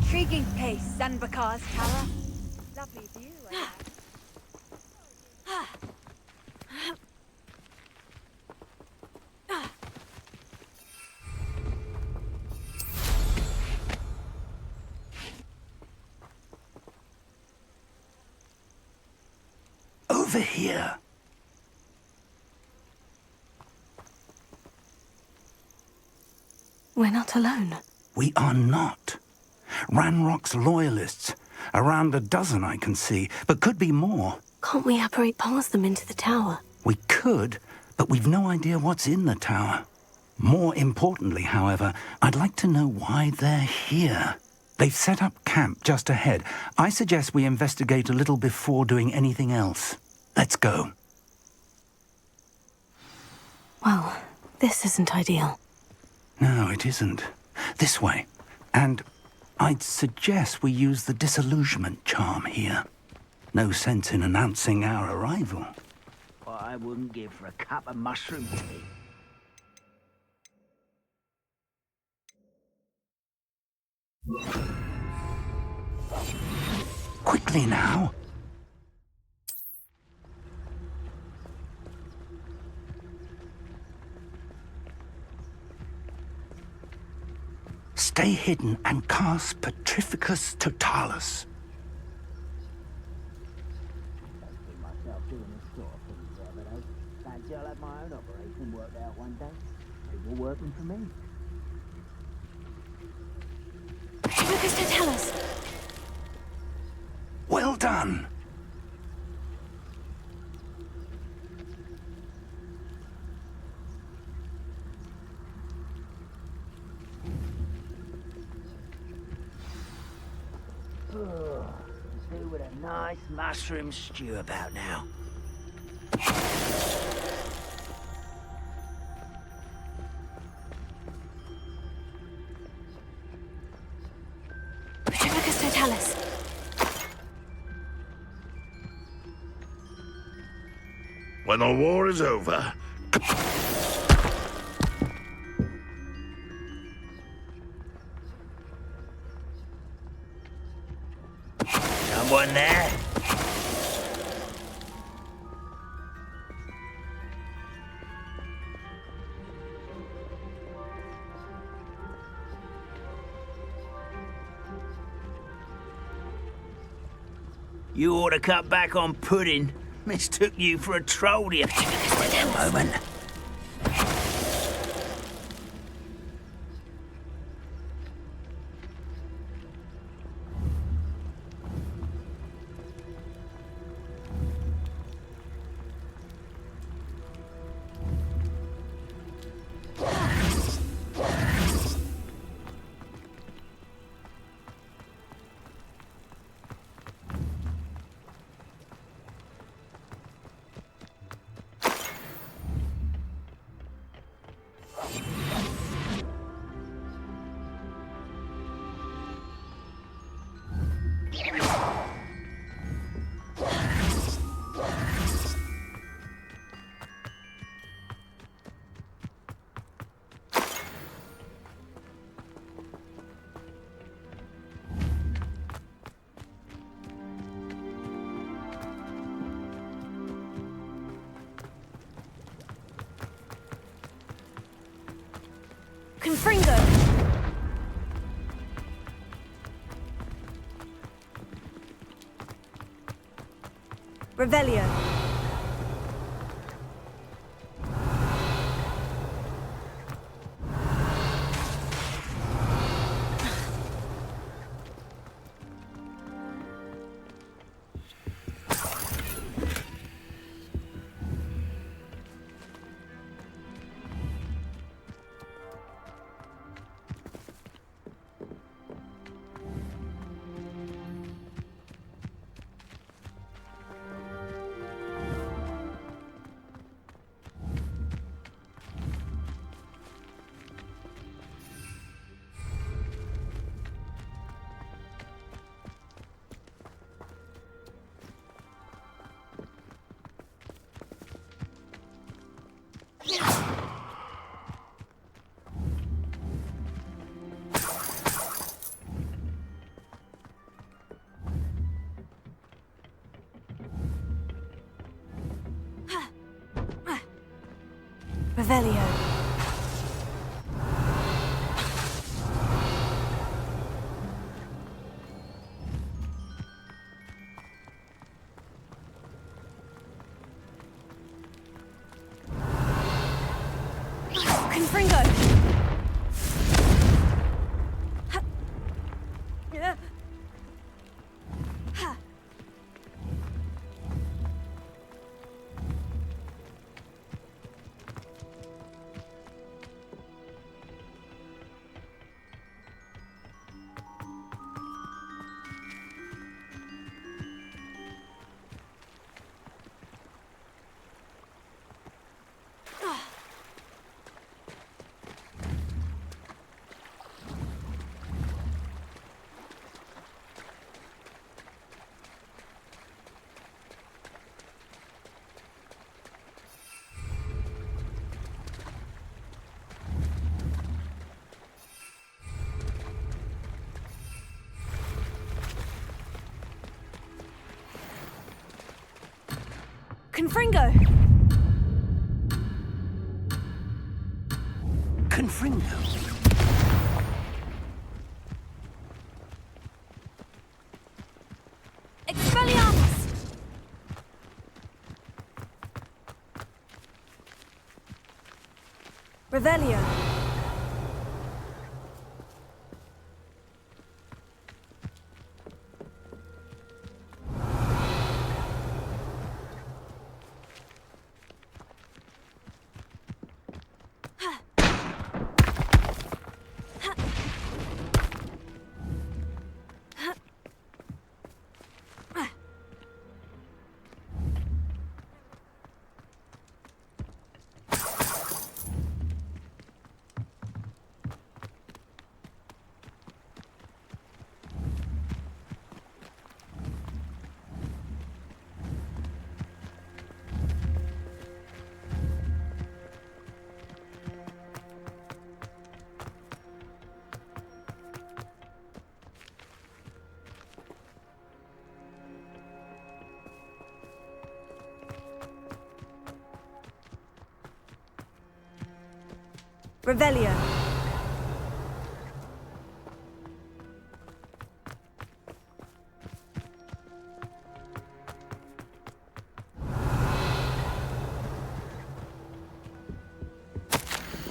intriguing place, Sanbakar's tower. Lovely view, Over here. We're not alone. We are not. Ranrock's loyalists. Around a dozen I can see, but could be more. Can't we apparate past them into the tower? We could, but we've no idea what's in the tower. More importantly, however, I'd like to know why they're here. They've set up camp just ahead. I suggest we investigate a little before doing anything else. Let's go. Well, this isn't ideal. No, it isn't. This way. And I'd suggest we use the disillusionment charm here. No sense in announcing our arrival. What I wouldn't give for a cup of mushroom tea. Quickly now. Stay hidden and cast Petrificus Totalis. Fancy I'll have my own operation worked out one day. People working for me. Petrificus Totalis. Well done. Do with a nice mushroom stew about now. Petrificus Totalis. When the war is over, someone there? You ought to cut back on pudding. Mistook you for a troll the moment. Confringo! Revelio. Revelio. Confringo! Confringo! Confringo? Expelliarmus! Revelio. Revelio.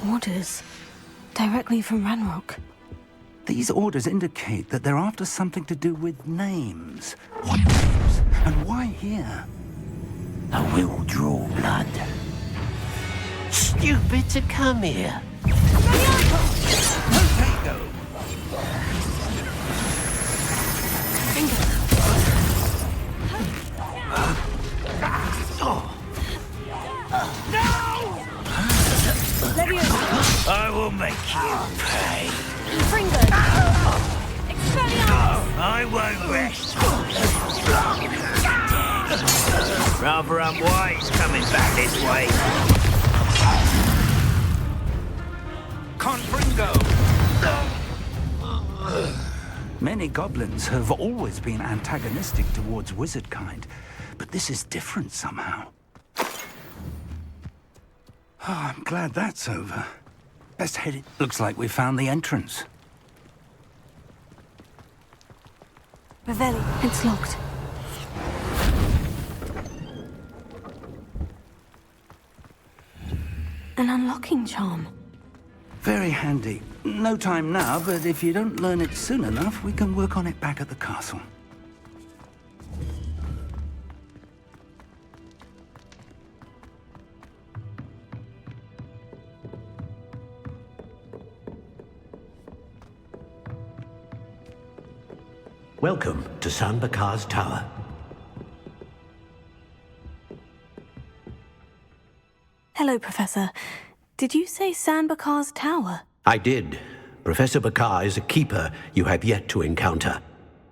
Orders. Directly from Ranrock. These orders indicate that they're after something to do with names. What names? And why here? I will draw blood. Stupid to come here. I will make you pay. Confringo! Expelliarmus! I won't rest. Rather unwise coming back this way. Confringo! Many goblins have always been antagonistic towards wizard kind, but this is different somehow. Oh, I'm glad that's over. Best head it. Looks like we found the entrance. Revelli, it's locked. An unlocking charm. Very handy. No time now, but if you don't learn it soon enough, we can work on it back at the castle. Welcome to San Bakar's Tower. Hello, Professor. Did you say San Bakar's Tower? I did. Professor Bakar is a keeper you have yet to encounter.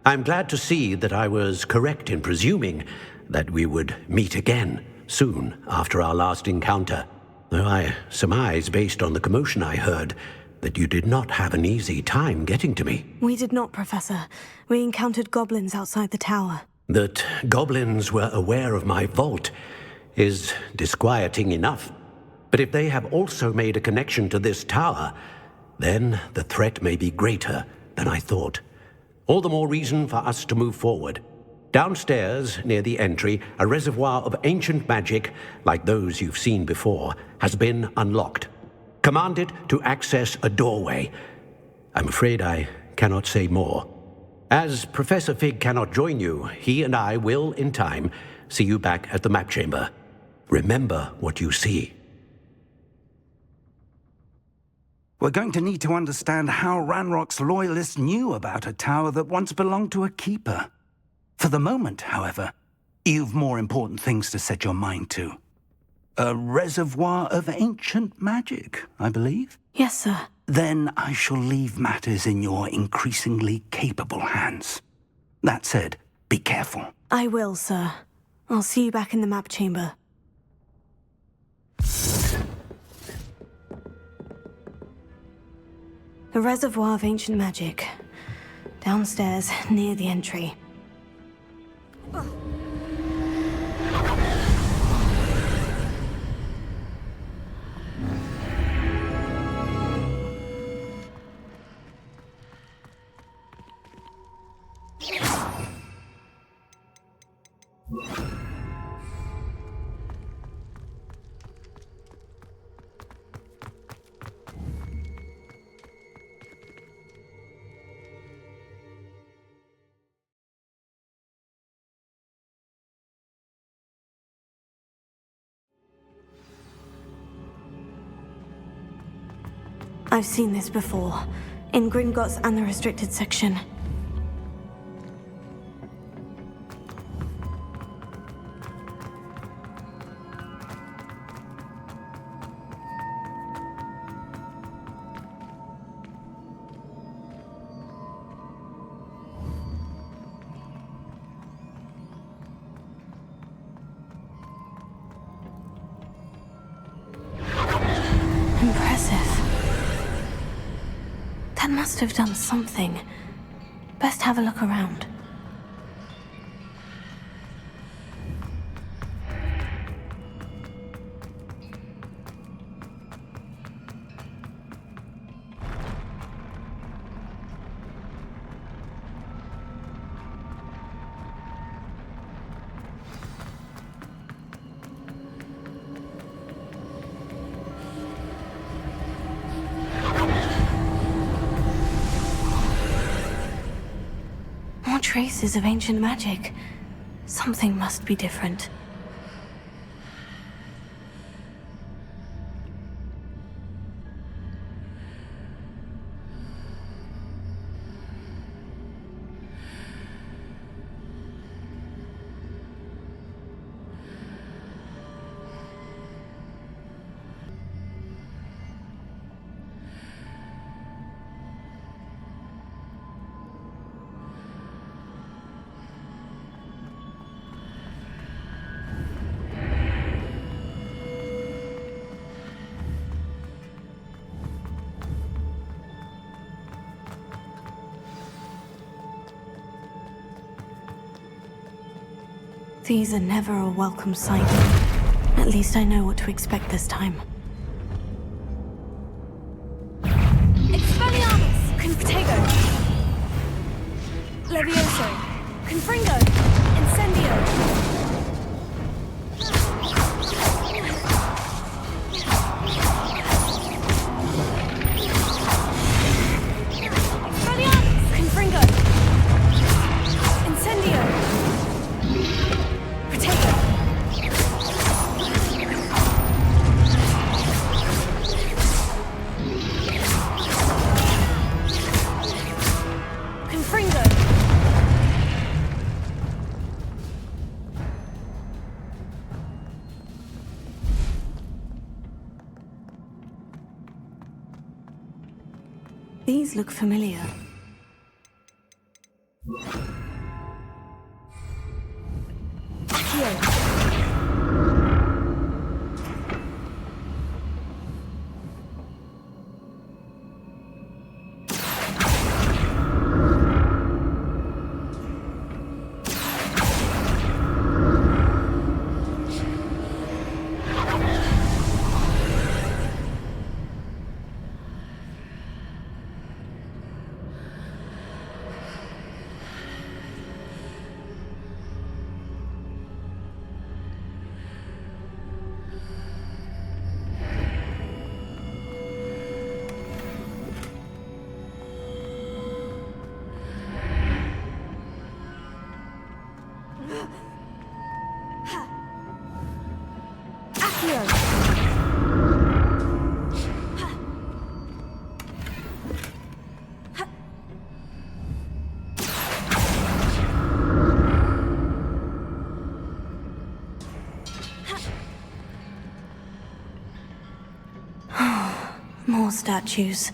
I'm glad to see that I was correct in presuming that we would meet again soon after our last encounter, though I surmise, based on the commotion I heard, that you did not have an easy time getting to me. We did not, Professor. We encountered goblins outside the tower. That goblins were aware of my vault is disquieting enough. But if they have also made a connection to this tower, then the threat may be greater than I thought. All the more reason for us to move forward. Downstairs, near the entry, a reservoir of ancient magic, like those you've seen before, has been unlocked. Command it to access a doorway. I'm afraid I cannot say more. As Professor Fig cannot join you, he and I will, in time, see you back at the map chamber. Remember what you see. We're going to need to understand how Ranrock's loyalists knew about a tower that once belonged to a keeper. For the moment, however, you've more important things to set your mind to. A reservoir of ancient magic, I believe? Yes, sir. Then I shall leave matters in your increasingly capable hands. That said, be careful. I will, sir. I'll see you back in the map chamber. A reservoir of ancient magic. Downstairs, near the entry. I've seen this before, in Gringotts and the restricted section. That must have done something. Best have a look around. Traces of ancient magic. Something must be different. These are never a welcome sight. At least I know what to expect this time. Expelliarmus! Confitego! Levioso! Confringo! Incendio! These look familiar. More statues.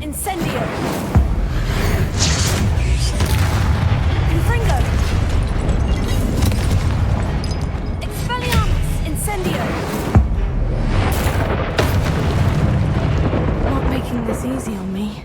Incendio! Confringo! Expelliarmus! Incendio! Not making this easy on me.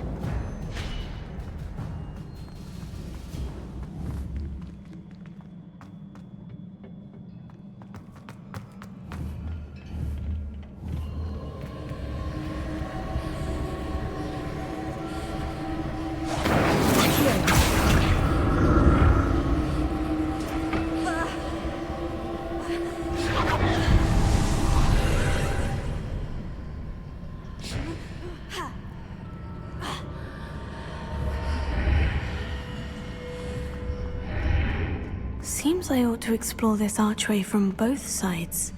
Seems I ought to explore this archway from both sides.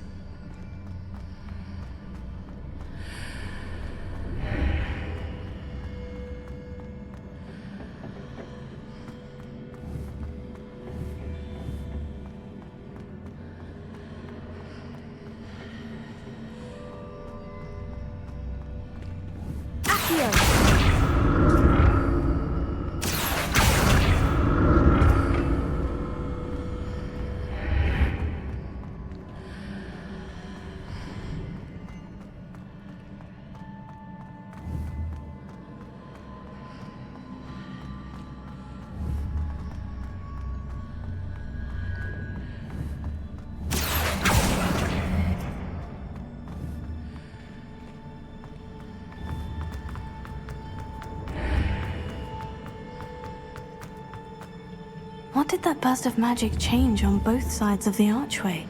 What did that burst of magic change on both sides of the archway?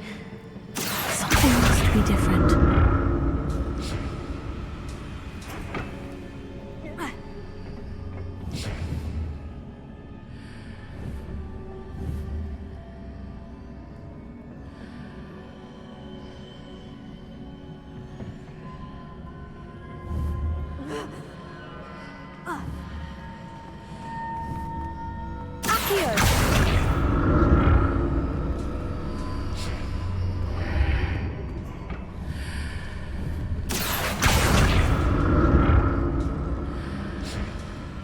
Something must be different.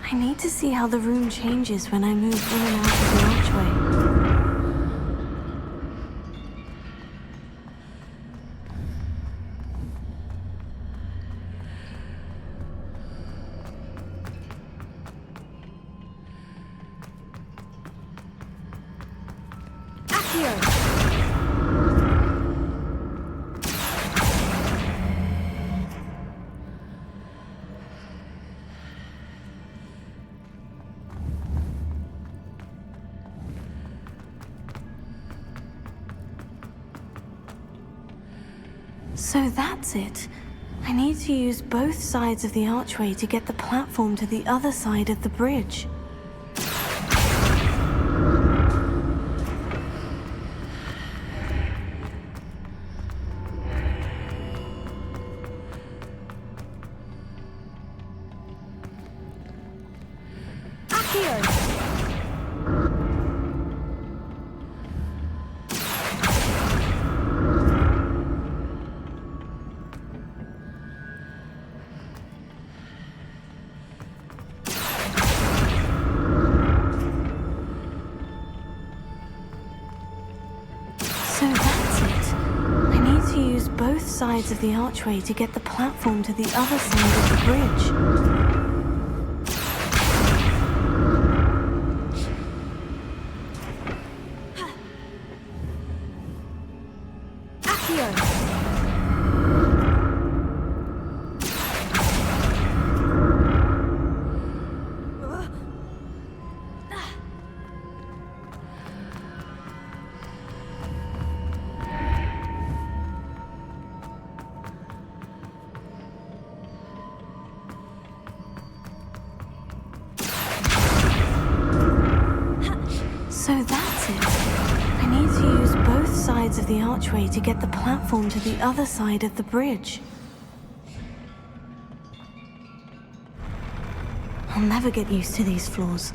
I need to see how the room changes when I move in and out of the archway. So that's it. I need to use both sides of the archway to get the platform to the other side of the bridge. Both sides of the archway to get the platform to the other side of the bridge. So that's it. I need to use both sides of the archway to get the platform to the other side of the bridge. I'll never get used to these floors.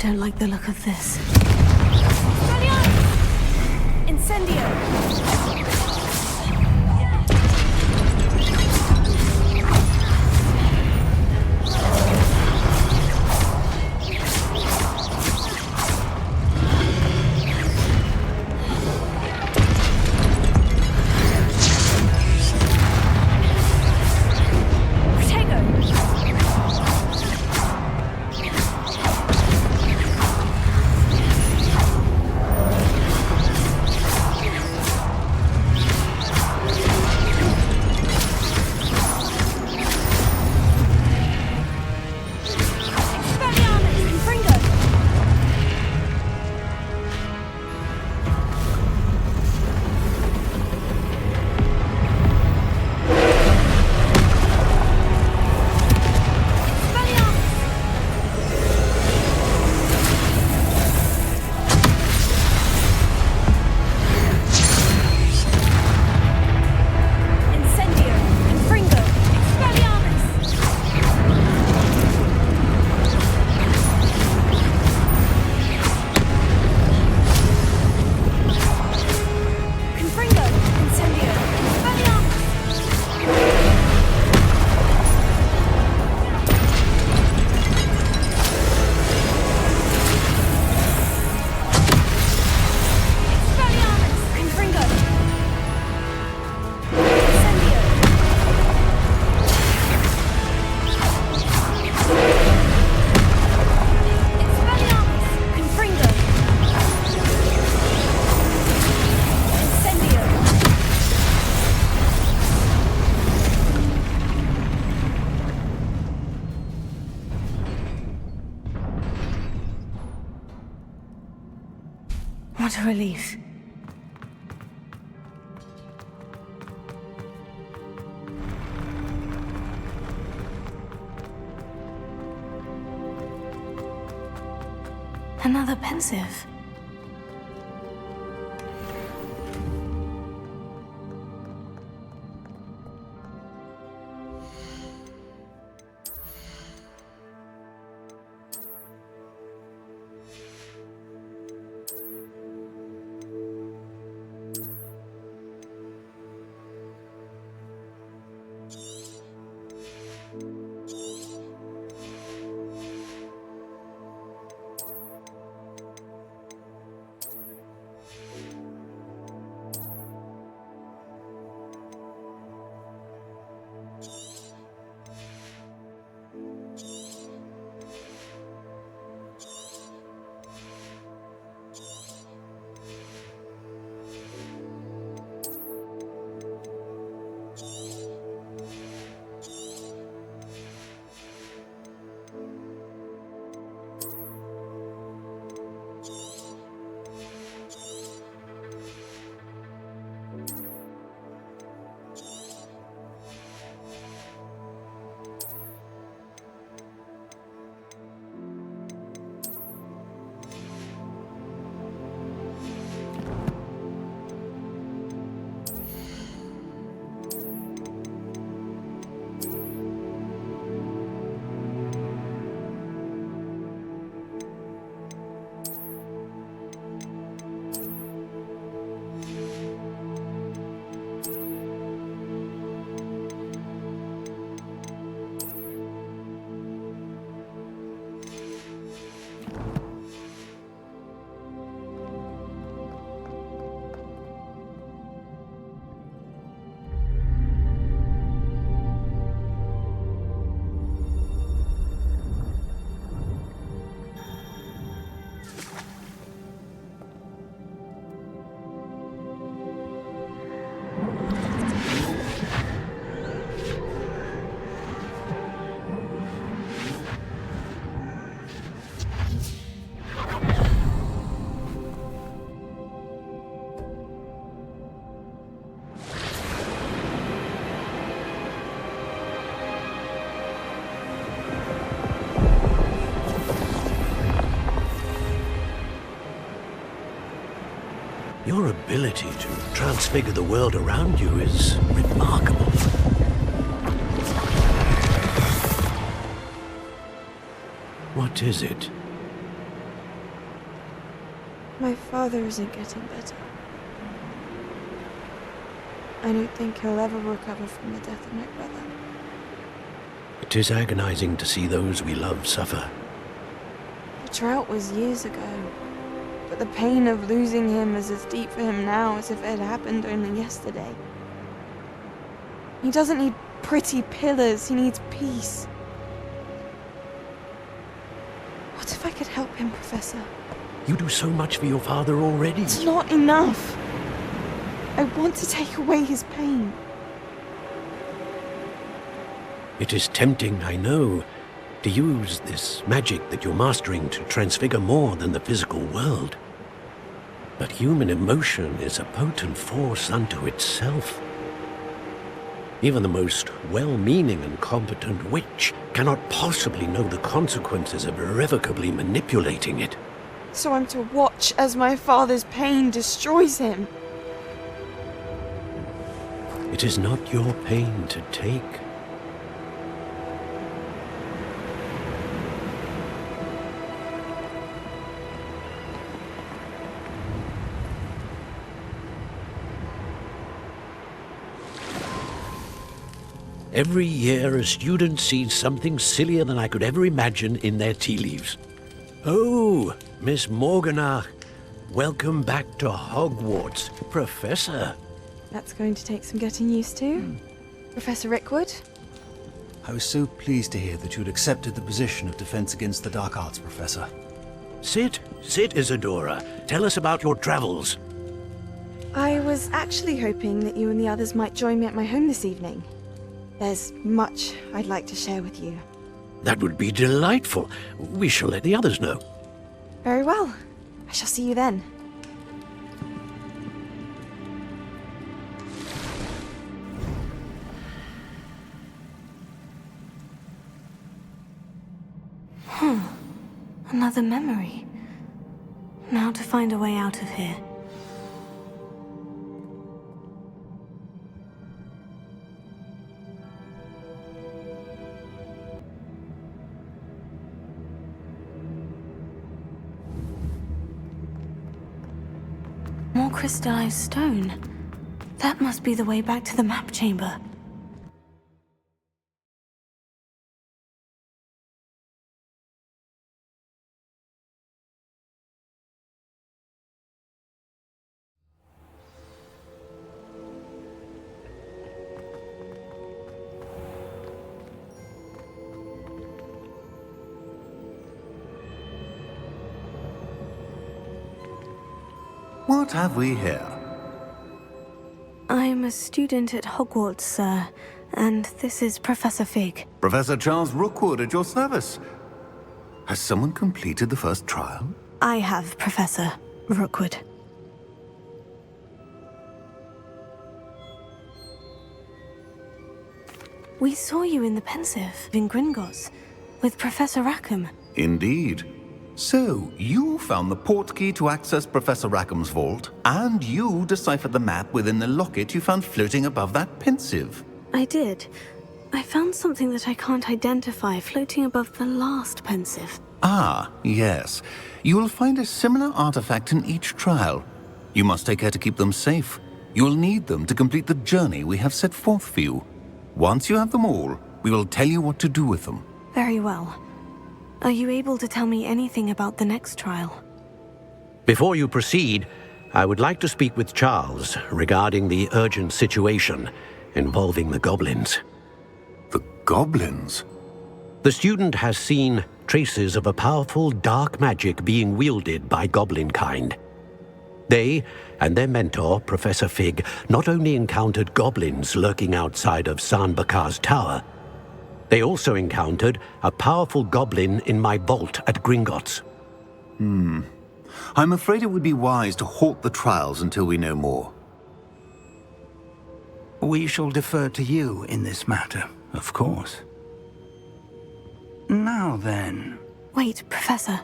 Don't like the look of this. Incendio! What a relief. Another pensive. Your ability to transfigure the world around you is remarkable. What is it? My father isn't getting better. I don't think he'll ever recover from the death of my brother. It is agonizing to see those we love suffer. The drought was years ago, but the pain of losing him is as deep for him now as if it had happened only yesterday. He doesn't need pretty pillars, he needs peace. What if I could help him, Professor? You do so much for your father already. It's not enough. I want to take away his pain. It is tempting, I know, to use this magic that you're mastering to transfigure more than the physical world. But human emotion is a potent force unto itself. Even the most well-meaning and competent witch cannot possibly know the consequences of irrevocably manipulating it. So I'm to watch as my father's pain destroys him. It is not your pain to take. Every year, a student sees something sillier than I could ever imagine in their tea leaves. Oh, Miss Morganach, welcome back to Hogwarts, Professor. That's going to take some getting used to. Professor Rickwood? I was so pleased to hear that you'd accepted the position of Defense Against the Dark Arts, Professor. Sit, Isadora. Tell us about your travels. I was actually hoping that you and the others might join me at my home this evening. There's much I'd like to share with you. That would be delightful. We shall let the others know. Very well. I shall see you then. Another memory. Now to find a way out of here. More crystallized stone. That must be the way back to the map chamber. What have we here? I'm a student at Hogwarts, sir, and this is Professor Fig. Professor Charles Rookwood at your service. Has someone completed the first trial? I have, Professor Rookwood. We saw you in the Pensive in Gringotts with Professor Rackham. Indeed. So, you found the portkey to access Professor Rackham's vault, and you deciphered the map within the locket you found floating above that Pensive. I did. I found something that I can't identify floating above the last Pensive. Ah, yes. You will find a similar artifact in each trial. You must take care to keep them safe. You will need them to complete the journey we have set forth for you. Once you have them all, we will tell you what to do with them. Very well. Are you able to tell me anything about the next trial? Before you proceed, I would like to speak with Charles regarding the urgent situation involving the goblins. The goblins? The student has seen traces of a powerful dark magic being wielded by goblin kind. They and their mentor, Professor Fig, not only encountered goblins lurking outside of San Bakar's tower, they also encountered a powerful goblin in my vault at Gringotts. I'm afraid it would be wise to halt the trials until we know more. We shall defer to you in this matter, of course. Now then... Wait, Professor.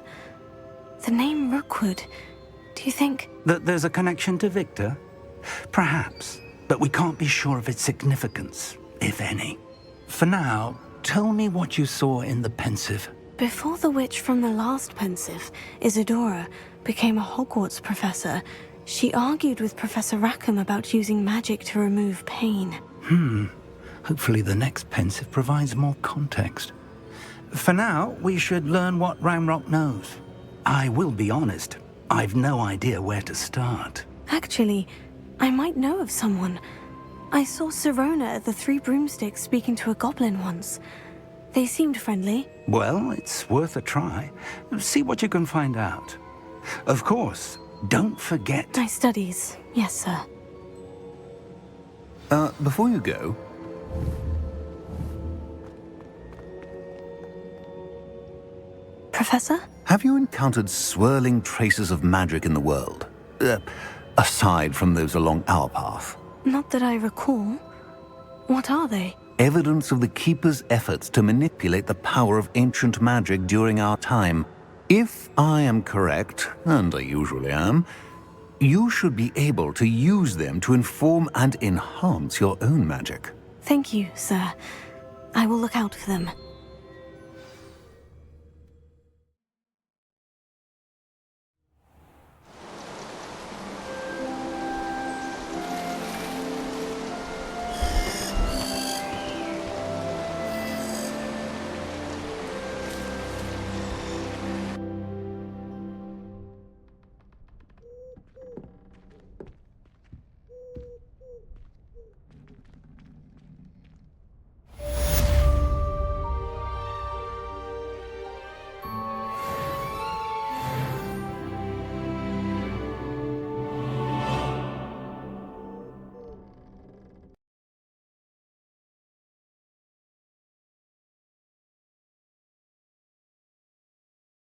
The name Rookwood. Do you think... that there's a connection to Victor? Perhaps, but we can't be sure of its significance, if any. For now, tell me what you saw in the Pensive. Before the witch from the last Pensive, Isadora, became a Hogwarts professor, she argued with Professor Rackham about using magic to remove pain. Hopefully the next Pensive provides more context. For now, we should learn what Ramrock knows. I will be honest, I've no idea where to start. Actually, I might know of someone. I saw Sirona at the Three Broomsticks speaking to a goblin once. They seemed friendly. Well, it's worth a try. See what you can find out. Of course, don't forget... My studies, yes, sir. Before you go... Professor? Have you encountered swirling traces of magic in the world? Aside from those along our path? Not that I recall. What are they? Evidence of the Keeper's efforts to manipulate the power of ancient magic during our time. If I am correct, and I usually am, you should be able to use them to inform and enhance your own magic. Thank you, sir. I will look out for them.